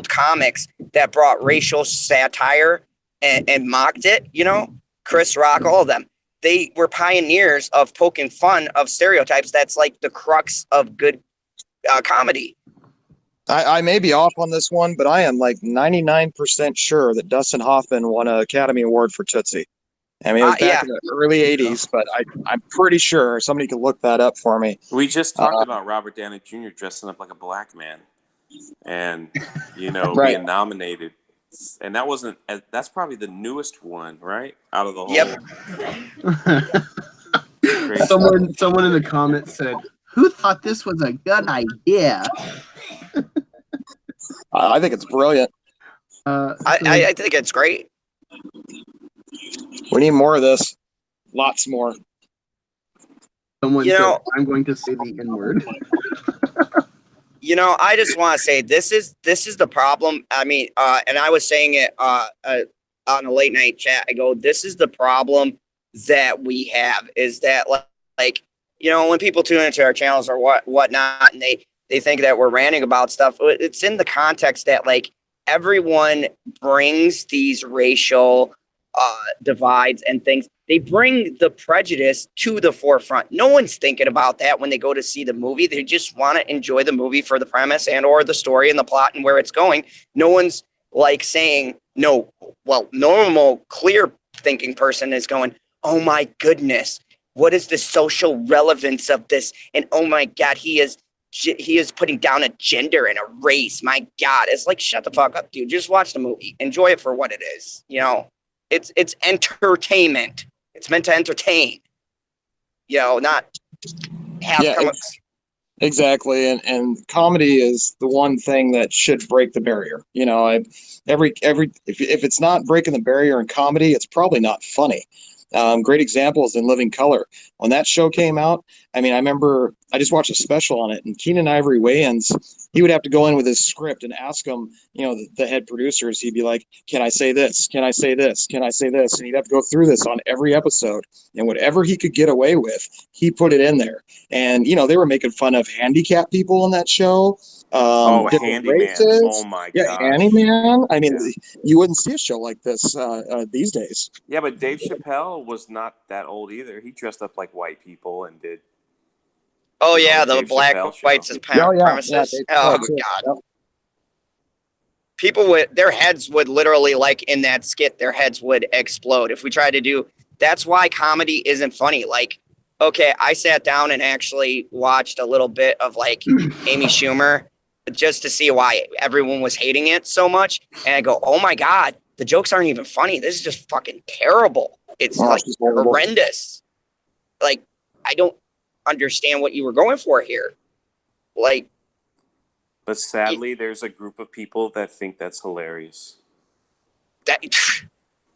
comics that brought racial satire and mocked it, you know, Chris Rock, all of them. They were pioneers of poking fun of stereotypes. That's like the crux of good comedy. I may be off on this one, but I am like 99% sure that Dustin Hoffman won an Academy Award for Tootsie. I mean, it was back in the early 80s, but I'm pretty sure somebody could look that up for me. We just talked about Robert Downey Jr. dressing up like a black man and, you know, Right. being nominated. And that wasn't, that's probably the newest one, right? Out of the whole. Someone in the comments said, "Who thought this was a good idea?" I think it's brilliant. I think it's great. We need more of this. Lots more. Someone You said, know- "I'm going to say the N word." You know, I just want to say this is the problem. I mean, and I was saying it on a late night chat. I go, this is the problem that we have, is that, like, you know, when people tune into our channels or whatnot, and they think that we're ranting about stuff, it's in the context that, like, everyone brings these racial divides and things. They bring the prejudice to the forefront. No one's thinking about that when they go to see the movie. They just want to enjoy the movie for the premise and or the story and the plot and where it's going. No one's like saying, no, well, normal, clear thinking person is going, oh my goodness, what is the social relevance of this? And oh my God, he is putting down a gender and a race. My God, it's like, shut the fuck up, dude. Just watch the movie. Enjoy it for what it is. You know, it's entertainment. It's meant to entertain, you know, not have exactly. And comedy is the one thing that should break the barrier. You know, if it's not breaking the barrier in comedy, it's probably not funny. Great examples in Living Color. When that show came out, I mean, I remember I just watched a special on it, and Keenan Ivory Wayans, he would have to go in with his script and ask them, you know, the head producers, he'd be like, can I say this? Can I say this? Can I say this? And he'd have to go through this on every episode. And whatever he could get away with, he put it in there. And, you know, they were making fun of handicapped people on that show. Different Handyman. races. Oh my God. Handyman. I mean, you wouldn't see a show like this these days. Yeah, but Dave Chappelle was not that old either. He dressed up like white people and did. Oh yeah, the Dave black Chappelle whites show. as premises. Oh God. People would, their heads would literally, like in that skit, their heads would explode if we tried to do. That's why comedy isn't funny. Like, okay, I sat down and actually watched a little bit of like Amy Schumer just to see why everyone was hating it so much. And I go, oh my God, the jokes aren't even funny. This is just fucking terrible. It's Oh, like she's horrible. horrendous. Like, I don't understand what you were going for here. Like, But sadly, there's a group of people that think that's hilarious. that.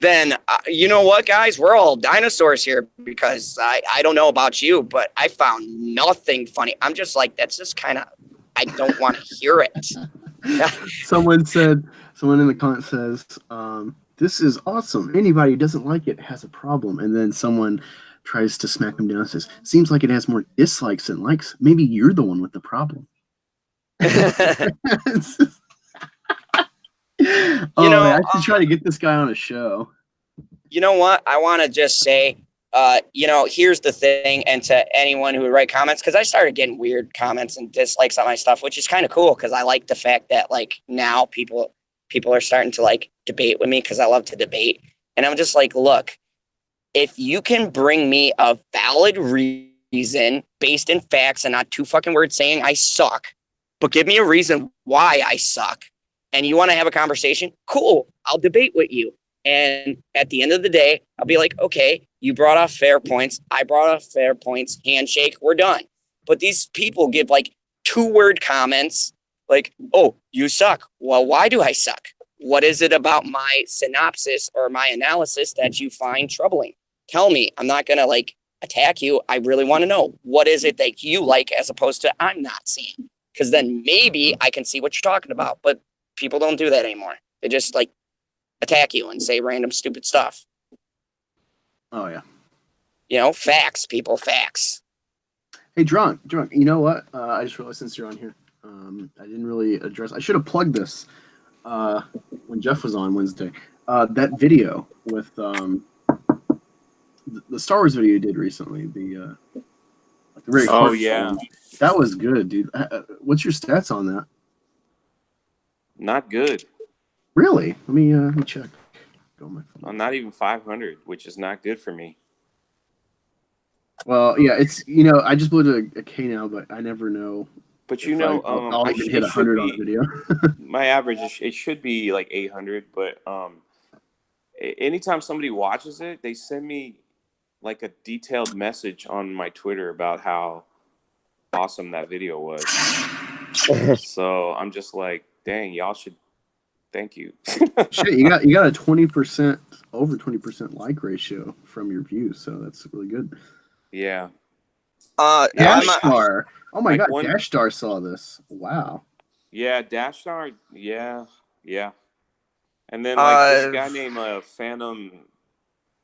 Then you know what, guys? We're all dinosaurs here because I don't know about you, but I found nothing funny. I'm just like, that's just kind of, I don't want to hear it. Someone in the comment says, this is awesome. Anybody who doesn't like it has a problem. And then someone tries to smack them down and says, seems like it has more dislikes than likes. Maybe you're the one with the problem. I should try to get this guy on a show. You know what? I want to just say, here's the thing, and to anyone who would write comments, because I started getting weird comments and dislikes on my stuff, which is kind of cool because I like the fact that like now people are starting to like debate with me because I love to debate. And I'm just like, look, if you can bring me a valid reason based in facts and not 2 fucking words saying I suck, but give me a reason why I suck, and you want to have a conversation, cool, I'll debate with you. And at the end of the day, I'll be like, okay, you brought off fair points. I brought off fair points. Handshake, we're done. But these people give like 2-word comments like, oh, you suck. Well, why do I suck? What is it about my synopsis or my analysis that you find troubling? Tell me. I'm not going to like attack you. I really want to know, what is it that you like as opposed to I'm not seeing? Because then maybe I can see what you're talking about. But people don't do that anymore. They just like attack you and say random stupid stuff. Oh yeah. Facts, people, facts. Hey, drunk. You know what? I just realized since you're on here, I didn't really address. I should have plugged this when Jeff was on Wednesday. That video with the Star Wars video you did recently. The very that was good, dude. What's your stats on that? Not good. Really? Let me check. Go on my phone. I'm not even 500, which is not good for me. Well, yeah, it's I just blew to a K now, but I never know. But I'll even hit 100 on a video. My average it should be like 800, but anytime somebody watches it, they send me like a detailed message on my Twitter about how awesome that video was. So I'm just like, dang, y'all should. Thank you. Shit, you got a 20% over 20% like ratio from your views, so that's really good. Yeah. Dash Star. Oh my like god, Dash Star saw this. Wow. Yeah, Dash Star. Yeah. And then this guy named Fandom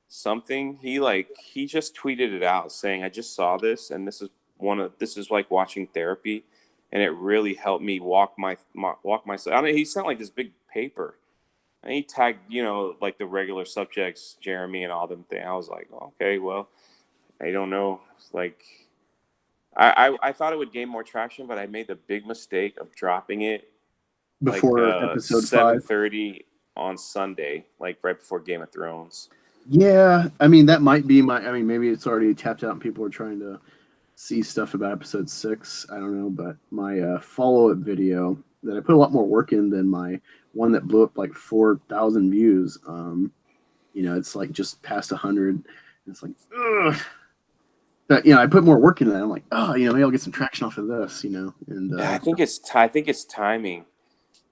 something. He just tweeted it out saying, "I just saw this, and this is like watching therapy, and it really helped me walk myself." I mean, he sent like this big paper, and he tagged like the regular subjects, Jeremy and all them things. I was like, okay, well, I don't know. Like, I thought it would gain more traction, but I made the big mistake of dropping it before episode 7:30 on Sunday, like right before Game of Thrones. Yeah, I mean that might be maybe it's already tapped out and people are trying to see stuff about episode 6. I don't know, but my follow-up video that I put a lot more work in than my one that blew up like 4,000 views. It's like just past 100. It's like, ugh. But I put more work into that. I'm like, maybe I'll get some traction off of this. And I think it's timing.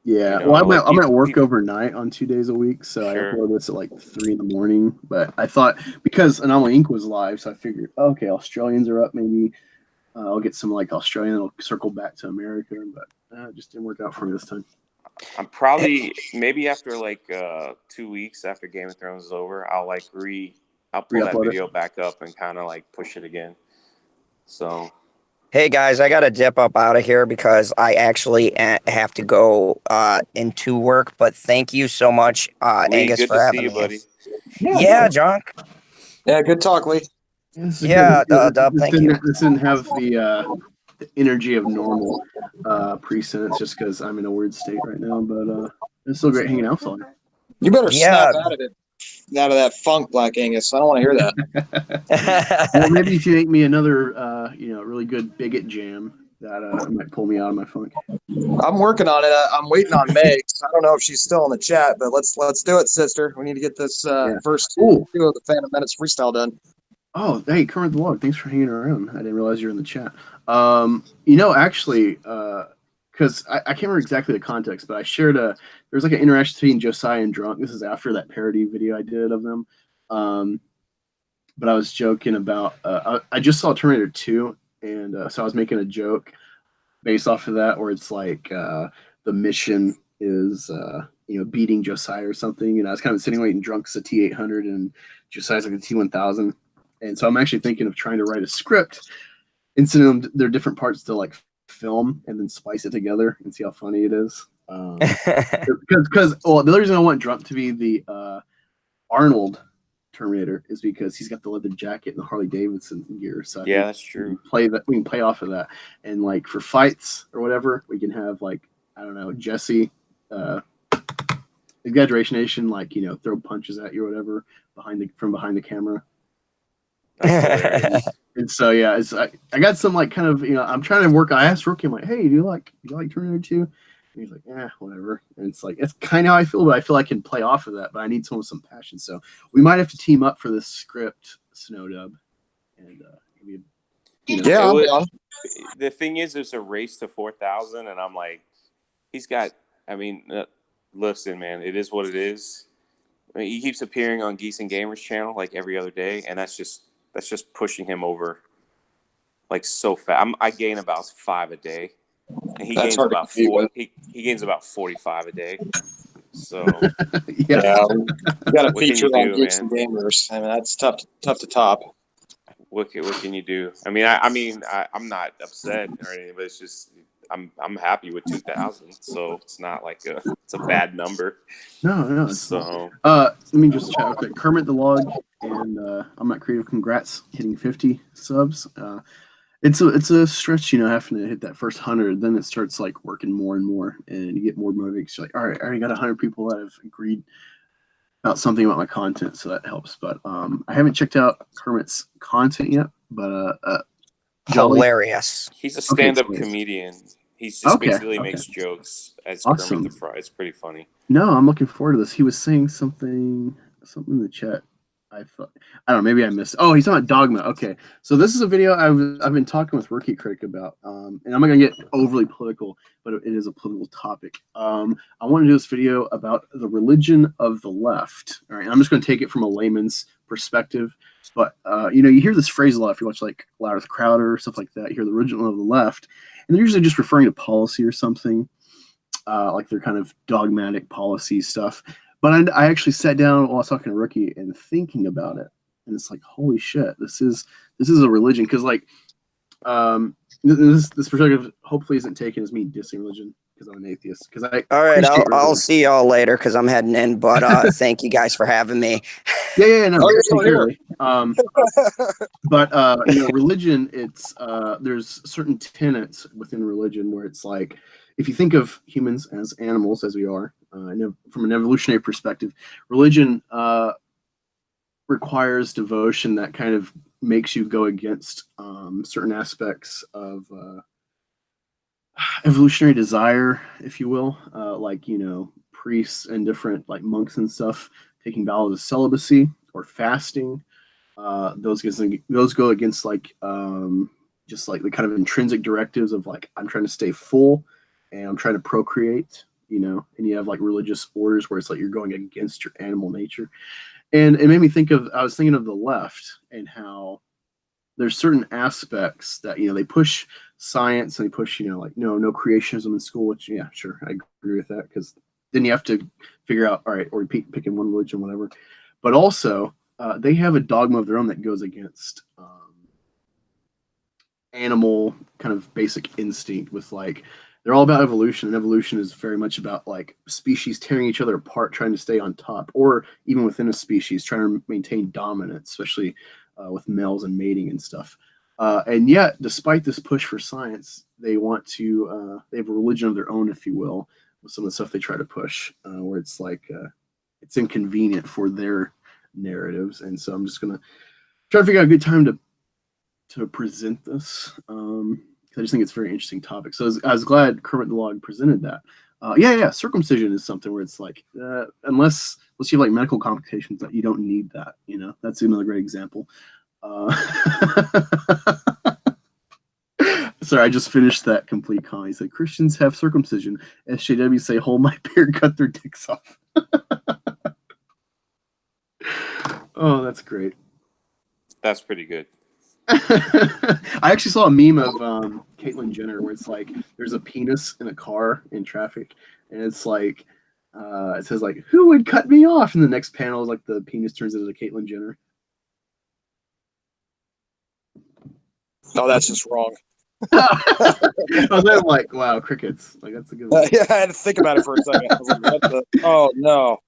Yeah, well, I'm at work overnight on 2 days a week, so I upload this at like 3 in. But I thought because Anomaly Inc. was live, so I figured, okay, Australians are up. Maybe I'll get some like Australian that'll circle back to America, but it just didn't work out for me this time. I'm probably maybe after like 2 weeks after Game of Thrones is over, I'll pull that video back up and kind of like push it again. So. Hey guys, I gotta dip up out of here because I actually have to go into work. But thank you so much, Angus, for having me. Good to see you, buddy. Yeah, John. Yeah, good talk, Lee. Yeah, Dub, thank you. This didn't have the energy of normal pre-sent. It's just because I'm in a weird state right now, but it's still great hanging out with you. You better snap out of it. Out of that funk, Black Angus. I don't want to hear that. Well, maybe if you make me another, really good bigot jam, That might pull me out of my funk. I'm working on it. I'm waiting on Meg. I don't know if she's still in the chat, but let's do it, sister. We need to get this first two of the Phantom Menace freestyle done. Oh, hey, Kermit the Log, thanks for hanging around. I didn't realize you were in the chat. Actually, because I can't remember exactly the context, but I shared there's like an interaction between Josiah and Drunk. This is after that parody video I did of them. But I was joking about, I just saw Terminator 2, and so I was making a joke based off of that, where it's like the mission is, beating Josiah or something. And I was kind of insinuating Drunk's a T800 and Josiah's like a T1000. And so I'm actually thinking of trying to write a script and send them their different parts to like film and then splice it together and see how funny it is. Because the other reason I want Drunk to be the Arnold Terminator is because he's got the leather jacket and the Harley Davidson gear. So that's true. We can play off of that, and like for fights or whatever, we can have like, I don't know, Jesse, Exaggeration Nation, like, throw punches at you or whatever from behind the camera. And so I got some like kind of, I'm trying to work. I asked Rookie, I'm like, hey, do you like Terminator 2? And he's like, whatever. And it's like, it's kind of how I feel, but I feel I can play off of that. But I need someone with some passion. So we might have to team up for this script, Snowdub. And the thing is, there's a race to 4,000, and I'm like, listen, man, it is what it is. I mean, he keeps appearing on Geese and Gamers channel like every other day, and that's just pushing him over like so fast. I gain about 5 a day, and he gains about 4. He gains about 45 a day. So we got to feature on Geeks and Gamers. I mean, that's tough to top. What can you do? I'm not upset or anything, but it's just I'm happy with 2,000. So it's not like it's a bad number. No. So let me just chat real quick. Kermit the Log and I'm Not Creative. Congrats hitting 50 subs. It's a stretch, having to hit that first 100. Then it starts like working more and more, and you get more motivated. So like, all right, I already got 100 people that have agreed about something about my content, so that helps. But I haven't checked out Kermit's content yet. But hilarious. He's a stand-up comedian. He just basically makes jokes as Kermit the Frog. It's pretty funny. No, I'm looking forward to this. He was saying something in the chat. I don't know, maybe I missed. Oh, he's talking about Dogma. Okay, so this is a video I've been talking with Rookie Critic about, and I'm not gonna get overly political, but it is a political topic. I want to do this video about the religion of the left. All right, I'm just gonna take it from a layman's perspective, but you hear this phrase a lot if you watch like Loud with Crowder or stuff like that. You hear the religion of the left, and they're usually just referring to policy or something, like their kind of dogmatic policy stuff. But I actually sat down while I was talking to Rookie and thinking about it, and it's like, holy shit, this is a religion. Because like, this perspective hopefully isn't taken as me dissing religion because I'm an atheist. Because all right, I'll see y'all later because I'm heading in. But thank you guys for having me. No. But religion, it's there's certain tenets within religion where it's like, if you think of humans as animals, as we are, from an evolutionary perspective, religion requires devotion that kind of makes you go against certain aspects of evolutionary desire, if you will, like priests and different like monks and stuff taking vows of celibacy or fasting. Those go against like just like the kind of intrinsic directives of like, I'm trying to stay full and I'm trying to procreate, and you have like religious orders where it's like you're going against your animal nature. And it made me think I was thinking of the left and how there's certain aspects that, they push science and they push, like, no creationism in school, which, yeah, sure, I agree with that, because then you have to figure out, all right, or picking one religion, whatever. But also, they have a dogma of their own that goes against animal kind of basic instinct with like, they're all about evolution, and evolution is very much about like species tearing each other apart, trying to stay on top, or even within a species, trying to maintain dominance, especially with males and mating and stuff. And yet, despite this push for science, they want to, they have a religion of their own, if you will, with some of the stuff they try to push, where it's like, it's inconvenient for their narratives. And so I'm just going to try to figure out a good time to present this. I just think it's a very interesting topic. So I was glad Kermit the Log presented that. Yeah, circumcision is something where it's like, unless you have like medical complications, that you don't need that. That's another great example. Sorry, I just finished that complete comment. He said Christians have circumcision. SJW say, hold my beard, cut their dicks off. Oh, that's great. That's pretty good. I actually saw a meme of Caitlyn Jenner where it's like there's a penis in a car in traffic, and it's like it says like, who would cut me off? And the next panel is like the penis turns into Caitlyn Jenner. No, that's just wrong. I was like, wow, crickets. Like that's a good one. Yeah, I had to think about it for a second. I was like, what the? Oh no.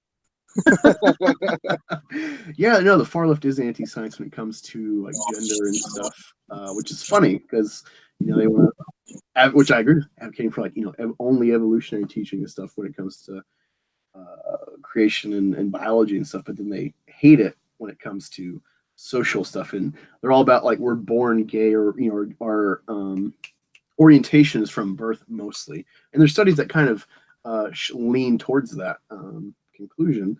Yeah, no, the far left is anti-science when it comes to like gender and stuff, which is funny because they want to, which I agree with, advocating for like only evolutionary teaching and stuff when it comes to creation and biology and stuff, but then they hate it when it comes to social stuff, and they're all about like we're born gay or our orientation is from birth mostly, and there's studies that kind of lean towards that conclusion.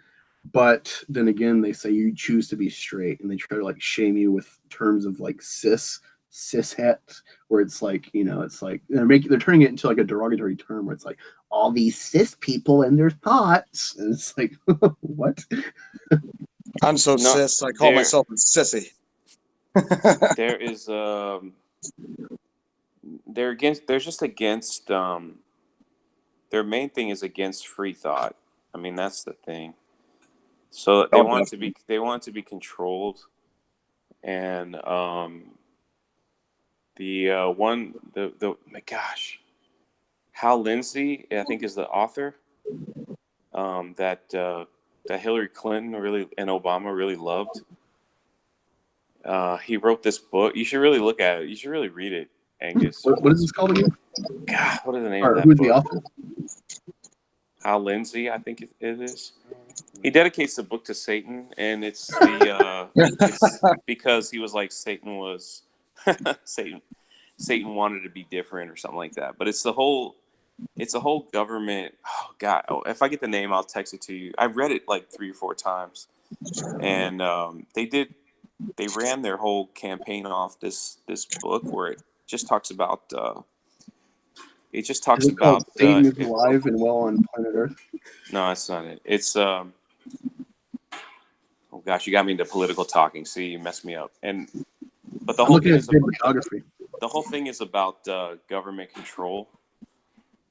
But then again, they say you choose to be straight, and they try to like shame you with terms of like cishet, where it's like it's like they're turning it into like a derogatory term where it's like all these cis people and their thoughts, and it's like what? I'm so cis. I call myself a sissy. There is they're just against their main thing is against free thought. I mean, that's the thing. So they want to be controlled, and my gosh, Hal Lindsey, I think, is the author that Hillary Clinton and Obama really loved. He wrote this book. You should really look at it. You should really read it, Angus. What is this called again? God, what is the name of that who's book? the author? Hal Lindsey, I think it is. He dedicates the book to Satan, and it's because he was like Satan was Satan wanted to be different or something like that. But it's a whole government. Oh God! If I get the name, I'll text it to you. I read it like 3 or 4 times, and they ran their whole campaign off this book where it just talks about. Satan is alive and well on planet Earth. No, that's not it. It's oh gosh, you got me into political talking. See, you messed me up. But the whole thing is about government control.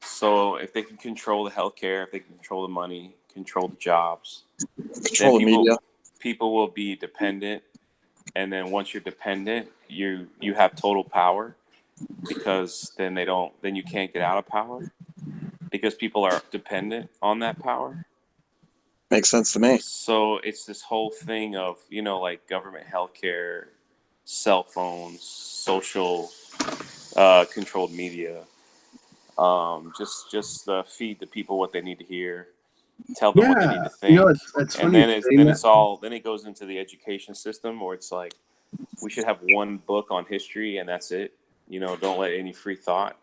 So if they can control the healthcare, if they can control the money, control the jobs, control the media, people will be dependent. And then once you're dependent, you have total power, because then you can't get out of power because people are dependent on that power. Makes sense to me. So it's this whole thing of, like government healthcare, cell phones, social controlled media. Just feed the people what they need to hear, tell them what they need to think. It's and funny then it goes into the education system where it's like we should have one book on history and that's it. Don't let any free thought.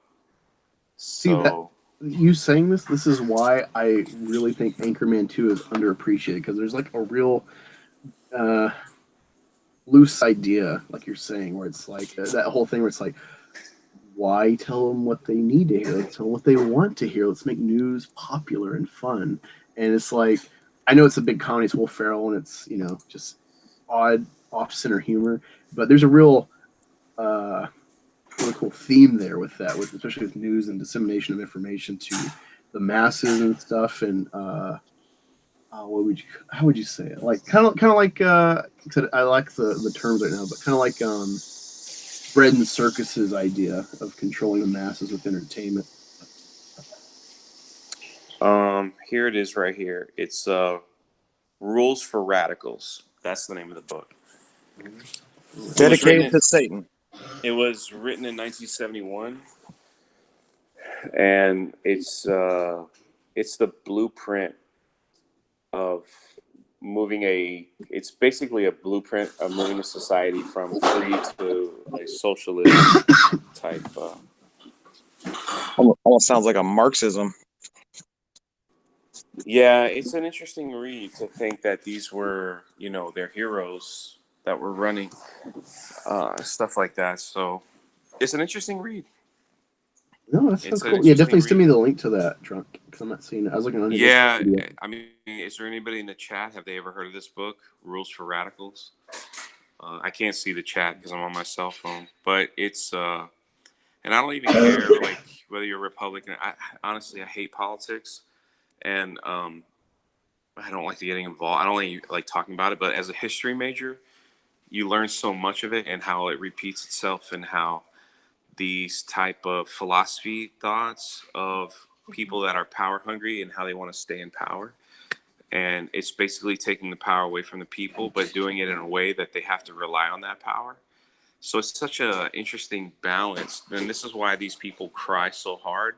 So you saying this is why I really think Anchorman 2 is underappreciated, because there's like a real loose idea, like you're saying, where it's like that whole thing where it's like, why tell them what they need to hear? Let's tell them what they want to hear. Let's make news popular and fun. And it's like, I know it's a big comedy, it's Will Ferrell, and it's just odd, off-center humor, but there's a real really cool theme there with that, especially with news and dissemination of information to the masses and stuff. And how would you say it? Like kind of like I like the terms right now, but kind of like bread and circuses idea of controlling the masses with entertainment. Here it is right here. It's Rules for Radicals. That's the name of the book. Dedicated to Satan. It was written in 1971, and it's the blueprint of it's basically a blueprint of moving a society from free to a socialist type Almost sounds like a Marxism. Yeah, it's an interesting read to think that these were, their heroes that were running stuff like that. So it's an interesting read. No, that's so It's an cool. Yeah, interesting definitely send me read. the link to that, Drunk, because I'm not seeing it. I was looking on your Yeah, video. I mean, is there anybody in the chat? Have they ever heard of this book, Rules for Radicals? I can't see the chat because I'm on my cell phone, but it's and I don't even care like whether you're Republican. Honestly, I hate politics, and I don't like getting involved. I don't like talking about it. But as a history major, you learn so much of it and how it repeats itself, and how these type of philosophy thoughts of people that are power hungry and how they want to stay in power. And it's basically taking the power away from the people, but doing it in a way that they have to rely on that power. So it's such a interesting balance. And this is why these people cry so hard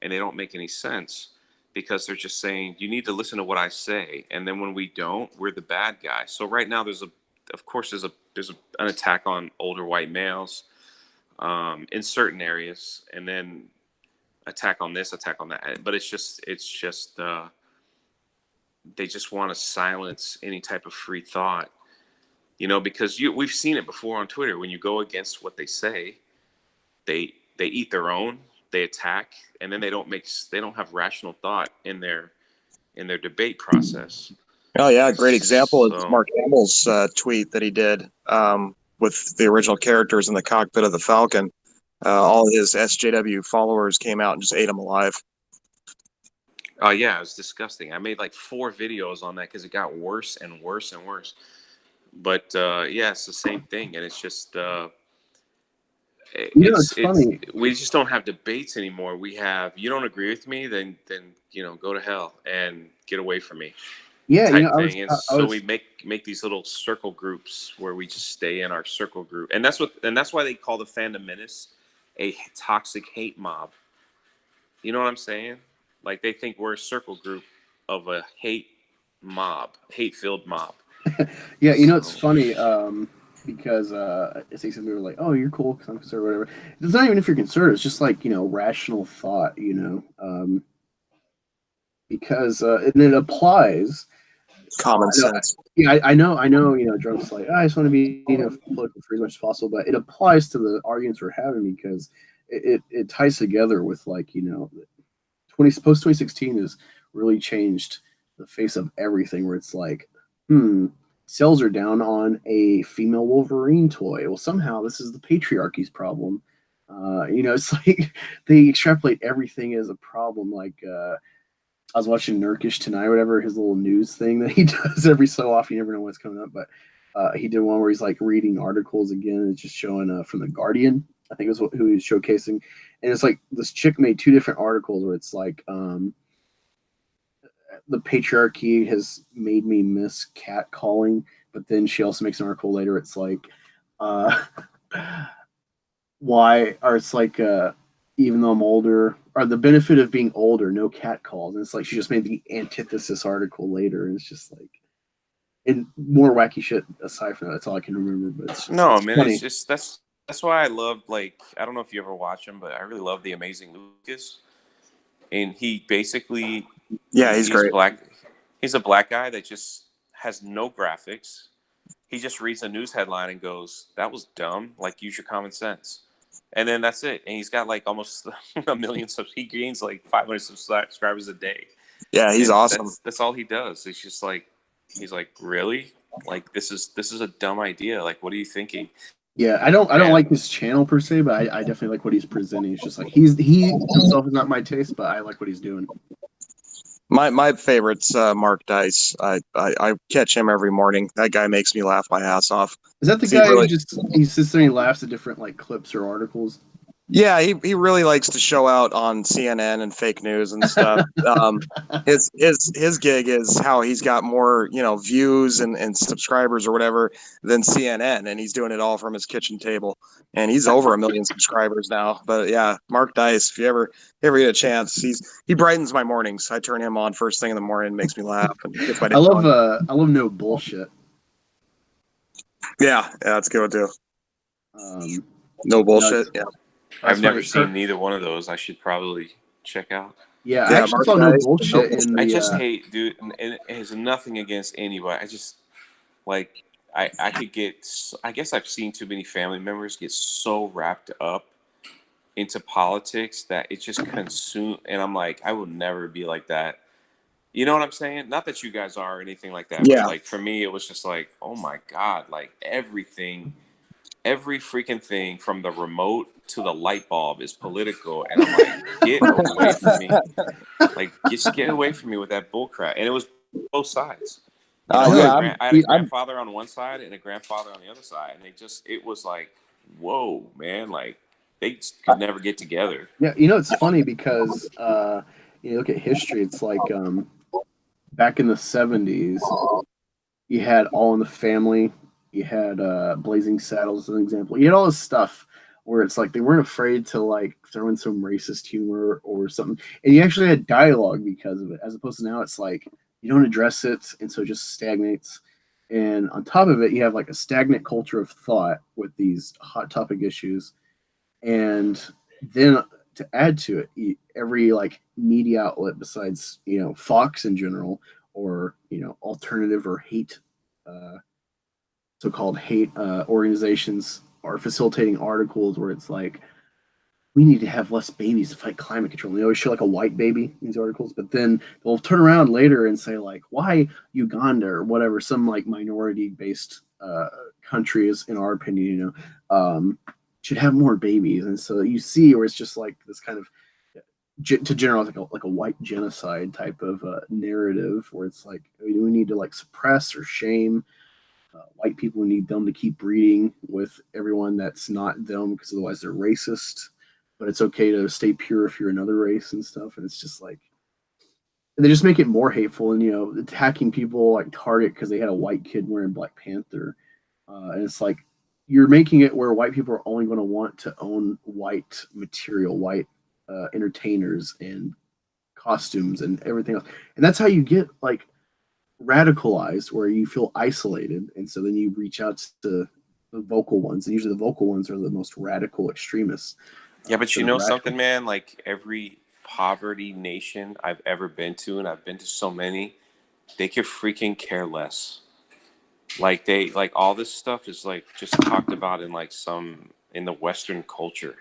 and they don't make any sense, because they're just saying, you need to listen to what I say. And then when we don't, we're the bad guy. So right now of course there's an attack on older white males in certain areas, and then attack on this, attack on that. But it's just they just want to silence any type of free thought, because we've seen it before on Twitter. When you go against what they say, they eat their own, they attack, and then they don't have rational thought in their debate process. Oh yeah, a great example is So- Mark Hamill's tweet that he did with the original characters in the cockpit of the Falcon. All his SJW followers came out and just ate him alive. Oh yeah, it was disgusting. I made like 4 videos on that because it got worse and worse and worse. But yeah, it's the same thing, and it's just it's funny. we just don't have debates anymore. We have, you don't agree with me, then go to hell and get away from me. Yeah, Type I thing. was, And so we make these little circle groups where we just stay in our circle group, and that's why they call the Fandom Menace a toxic hate mob. You know what I'm saying? Like, they think we're a circle group of a hate-filled mob. yeah, it's funny because say some people are like, "Oh, you're cool because I'm conservative," whatever. It's not even if you're conservative; it's just like rational thought, because and it applies. Common sense. Yeah, I know. Drunk's like, I just want to be political free as much as possible, but it applies to the arguments we're having because it ties together with post 2016 has really changed the face of everything. Where it's like, sales are down on a female Wolverine toy. Well, somehow this is the patriarchy's problem. It's like they extrapolate everything as a problem. Like I was watching Nurkish tonight, whatever, his little news thing that he does every so often. You never know what's coming up, but he did one where he's like reading articles again. It's just showing from the Guardian, I think is who he was showcasing, and it's like this chick made 2 different articles where it's like the patriarchy has made me miss catcalling, but then she also makes an article later. It's like why, or it's like even though I'm older, or the benefit of being older, no cat calls. And it's like she just made the antithesis article later, and it's just like, and more wacky shit aside from that. That's all I can remember. But it's funny. It's just that's why I love, like, I don't know if you ever watch him, but I really love The Amazing Lucas. And he basically, he's great. He's a black guy that just has no graphics. He just reads a news headline and goes, "That was dumb. Like, use your common sense." And then that's it. And he's got like almost 1 million subs. He gains like 500 subscribers a day. Yeah, he's awesome. That's all he does. It's just like, he's like, really? Like, this is a dumb idea. Like, what are you thinking? Yeah, I don't like his channel per se, but I definitely like what he's presenting. It's just like he himself is not my taste, but I like what he's doing. My favorite's Mark Dice. I catch him every morning. That guy makes me laugh my ass off. Is that the guy who he sits there and he laughs at different like clips or articles? Yeah, he really likes to show out on CNN and fake news and stuff. His gig is how he's got more views and subscribers or whatever than CNN, and he's doing it all from his kitchen table. And he's over 1 million subscribers now. But yeah, Mark Dice, if you ever get a chance, he brightens my mornings. I turn him on first thing in the morning, makes me laugh. And gets my day I love no bullshit. Yeah, that's good too. No bullshit. Yeah. I've never funny. seen neither one of those. I should probably check out. Yeah, I actually saw No Bullshit in the. I just hate, dude, and it has nothing against anybody. I just like I could get. I guess I've seen too many family members get so wrapped up into politics that it just consume. And I'm like, I will never be like that. You know what I'm saying? Not that you guys are or anything like that, Yeah. but like for me, it was just like, oh my god, like everything. Every freaking thing from the remote to the light bulb is political, and I'm like, get away from me! Like, just get away from me with that bullcrap. And it was both sides. You know, I had a grandfather on one side and a grandfather on the other side, and it was like, whoa, man! Like, they just could never get together. Yeah, it's funny because you look at history. It's like back in the 70s, you had All in the Family. You had Blazing Saddles as an example. You had all this stuff where it's like they weren't afraid to like throw in some racist humor or something, and you actually had dialogue because of it. As opposed to now, it's like you don't address it, and so it just stagnates. And on top of it, you have like a stagnant culture of thought with these hot topic issues, and then to add to it, every like media outlet besides Fox in general, or alternative or hate. So-called hate organizations are facilitating articles where it's like, we need to have less babies to fight climate control. They always show like a white baby in these articles, but then they'll turn around later and say like, why Uganda or whatever, some like minority-based countries, in our opinion, should have more babies. And so you see where it's just like this kind of, to generalize, like a white genocide type of narrative where it's like, we need to like suppress or shame white people. Need them to keep breeding with everyone that's not them because otherwise they're racist. But it's okay to stay pure if you're another race and stuff. And it's just like they just make it more hateful and attacking people like Target because they had a white kid wearing Black Panther. And it's like you're making it where white people are only going to want to own white material, white entertainers and costumes and everything else. And that's how you get like radicalized, where you feel isolated, and so then you reach out to the vocal ones, and usually the vocal ones are the most radical extremists. Yeah, but you know something, man? Like every poverty nation I've ever been to, and I've been to so many, they could freaking care less. Like all this stuff is like just talked about in like in the Western culture.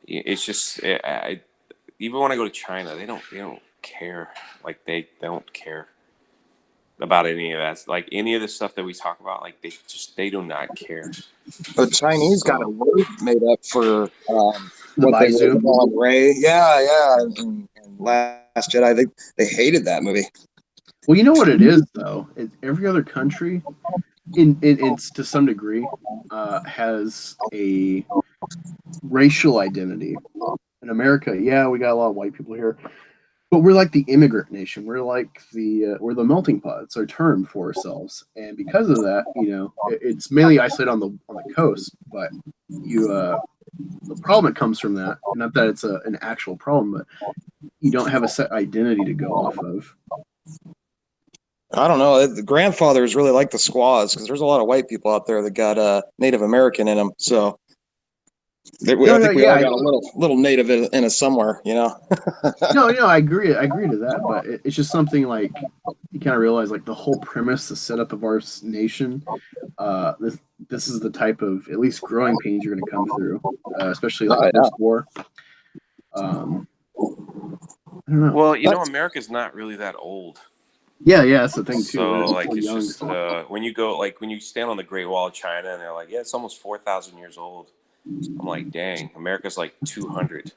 It's just even when I go to China, they don't care. Like they don't care about any of that. Like any of the stuff that we talk about, like they do not care. The Chinese got a word made up for what they Baizu. were calling Ray. Yeah. And Last Jedi, they hated that movie. Well, you know what it is though. Every other country, it's to some degree, has a racial identity. In America, yeah, we got a lot of white people here, but we're like the immigrant nation. We're like we're the melting pot. It's our term for ourselves, and because of that, it's mainly isolated on the coast. But the problem that comes from that, not that it's an actual problem, but you don't have a set identity to go off of. I don't know. The grandfathers really like the squaws because there's a lot of white people out there that got Native American in them. So I think we all got a little Native in us somewhere, No, I agree. I agree to that, but it's just something like you kind of realize, like the whole premise, the setup of our nation. This is the type of at least growing pains you're going to come through, especially like post war. I don't know. Well, America's not really that old. Yeah, that's the thing too. So like it's young, just when you stand on the Great Wall of China and they're like, yeah, it's almost 4,000 years old. I'm like, dang, America's like 200.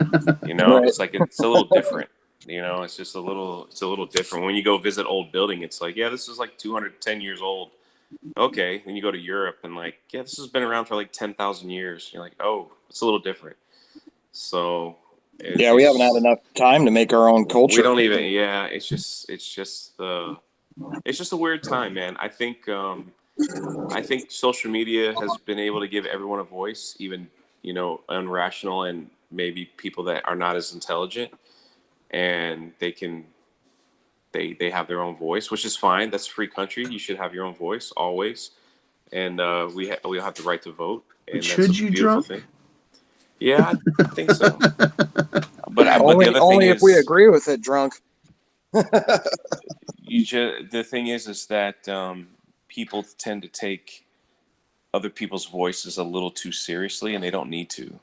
It's like it's a little different. It's just a little different. When you go visit old building, it's like, yeah, this is like 210 years old. Okay, then you go to Europe and like, yeah, this has been around for like 10,000 years. You're like, oh, it's a little different. So we haven't had enough time to make our own culture. We don't even. Yeah, it's just a weird time, man. I think social media has been able to give everyone a voice, even unrational and maybe people that are not as intelligent, and they have their own voice, which is fine. That's a free country. You should have your own voice always, and we have the right to vote. And should that's a beautiful thing. Yeah, I think so. But only the other thing only if we is, agree with it, drunk. the thing is that people tend to take other people's voices a little too seriously, and they don't need to.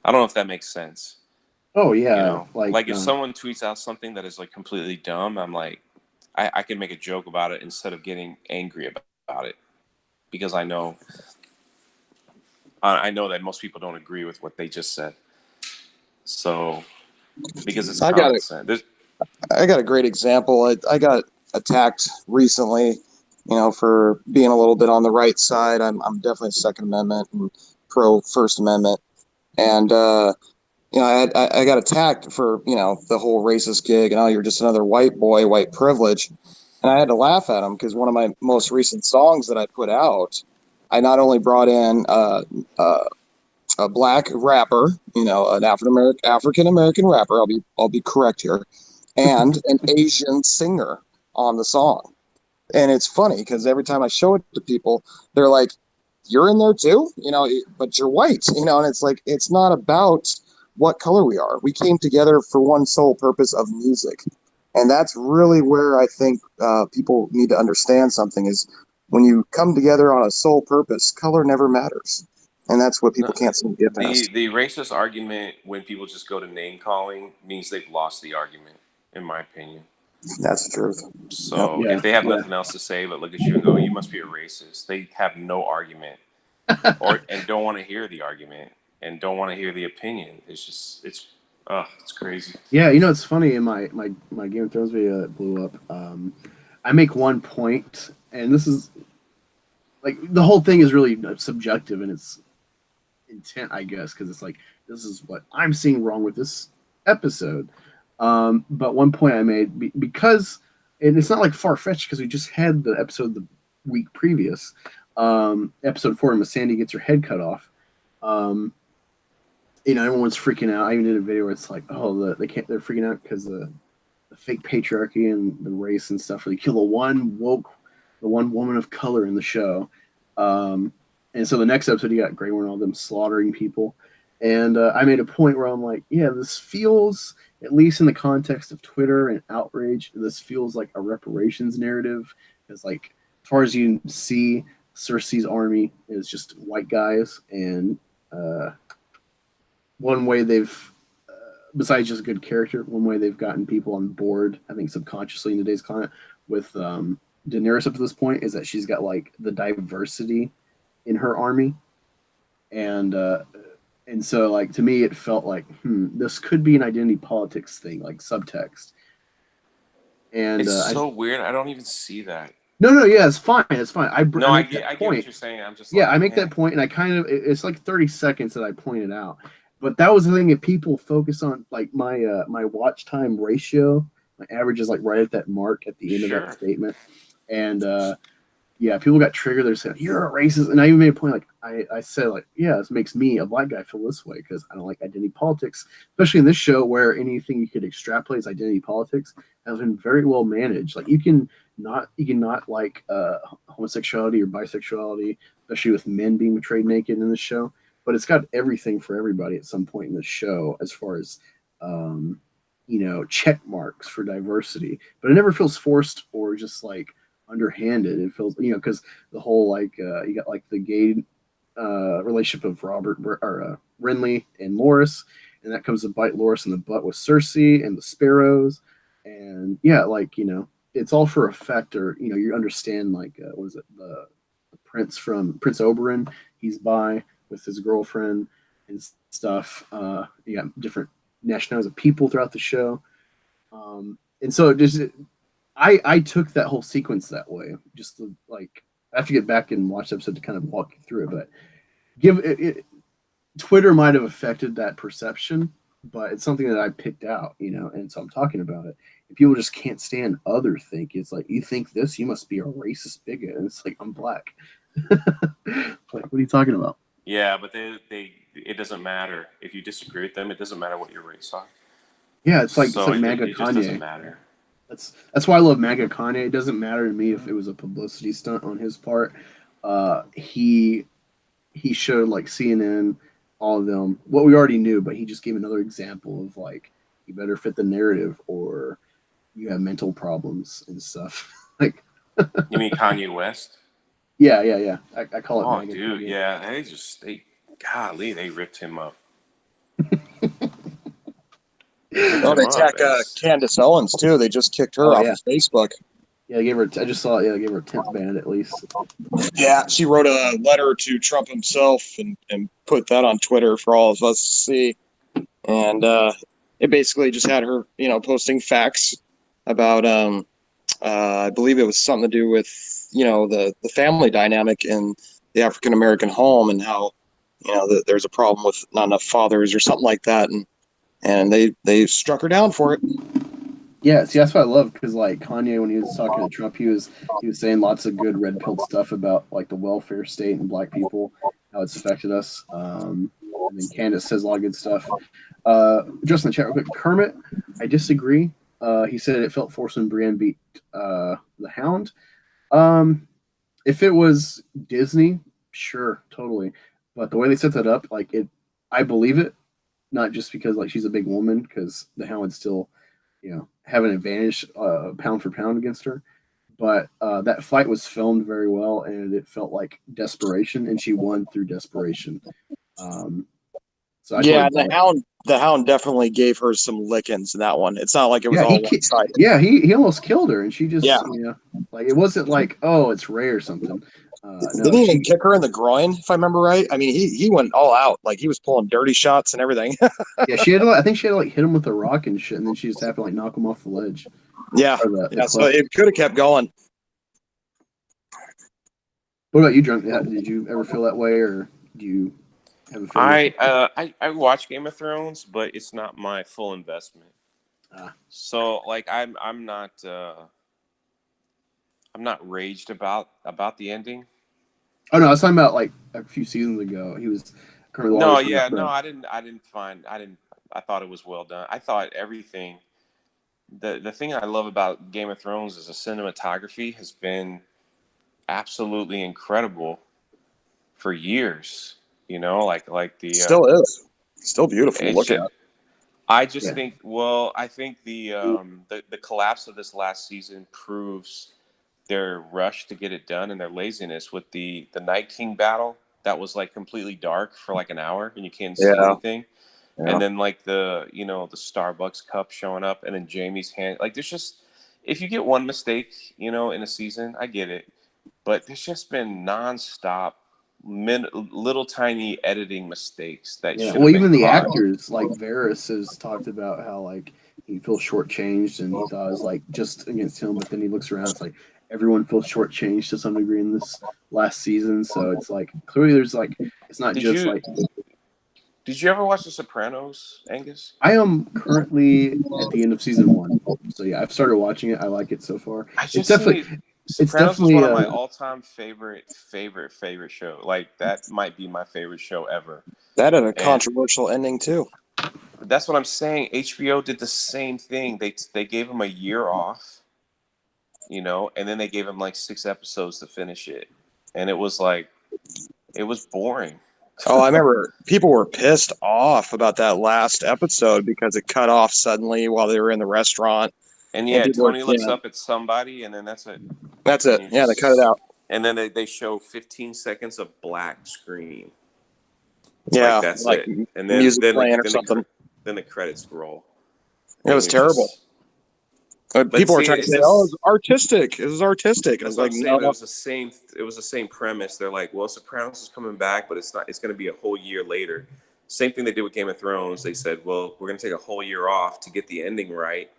I don't know if that makes sense. Oh You yeah, know, like if someone tweets out something that is like completely dumb, I'm like, I can make a joke about it instead of getting angry about it, because I know that most people don't agree with what they just said. So because it's I got common it. sense. I got a great example. I got attacked recently, for being a little bit on the right side. I'm definitely Second Amendment and pro First Amendment, and I got attacked for the whole racist gig, and you're just another white boy, white privilege, and I had to laugh at him because one of my most recent songs that I put out, I not only brought in a black rapper, an African American rapper. I'll be correct here, and an Asian singer on the song. And it's funny because every time I show it to people, they're like, "You're in there too, but you're white, And it's like it's not about what color we are. We came together for one sole purpose of music, and that's really where I think people need to understand something is when you come together on a sole purpose, color never matters. And that's what people No, can't seem to get past. the racist argument when people just go to name calling means they've lost the argument, in my opinion. That's the truth. Yep. So if they have nothing else to say but look at you and go, "You must be a racist," they have no argument, and don't want to hear the argument and don't want to hear the opinion. It's crazy. Yeah, it's funny in my Game of Thrones video that blew up. I make one point, and this is like the whole thing is really subjective in its intent, I guess, because it's like this is what I'm seeing wrong with this episode. But one point I made because, and it's not like far fetched because we just had the episode the week previous, episode 4, Miss Sandy gets her head cut off. Everyone's freaking out. I even did a video where it's like, oh, they're freaking out because the fake patriarchy and the race and stuff. Where they kill the one woman of color in the show. And so the next episode, you got Grey Worm and all them slaughtering people. And I made a point where I'm like, yeah, this feels, at least in the context of Twitter and outrage, this feels like a reparations narrative. Because, like, as far as you can see, Cersei's army is just white guys. And one way they've, besides just good character, one way they've gotten people on board, I think subconsciously in today's climate, with Daenerys up to this point, is that she's got, like, the diversity in her army. And so, like, to me, it felt like, this could be an identity politics thing, like subtext. And It's so weird. I don't even see that. No, yeah, it's fine. It's fine. I get what you're saying. I'm just I make that point, and I kind of, it's like 30 seconds that I pointed out. But that was the thing. If people focus on, like, my watch time ratio, my average is like right at that mark at the end of that statement. And yeah, people got triggered. They're saying, "You're a racist," and I even made a point. Like I said, like, yeah, this makes me a black guy feel this way because I don't like identity politics, especially in this show where anything you could extrapolate as identity politics has been very well managed. Like you can not like homosexuality or bisexuality, especially with men being portrayed naked in the show. But it's got everything for everybody at some point in the show, as far as check marks for diversity. But it never feels forced or just like underhanded. It feels, because the whole, like, you got like the gay relationship of Renly and Loras, and that comes to bite Loras in the butt with Cersei and the Sparrows. And yeah, like, it's all for effect, or you understand, like, what is it, the prince from Prince Oberyn, he's bi with his girlfriend and stuff. You got different nationalities of people throughout the show. And so it just, I took that whole sequence that way. Just like, I have to get back and watch the episode to kind of walk you through it. But Twitter might have affected that perception, but it's something that I picked out, and so I'm talking about it. And people just can't stand other think. It's like, you think this, you must be a racist bigot. And it's like, I'm black. Like, what are you talking about? Yeah, but it doesn't matter if you disagree with them. It doesn't matter what your race are. Yeah, it's like MAGA it Kanye. just doesn't matter. That's why I love MAGA Kanye. It doesn't matter to me if it was a publicity stunt on his part. He showed, like, CNN all of them what we already knew, but he just gave another example of like you better fit the narrative or you have mental problems and stuff. Like, You mean Kanye West? yeah. I call it. Oh, Megan dude, Kanye. yeah. Golly, they ripped him up. Oh, they attack Candace Owens too. They just kicked her off of Facebook. Yeah, they gave her. I just saw. Yeah, they gave her a 10th ban at least. Yeah, she wrote a letter to Trump himself and put that on Twitter for all of us to see. And it basically just had her, posting facts about, I believe it was something to do with, the family dynamic in the African American home and how, there's a problem with not enough fathers or something like that. And they struck her down for it. Yeah, see, that's what I love because like Kanye, when he was talking to Trump, he was saying lots of good red pilled stuff about like the welfare state and black people, how it's affected us. And then Candace says a lot of good stuff. Just in the chat real quick, Kermit, I disagree. He said it felt forced when Brienne beat the Hound. If it was Disney, sure, totally. But the way they set that up, like I believe it, not just because like she's a big woman, because the Hound would still, have an advantage pound for pound against her. But that fight was filmed very well, and it felt like desperation, and she won through desperation. So the Hound definitely gave her some lickings in that one. It's not like it was all one sided. Yeah, he almost killed her, and she just like it wasn't like it's Ray or something. Didn't he even kick her in the groin, if I remember right? I mean, he went all out. Like he was pulling dirty shots and everything. Yeah, I think she had to like hit him with a rock and shit, and then she just happened to like knock him off the ledge. Yeah, so it could have kept going. What about you, Drunk? Did you ever feel that way, or do you have a feeling? I watch Game of Thrones, but it's not my full investment. So like I'm not raged about the ending. Oh no, I was talking about like a few seasons ago. He was currently. I thought it was well done. I thought everything. The thing I love about Game of Thrones is the cinematography has been absolutely incredible for years. Like the still is still beautiful to look at. I just think. Well, I think the collapse of this last season proves their rush to get it done and their laziness with the Night King battle that was like completely dark for like an hour and you can't see anything. Yeah. And then like the the Starbucks cup showing up and then Jaime's hand, like there's just, if you get one mistake, in a season, I get it. But there's just been nonstop little tiny editing mistakes that even the actors like Varys has talked about how like he feels shortchanged and he thought it was like just against him, but then he looks around, it's like everyone feels shortchanged to some degree in this last season. So it's like clearly there's like it's not like. Did you ever watch The Sopranos, Angus? I am currently at the end of season 1, so yeah, I've started watching it. I like it so far. Sopranos is one of my all-time favorite show. Like that might be my favorite show ever. That had a controversial ending too. That's what I'm saying. HBO did the same thing. They gave him a year off. And then they gave him like 6 episodes to finish it. And it was boring. Oh, I remember people were pissed off about that last episode because it cut off suddenly while they were in the restaurant. And Tony looks up at somebody and then that's it. That's it. Yeah, they cut it out. And then they show 15 seconds of black screen. Yeah, that's it. And then music playing or something. Then the credits roll. It was terrible. People were trying to say, "Oh, it's artistic. It was artistic." That's what I'm saying. It was the same premise. They're like, "Well, Sopranos is coming back, but it's not. It's going to be a whole year later." Same thing they did with Game of Thrones. They said, "Well, we're going to take a whole year off to get the ending right."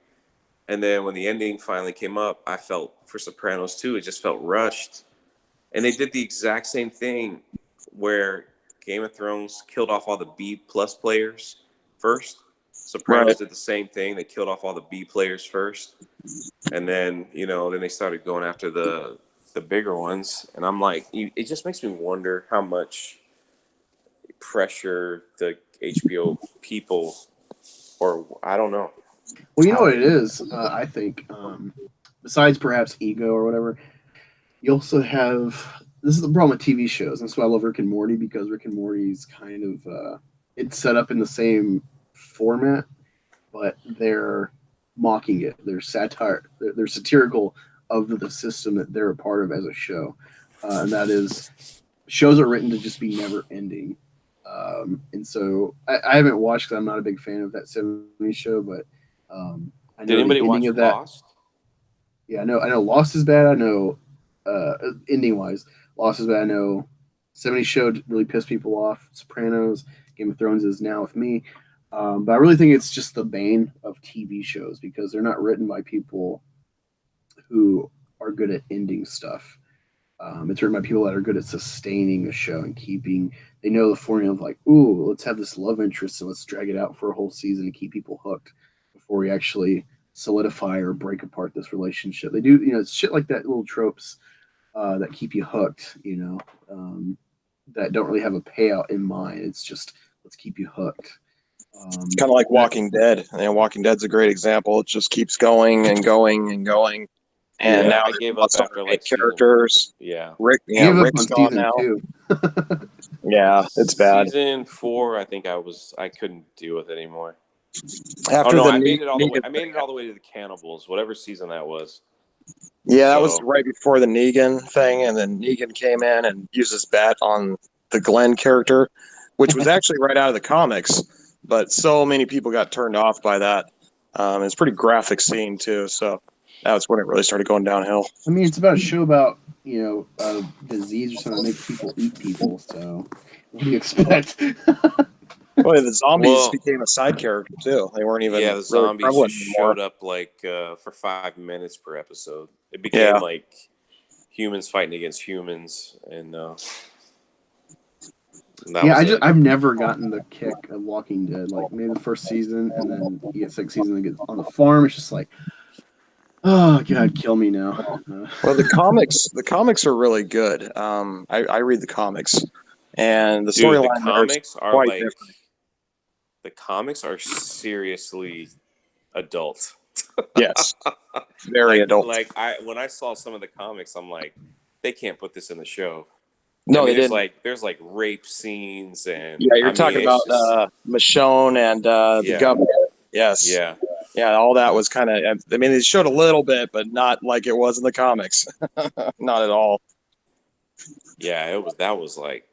And then when the ending finally came up, I felt for Sopranos too, it just felt rushed. And they did the exact same thing where Game of Thrones killed off all the B+ players first. Sopranos did the same thing. They killed off all the B players first. And then, then they started going after the bigger ones. And I'm like, it just makes me wonder how much pressure the HBO people, or I don't know. Well, you know what it is, I think, besides perhaps ego or whatever, you also have, this is the problem with TV shows. That's why I love Rick and Morty, because Rick and Morty is kind of it's set up in the same format, but they're mocking it. They're satire. They're satirical of the system that they're a part of as a show, and that is shows are written to just be never ending. And so I haven't watched because I'm not a big fan of that 70s show, but I know Did anybody the ending watch of that. Lost? Yeah, I know Lost is bad. I know ending wise, Lost is bad. I know 70s show really pissed people off. Sopranos, Game of Thrones is now with me. But I really think it's just the bane of TV shows because they're not written by people who are good at ending stuff. It's written by people that are good at sustaining a show and keeping. They know the formula of like, ooh, let's have this love interest and let's drag it out for a whole season and keep people hooked before we actually solidify or break apart this relationship. They do, it's shit like that, little tropes that keep you hooked. That don't really have a payout in mind. It's just let's keep you hooked. It's kind of like Walking Dead. Walking Dead's a great example. It just keeps going and going and going. And now I gave up after like characters. Yeah. Rick's gone now. Yeah, it's bad. Season 4, I think I couldn't deal with it anymore. I made it all the way. I made it all the way to the cannibals, whatever season that was. Yeah, that was right before the Negan thing, and then Negan came in and used his bat on the Glenn character, which was actually right out of the comics. But so many people got turned off by that. It's a pretty graphic scene too, so that's when it really started going downhill. I mean, it's about a show about a disease or something that makes people eat people. So what do you expect? Well, the zombies became a side character too. They weren't even the zombies really just showed up like for 5 minutes per episode. It became like humans fighting against humans, and I've never gotten the kick of Walking Dead. Like maybe the first season, and then you get second season, and get on the farm. It's just like, oh God, kill me now. Well, the comics are really good. I read the comics, and the storyline are quite like different. the comics are seriously adult. Yes, very adult. Like when I saw some of the comics, I'm like, they can't put this in the show. No, they didn't. There's like rape scenes and you're talking about Michonne and the governor. Yes. Yeah, all that was kind of. I mean, they showed a little bit, but not like it was in the comics. Not at all. Yeah, it was. That was like,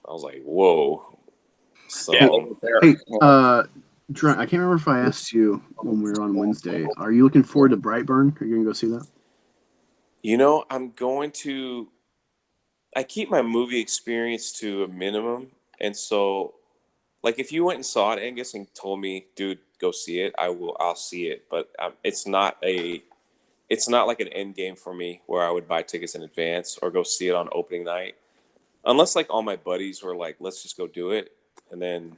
I was like, whoa. So, hey, Trent, I can't remember if I asked you when we were on Wednesday. Are you looking forward to Brightburn? Are you gonna go see that? I'm going to. I keep my movie experience to a minimum, and so, like, if you went and saw it, Angus, and told me, dude, go see it, I'll see it. But it's not like an end game for me where I would buy tickets in advance or go see it on opening night, unless like all my buddies were like, let's just go do it, and then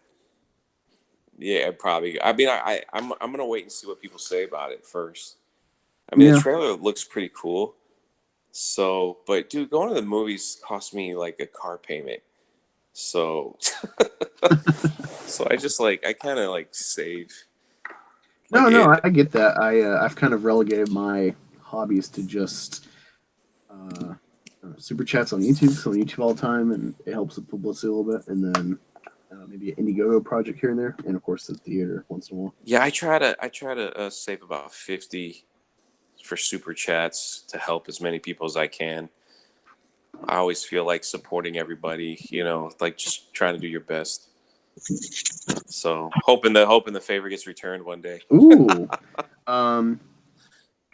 probably. I mean, I'm gonna wait and see what people say about it first. I mean, the trailer looks pretty cool. So, but dude, going to the movies cost me like a car payment. So, so I just I kind of save. No, I get that. I've kind of relegated my hobbies to just super chats on YouTube. So on YouTube all the time, and it helps with publicity a little bit, and then maybe an Indiegogo project here and there, and of course the theater once in a while. Yeah, I try to save about 50 for super chats to help as many people as I can. I always feel like supporting everybody, like just trying to do your best. So hoping the favor gets returned one day. Ooh.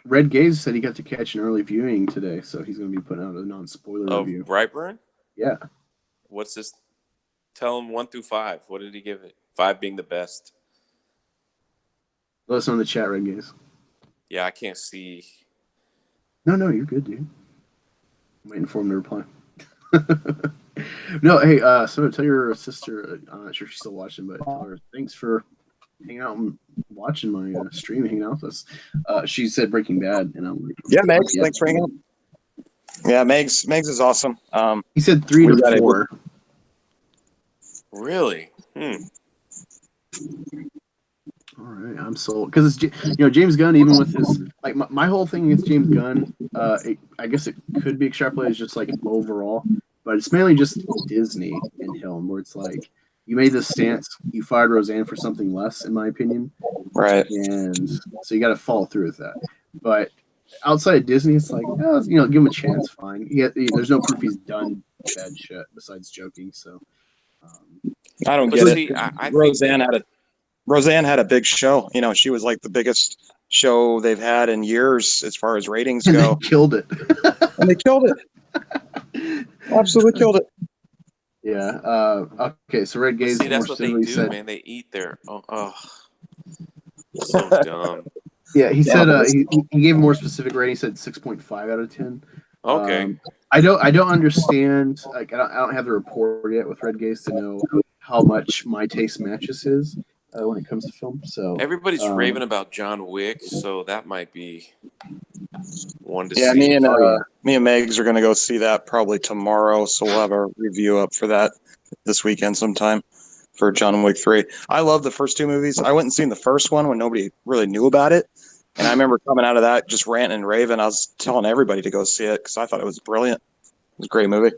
Red Gaze said he got to catch an early viewing today, so he's going to be putting out a non-spoiler review. Brightburn? Yeah. What's this? Tell him 1 through 5. What did he give it? 5 being the best. Let us know in the chat, Red Gaze. Yeah, I can't see. No, you're good, dude. I'm waiting for him to reply. No, hey, so tell your sister, I'm not sure if she's still watching, but tell her thanks for hanging out and watching my stream, hanging out with us. She said Breaking Bad, and I'm like, yeah, Megs, thanks for hanging out. Yeah, Megs is awesome. He said 3 to 4. Really? All right, I'm sold because it's James Gunn. Even with his my whole thing against James Gunn, I guess it could be extrapolated as just like overall, but it's mainly just Disney and him, where it's like you made this stance, you fired Roseanne for something less, in my opinion. Right. And so you got to follow through with that. But outside of Disney, it's like, oh, give him a chance, fine. There's no proof he's done bad shit besides joking. So I don't But get see, it. I think that Roseanne had a big show. She was like the biggest show they've had in years as far as ratings and go. they killed it. And they killed it. Absolutely killed it. Yeah. Okay. So Red Gaze. see, that's what they do, said, man. They eat their so dumb. Yeah, he said he gave a more specific rating. He said 6.5 out of 10. Okay. I don't understand. Like I don't have the report yet with Red Gaze to know how much my taste matches his when it comes to film. So Everybody's raving about John Wick, so that might be one to Yeah, see. me and Megs are gonna go see that probably tomorrow, so we'll have a review up for that this weekend sometime for John Wick 3. I love the first two movies. I went and seen the first one when nobody really knew about it, and I remember coming out of that just ranting and raving. I was telling everybody to go see it because I thought it was brilliant. It was a great movie.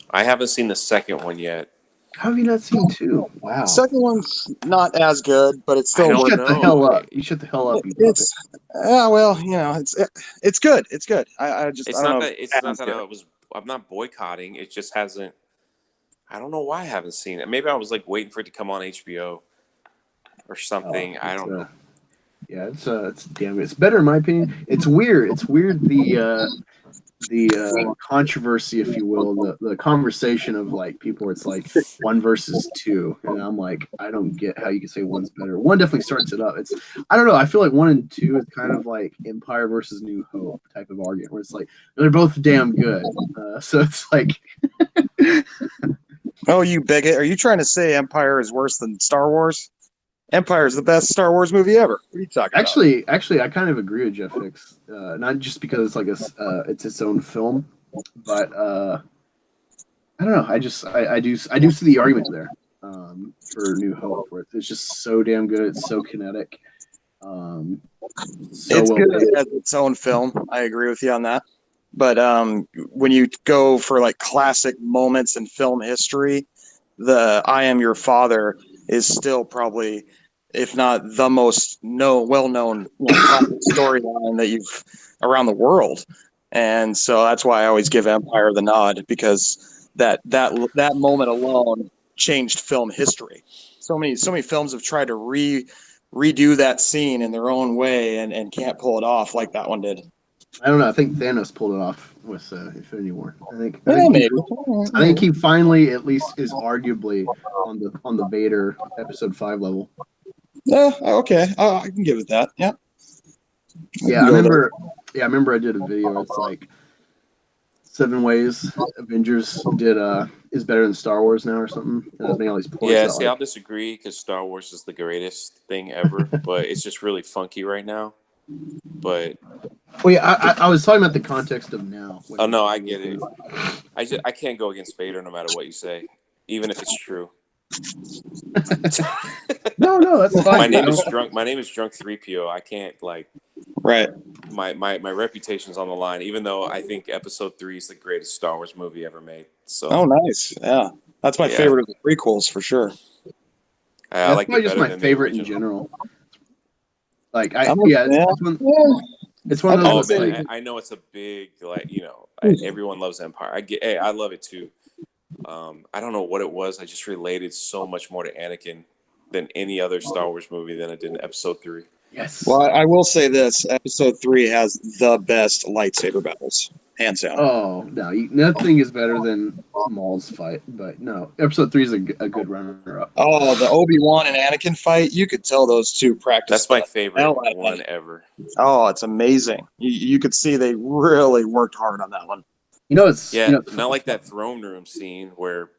I haven't seen the second one yet. How have you not seen 2? Wow. The second one's not as good, but it's still worth. Shut the hell up! You shut the hell up. It's well, it's good. It's good. I just It's I don't not know. that it's not that I'm not boycotting. It just hasn't. I don't know why I haven't seen it. Maybe I was like waiting for it to come on HBO or something. I don't know. Yeah, it's damn. It's better in my opinion. It's weird. It's weird the controversy, if you will, the conversation of like people where it's like 1 versus 2, and I'm like, I don't get how you can say one's better. One definitely starts it up. I don't know. I feel like 1 and 2 is kind of like Empire versus New Hope type of argument where it's like they're both damn good. So it's like, oh, you bigot! Are you trying to say Empire is worse than Star Wars? Empire is the best Star Wars movie ever. What are you talking about? Actually, I kind of agree with Jeff Hicks. Not just because it's like it's its own film, but I don't know. I do see the argument there for New Hope, where it's just so damn good. It's so kinetic. It's good as its own film. I agree with you on that. But when you go for like classic moments in film history, the "I Am Your Father" is still probably, if not the most well-known storyline that you've around the world, and so that's why I always give Empire the nod, because that moment alone changed film history. So many films have tried to redo that scene in their own way and can't pull it off like that one did. I don't know. I think Thanos pulled it off with Infinity War. I think he finally at least is arguably on the Vader Episode 5 level. Yeah. Okay. I can give it that. Yeah. Yeah. I remember I did a video. It's like 7 ways Avengers is better than Star Wars now or something. And I was making all these points. Yeah. See, I'll disagree because Star Wars is the greatest thing ever, but it's just really funky right now. But well, yeah, I was talking about the context of now. Oh no, I get it. I can't go against Vader no matter what you say, even if it's true. No, that's fine. My name is drunk 3PO. I can't right. My reputation's on the line, even though I think Episode 3 is the greatest Star Wars movie ever made. So oh, nice. Yeah, that's my favorite of the prequels for sure. I like it just better my than favorite in general. Like it's one of those. Man, I know it's a big everyone loves Empire. I love it too. I don't know what it was. I just related so much more to Anakin than any other Star Wars movie than I did in Episode 3. Yes. Well, I will say this: Episode 3 has the best lightsaber battles, hands down. Oh no, nothing is better than Maul's fight, but no, Episode 3 is a good runner-up. Oh, the Obi-Wan and Anakin fight, you could tell those two practice. That's my favorite one ever. Oh, it's amazing. You could see they really worked hard on that one. It's not like that throne room scene where,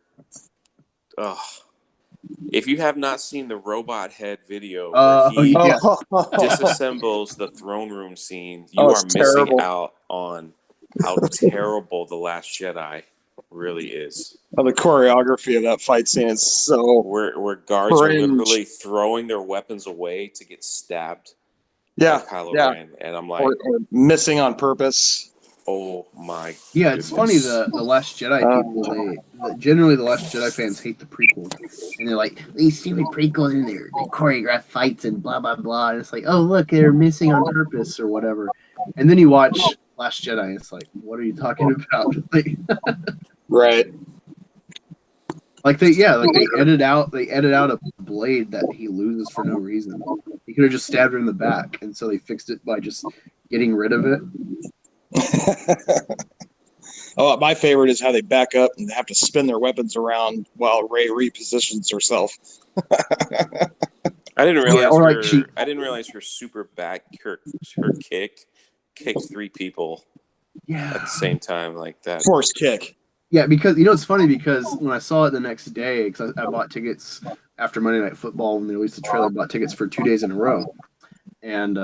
if you have not seen the robot head video where he disassembles the throne room scene, you are missing out on how terrible The Last Jedi really is. Oh, the choreography of that fight scene is so where guards are literally throwing their weapons away to get stabbed. Yeah, by Kylo Ren, and I'm like, or missing on purpose. Oh my. Yeah, it's funny. The Last Jedi people, generally the Last Jedi fans hate the prequels, and they're like, these stupid prequels and their choreographed fights and blah blah blah. And it's like, oh look, they're missing on purpose or whatever. And then you watch Last Jedi, and it's like, what are you talking about? Right. Like they edit out a blade that he loses for no reason. He could have just stabbed her in the back, and so they fixed it by just getting rid of it. Oh, my favorite is how they back up and have to spin their weapons around while Rey repositions herself. I didn't realize or like I didn't realize her super back her kicked 3 people at the same time like that. Force kick. Yeah, because it's funny because when I saw it the next day, because I bought tickets after Monday Night Football when they released the trailer, I bought tickets for 2 days in a row, and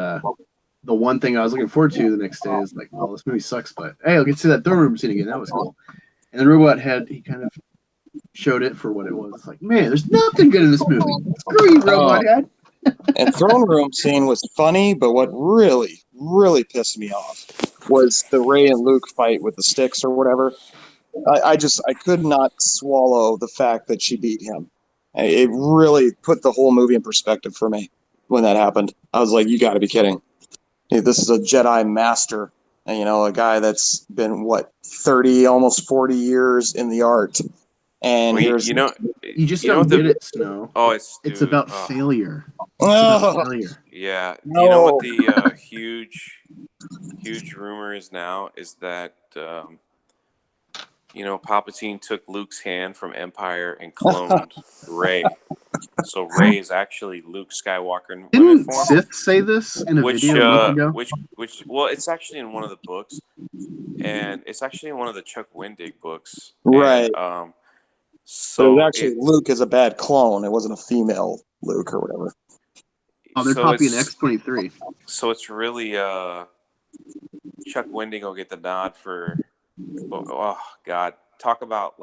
the one thing I was looking forward to the next day is like, well, this movie sucks, but hey, I'll get to see that throne room scene again. That was cool. And then Robot Head, he kind of showed it for what it was. It's like, man, there's nothing good in this movie. Screw you, Robot Head. And throne room scene was funny, but what really, really pissed me off was the Rey and Luke fight with the sticks or whatever. I could not swallow the fact that she beat him. It really put the whole movie in perspective for me when that happened. I was like, you got to be kidding. This is a Jedi master, and, a guy that's been, 30, almost 40 years in the art. And Well, you just don't get it, Snow. Oh, it's about failure. Yeah. No. You know what the huge rumor is now is that Palpatine took Luke's hand from Empire and cloned Rey. So Rey is actually Luke Skywalker in women Didn't form. Sith say this in a video a month ago? Well, it's actually in one of the books, and it's actually in one of the Chuck Wendig books. Right. And, so it was actually Luke is a bad clone. It wasn't a female Luke or whatever. Oh, they're copying X-23. So it's really Chuck Wendig will get the nod for. Oh God! Talk about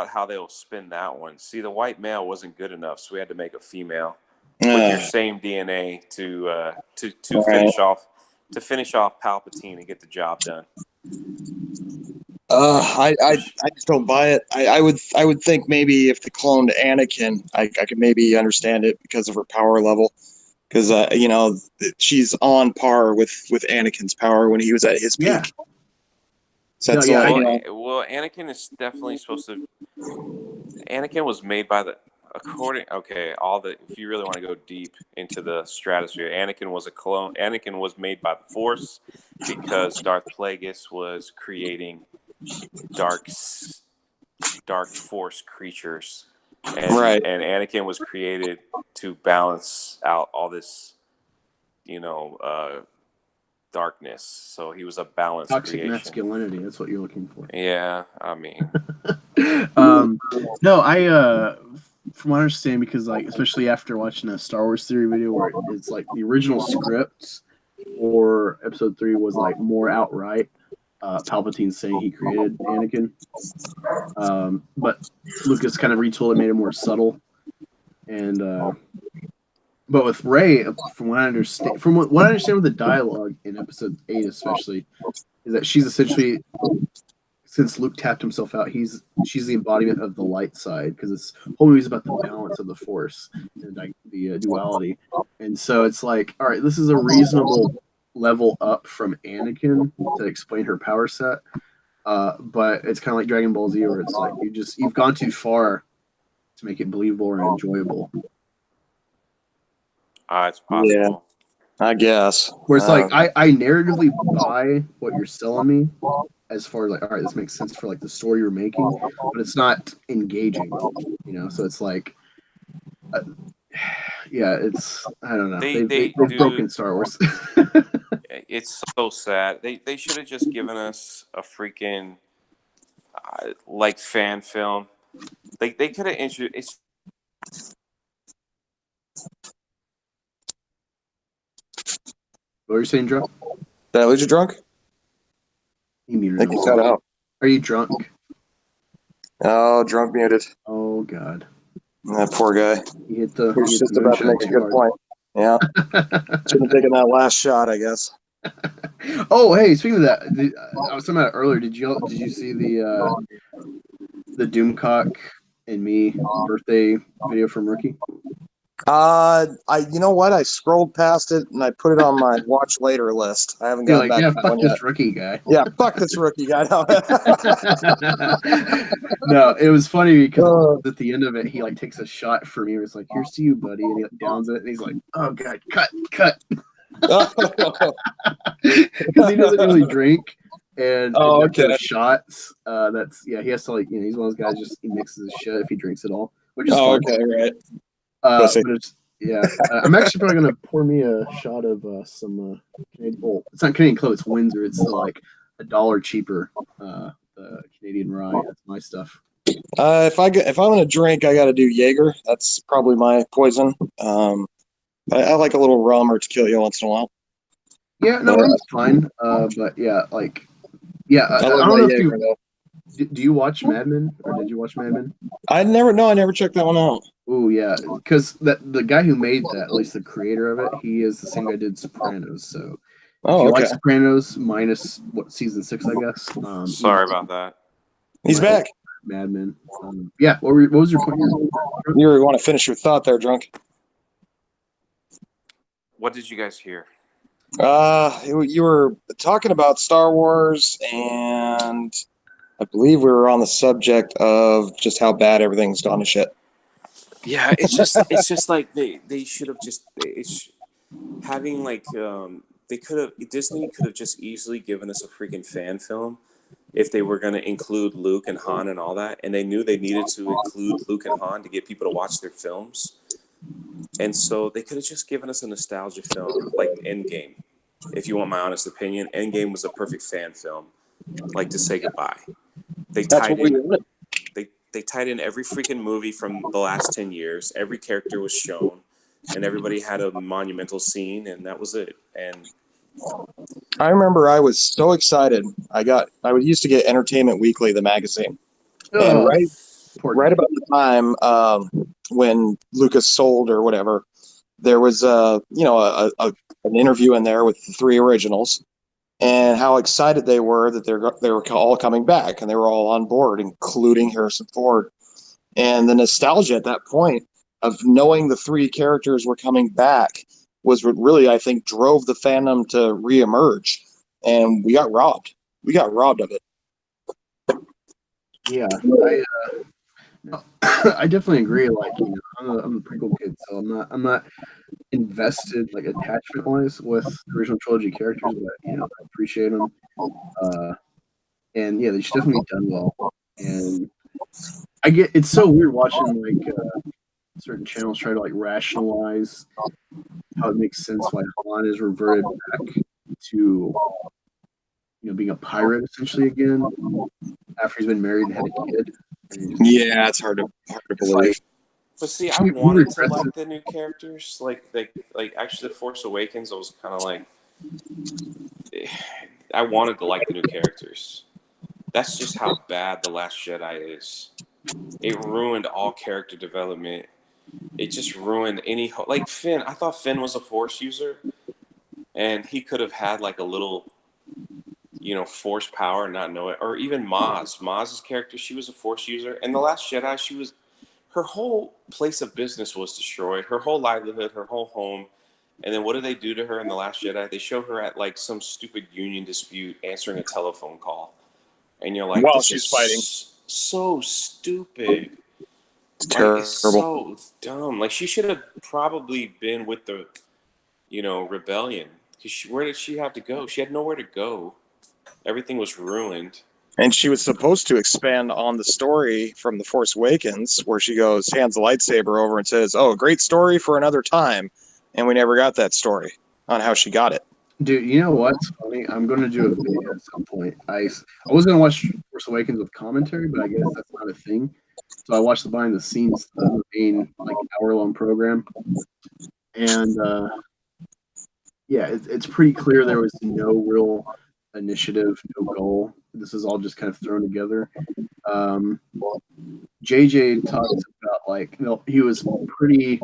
how they'll spin that one. See, the white male wasn't good enough, so we had to make a female with your same DNA to finish off Palpatine and get the job done. I just don't buy it. I would think maybe if they cloned Anakin, I could maybe understand it because of her power level. Because she's on par with Anakin's power when he was at his peak. Yeah. So that's well, Anakin is definitely supposed to. Anakin was made by the if you really want to go deep into the stratosphere, Anakin was a clone. Anakin was made by the Force because Darth Plagueis was creating dark Force creatures, and Anakin was created to balance out all this, darkness. So he was a balanced Toxic creation. masculinity. That's what you're looking for. Yeah, I mean, no, I from what I understand, because especially after watching a Star Wars theory video where it's like the original script or Episode 3 was more outright Palpatine saying he created Anakin, but Lucas kind of retooled it, made it more subtle, and but with Rey, from what I understand, with the dialogue in Episode 8 especially, is that she's essentially, since Luke tapped himself out, she's the embodiment of the light side, because this whole movie is about the balance of the Force and the duality. And so it's like, all right, this is a reasonable level up from Anakin to explain her power set, but it's kind of like Dragon Ball Z, where it's like you've gone too far to make it believable or enjoyable. It's possible. Yeah, I guess. Where it's like I narratively buy what you're selling me, as far as all right, this makes sense for the story you're making, but it's not engaging, So it's like, it's I don't know. They've broken Star Wars. It's so sad. They should have just given us a freaking fan film. They could have introduced. What were you saying, drunk? Did I lose you drunk? You muted. I think you cut out. Are you drunk? Oh, drunk muted. Oh God. That poor guy. He hit the. He's just about to make a good point. Yeah. Shouldn't have taken that last shot, I guess. Oh, hey, speaking of that, I was talking about it earlier. Did you see the Doomcock and me birthday video from Rookie? You know what? I scrolled past it and I put it on my watch later list. I haven't You're gotten like, back yeah, to that fuck one this yet. Rookie guy. Yeah, fuck this Rookie guy. No, it was funny because at the end of it, he like takes a shot for me. And it's like, "Here's to you, buddy," and he like, downs it, and he's like, "Oh god, cut," because he doesn't really drink. And those shots, he has to like, he's one of those guys he mixes his shit if he drinks at all, which is fine. Okay, right. But I'm actually probably gonna pour me a shot of some Canadian. Well, it's not Canadian Club, it's Windsor. It's like $1 cheaper. The Canadian rye. That's my stuff. If I'm gonna drink, I got to do Jaeger. That's probably my poison. I like a little rum or tequila once in a while. Yeah, no, rum's fine. But yeah, I don't know if you do you watch Mad Men, or did you watch Mad Men? I never checked that one out. Oh yeah, because the guy who made that, at least the creator of it, he is the same guy who did Sopranos. So if you like Sopranos, minus season 6, I guess. Sorry about that. He's back. Mad Men. Yeah. What was your point? You want to finish your thought there, drunk? What did you guys hear? You were talking about Star Wars, and I believe we were on the subject of just how bad everything's gone to shit. Yeah, it's just like they should have just having like Disney could have just easily given us a freaking fan film if they were going to include Luke and Han and all that, and they knew they needed to include Luke and Han to get people to watch their films, and so they could have just given us a nostalgia film like Endgame. If you want my honest opinion, Endgame was a perfect fan film, like to say goodbye. They tied in every freaking movie from the last 10 years. Every character was shown, and everybody had a monumental scene, and that was it. And I remember I was so excited. I used to get Entertainment Weekly, the magazine, and right about the time when Lucas sold or whatever, there was an interview in there with the 3 originals, and how excited they were that they were all coming back, and they were all on board, including Harrison Ford. And the nostalgia at that point of knowing the 3 characters were coming back was what really, I think, drove the fandom to reemerge. And we got robbed. We got robbed of it. Yeah, I definitely agree. Like, I'm a prequel kid, so I'm not invested like attachment wise with the original trilogy characters, but I appreciate them. And yeah, they should definitely be done well. And it's so weird watching like certain channels try to like rationalize how it makes sense why Han is reverted back to being a pirate essentially again after he's been married and had a kid. Yeah, it's hard to believe. But see, I wanted to like the new characters, like actually, The Force Awakens. I was kind of like, I wanted to like the new characters. That's just how bad The Last Jedi is. It ruined all character development. It just ruined any like Finn. I thought Finn was a Force user, and he could have had like a little, Force power and not know it. Or even Maz's character, she was a Force user. And The Last Jedi, her whole place of business was destroyed. Her whole livelihood, her whole home. And then what do they do to her in The Last Jedi? They show her at like some stupid union dispute answering a telephone call. And you're like, while this she's is fighting. So stupid. It's terrible. It's so dumb. Like, she should have probably been with the, rebellion. Because where did she have to go? She had nowhere to go. Everything was ruined. And she was supposed to expand on the story from The Force Awakens, where she hands the lightsaber over and says, "Oh, great story for another time." And we never got that story on how she got it. Dude, you know what's funny? I'm going to do a video at some point. I was going to watch Force Awakens with commentary, but I guess that's not a thing. So I watched the behind the scenes, the main like hour-long program. And it's pretty clear there was no real initiative, no goal. This is all just kind of thrown together. JJ talks about like he was pretty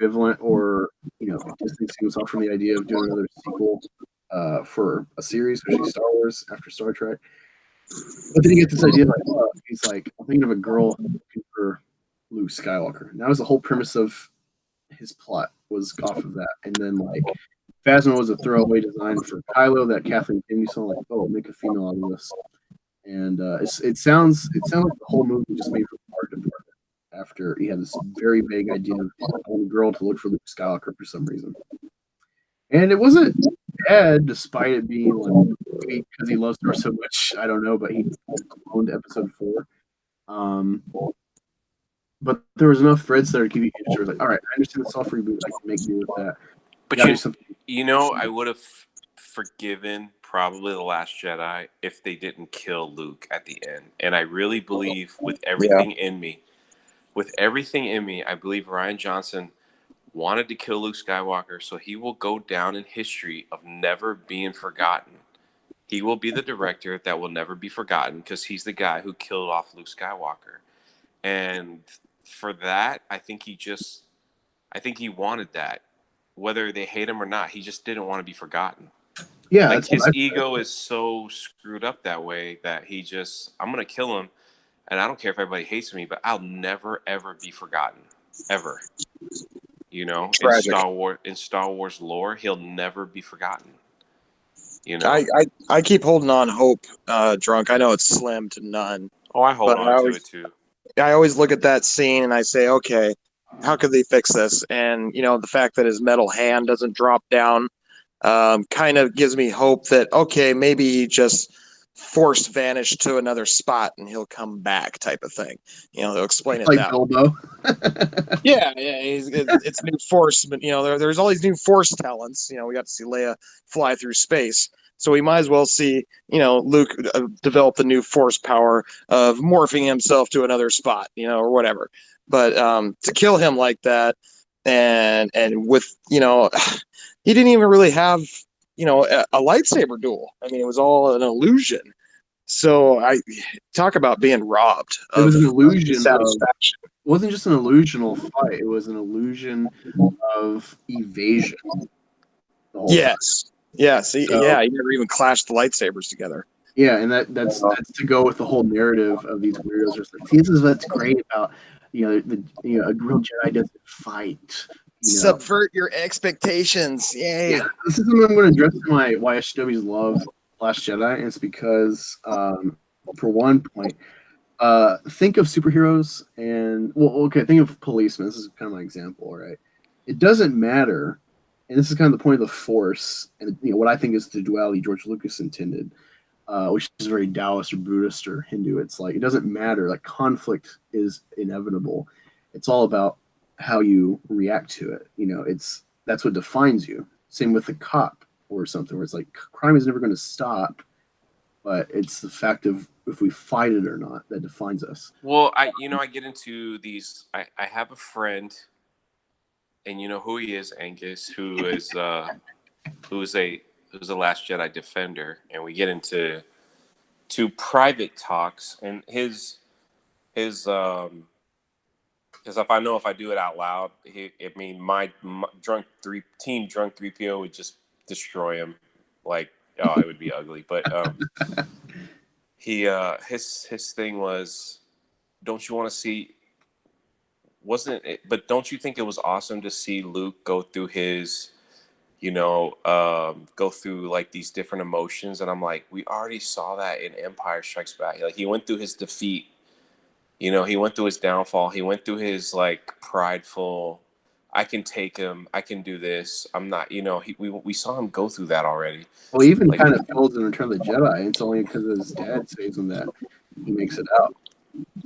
ambivalent or distancing himself from the idea of doing another sequel for a series, especially Star Wars after Star Trek. But then you get this idea like, he's like, I'm thinking of a girl looking for Luke Skywalker. And that was the whole premise of his plot, was off of that. And then like Phasma was a throwaway design for Kylo that Kathleen Kennedy saw, like, oh, make a female out of this. And it sounds like the whole movie just made from the art department after he had this very vague idea of I want a girl to look for Luke Skywalker for some reason. And it wasn't bad, despite it being like maybe because he loves her so much. I don't know, but he cloned Episode 4. But there was enough threads there to keep you interested. Like, all right, I understand the soft reboot. I can make do with that. But you know, I would have forgiven probably The Last Jedi if they didn't kill Luke at the end. And I really believe with everything in me, I believe Rian Johnson wanted to kill Luke Skywalker so he will go down in history of never being forgotten. He will be the director that will never be forgotten because he's the guy who killed off Luke Skywalker. And for that, I think he wanted that. Whether they hate him or not, he just didn't want to be forgotten. Yeah, like his ego is so screwed up that way that I'm gonna kill him, and I don't care if everybody hates me, but I'll never ever be forgotten, ever. You know, in Star Wars lore, he'll never be forgotten. You know, I keep holding on hope, Drunk. I know it's slim to none. Oh, I hold on to it too. I always look at that scene and I say, okay, how could they fix this? And, you know, the fact that his metal hand doesn't drop down kind of gives me hope that, okay, maybe he just forced vanish to another spot and he'll come back type of thing. You know, they'll explain it like that Bilbo. Yeah, it's new force, but, you know, there's all these new force talents. You know, we got to see Leia fly through space. So we might as well see, you know, Luke develop the new force power of morphing himself to another spot, you know, or whatever. But to kill him like that, and with, you know, he didn't even really have, you know, a lightsaber duel. I mean, it was all an illusion. So I talk about being robbed. It was an illusion. Satisfaction. It wasn't just an illusional fight. It was an illusion of evasion. Yes. Yes. Yeah. He never even clashed the lightsabers together. Yeah, and that's to go with the whole narrative of these weirdos. Just like, this is what's great about a real Jedi doesn't fight. Subvert your expectations. Yay! Yeah, this is what I'm going to address why SJWs love Last Jedi, and it's because, for one point, think of superheroes and think of policemen. This is kind of my example, right? It doesn't matter, and this is kind of the point of the Force, and what I think is the duality George Lucas intended. Which is very Taoist or Buddhist or Hindu. It's like, it doesn't matter. Like, conflict is inevitable. It's all about how you react to it. You know, that's what defines you. Same with the cop or something, where it's like, crime is never going to stop, but it's the fact of if we fight it or not that defines us. Well, I get into these. I have a friend, and you know who he is, Angus, who's a Last Jedi defender, and we get into private talks, and his because if I do it out loud, my drunk 3PO would just destroy him, like, it would be ugly. But his thing was, don't you want to see? Wasn't it? But don't you think it was awesome to see Luke go through his go through like these different emotions? And I'm like, we already saw that in Empire Strikes Back. Like, he went through his defeat, he went through his downfall, he went through his like prideful, I can take him, I can do this, I'm not, we saw him go through that already. Well, he even kind of fails in Return of the Jedi. It's only because his dad saves him that he makes it out.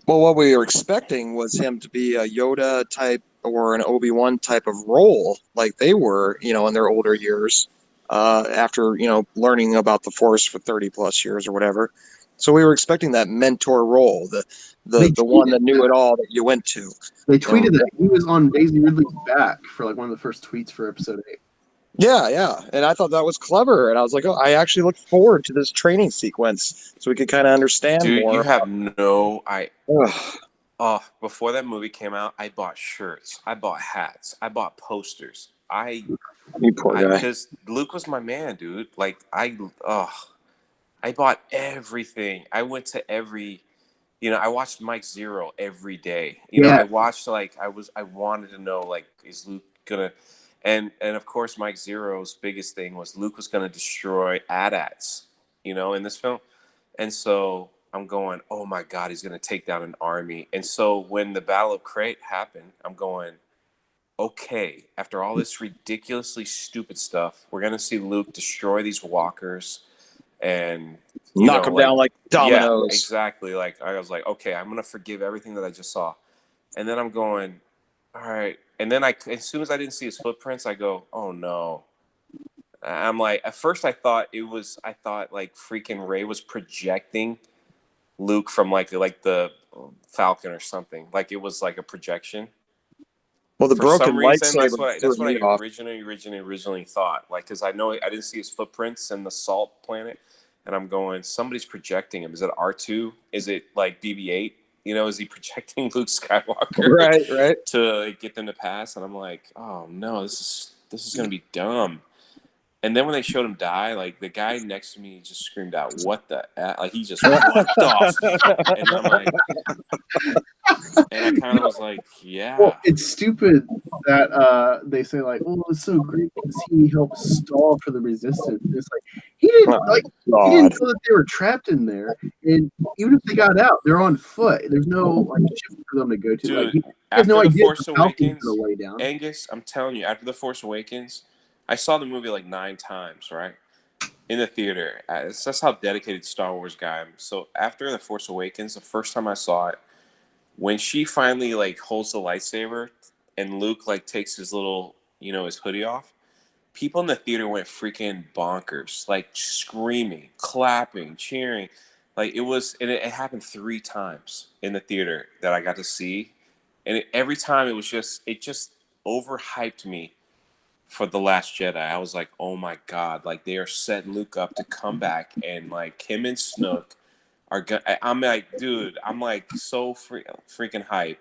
Well, what we were expecting was him to be a Yoda type or an Obi-Wan type of role, like they were, in their older years, after, learning about the Force for 30 plus years or whatever. So we were expecting that mentor role, the one that knew it all that you went to. They tweeted that he was on Daisy Ridley's back for like one of the first tweets for episode 8. Yeah. And I thought that was clever. And I was like, I actually look forward to this training sequence so we could kind of understand more. You have before that movie came out, I bought shirts, I bought hats, I bought posters. You poor guy. because Luke was my man, dude. Like I bought everything. I went to every, I watched Mike Zero every day. I watched I wanted to know is Luke gonna, and of course Mike Zero's biggest thing was Luke was gonna destroy AT-ATs, in this film, and so I'm going, oh my God, he's gonna take down an army. And so when the Battle of Crate happened, I'm going, okay, after all this ridiculously stupid stuff, we're gonna see Luke destroy these walkers and knock them down like dominoes. Yeah, exactly. Like I was like, okay, I'm gonna forgive everything that I just saw, and then I'm going, all right. And then as soon as I didn't see his footprints, I go, oh no. I'm like, at first I thought like freaking Rey was projecting Luke from like the Falcon or something. Like it was like a projection. Well, the For broken some reason, lightsaber. that's what I originally thought. Like, because I know I didn't see his footprints in the Salt Planet, and I'm going, somebody's projecting him. Is it R2? Is it like BB-8? Is he projecting Luke Skywalker? Right. To get them to pass? And I'm like, oh no, this is gonna be dumb. And then when they showed him die, like the guy next to me just screamed out, "What the?" Like he just, what the? And I'm like, and I kind of was like, yeah. Well, it's stupid that they say like, "Oh, it's so great because he helped stall for the resistance." It's like he didn't he didn't know that they were trapped in there, and even if they got out, they're on foot. There's no ship for them to go to. Dude, he has no after idea The Force Awakens, gonna lay down. Angus, I'm telling you, after The Force Awakens, I saw the movie like 9 times, right? In the theater. That's how dedicated Star Wars guy I am. So after The Force Awakens, the first time I saw it, when she finally holds the lightsaber and Luke takes his little, his hoodie off, people in the theater went freaking bonkers, screaming, clapping, cheering. It happened 3 times in the theater that I got to see. And every time it just overhyped me for The Last Jedi. I was like, oh my God, they are setting Luke up to come back, and him and Snoke are gonna. I'm like, dude, I'm so freaking hype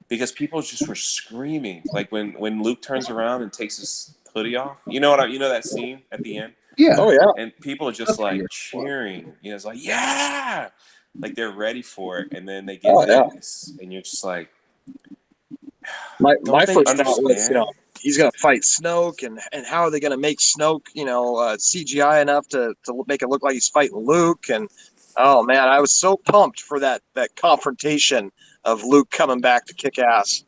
because people just were screaming when Luke turns around and takes his hoodie off. You know that scene at the end? Yeah. Oh yeah. And people are just cheering. It's like, yeah, they're ready for it, and then they get this, and you're just like, my first understand? thought was, he's gonna fight Snoke, and how are they gonna make Snoke, CGI enough to make it look like he's fighting Luke? And oh man, I was so pumped for that confrontation of Luke coming back to kick ass.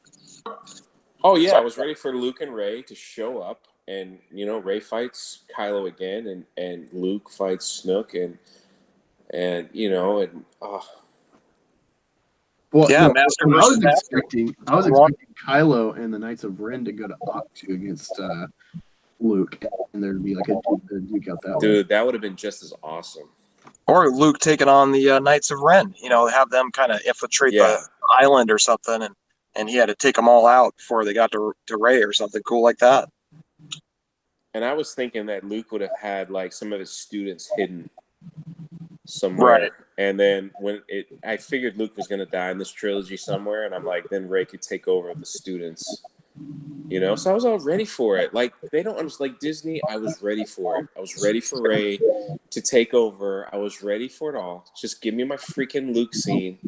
Oh yeah, I was ready for Luke and Rey to show up, and Rey fights Kylo again, and Luke fights Snook, and Well, yeah, no, Master I was versus expecting Kylo and the Knights of Ren to go to Octu against Luke, and there'd be a duke out that way. Dude, that would have been just as awesome. Or Luke taking on the Knights of Ren, have them kind of infiltrate the island or something, and he had to take them all out before they got to Rey or something cool like that. And I was thinking that Luke would have had some of his students hidden somewhere. Right. And then I figured Luke was going to die in this trilogy somewhere, and I'm like, then Rey could take over the students. So I was all ready for it. They don't understand. Disney, I was ready for it. I was ready for Rey to take over. I was ready for it all. Just give me my freaking Luke scene,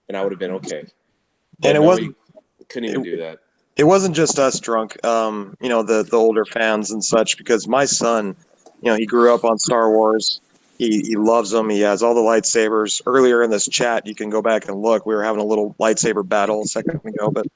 and I would have been okay. But and it wasn't. Couldn't even do that. It wasn't just us drunk. The older fans and such, because my son, he grew up on Star Wars. He loves them. He has all the lightsabers. Earlier in this chat, you can go back and look. We were having a little lightsaber battle a second ago, but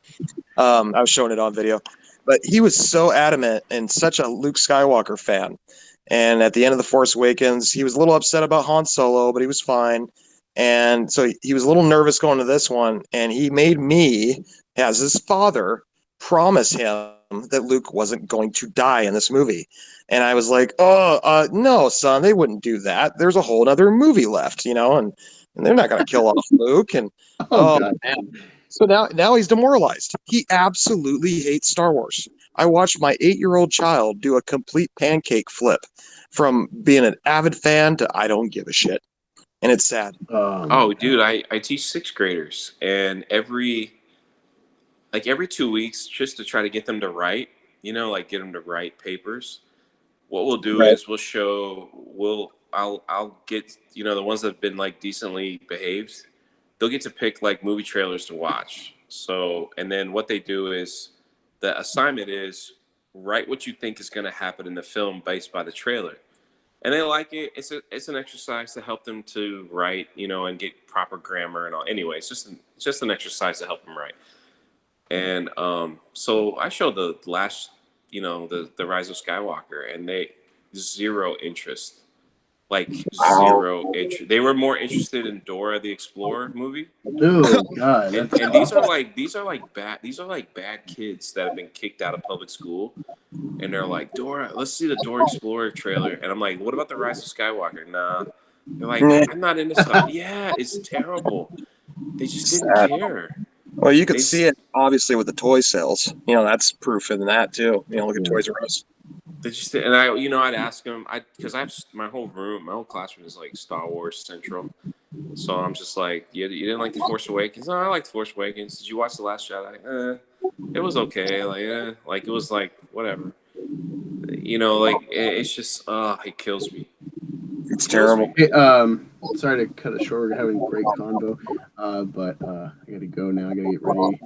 I was showing it on video. But he was so adamant and such a Luke Skywalker fan. And at the end of The Force Awakens, he was a little upset about Han Solo, but he was fine. And so he was a little nervous going to this one. And he made me, as his father, promise him that Luke wasn't going to die in this movie. And I was like, no, son, they wouldn't do that. There's a whole other movie left, and they're not going to kill off Luke. And man. So now he's demoralized. He absolutely hates Star Wars. I watched my 8-year-old child do a complete pancake flip from being an avid fan to I don't give a shit. And it's sad. Dude, I teach 6th graders, and every 2 weeks, just to try to get them to write, like get them to write papers. What we'll do is I'll get, the ones that have been like decently behaved. They'll get to pick like movie trailers to watch. So, and then what they do is the assignment is write what you think is going to happen in the film based by the trailer. And they like it. It's an exercise to help them to write, and get proper grammar and all. Anyway, it's just an exercise to help them write. And so I showed the last, the Rise of Skywalker, and they zero interest, like zero interest. They were more interested in Dora the Explorer movie. Oh God! And these are like bad kids that have been kicked out of public school, and they're like, Dora, let's see the Dora Explorer trailer. And I'm like, what about the Rise of Skywalker? Nah. They're like, I'm not into stuff. Yeah, it's terrible. They just didn't care. Well, you can see it obviously with the toy sales. That's proof in that too. Look at Toys R Us. They just, and I'd ask them, because my whole classroom is like Star Wars Central. So I'm just like, you didn't like The Force Awakens? No, I like The Force Awakens. Did you watch The Last Jedi? It was okay. Like it was like whatever. It's just, it kills me. It's terrible. Hey, sorry to cut it short. We're having a great convo, but I gotta go now. I gotta get ready.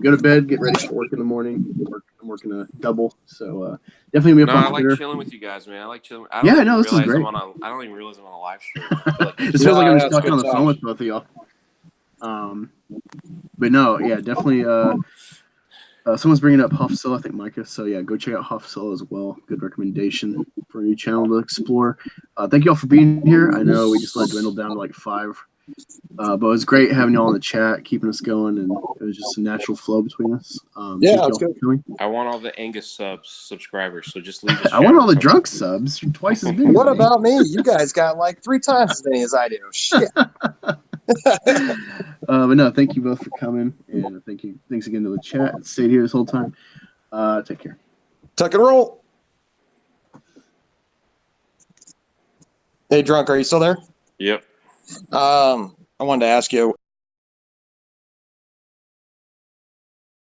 Go to bed. Get ready for work in the morning. I'm working a double, so definitely gonna be up on I like Twitter. chilling with you guys, man. I like chilling. This is great. I don't even realize I'm on a live stream. I feel like It feels like I'm just talking on the phone with both of y'all. But no, yeah, definitely. Someone's bringing up Huff Solo, I think Micah. So yeah, go check out Huff Solo as well. Good recommendation for a new channel to explore. Thank you all for being here. I know we just let it dwindle down to like 5, but it was great having y'all in the chat, keeping us going, and it was just a natural flow between us. It's good. I want all the Angus subscribers, so just leave us. I want all the drunk subs. You're twice as big. What about me? You guys got like 3 times as many as I do. Shit. But no, thank you both for coming, and thanks again to the chat that stayed here this whole time. Take care. Tuck and roll. Hey, Drunk, are you still there? Yep. I wanted to ask you,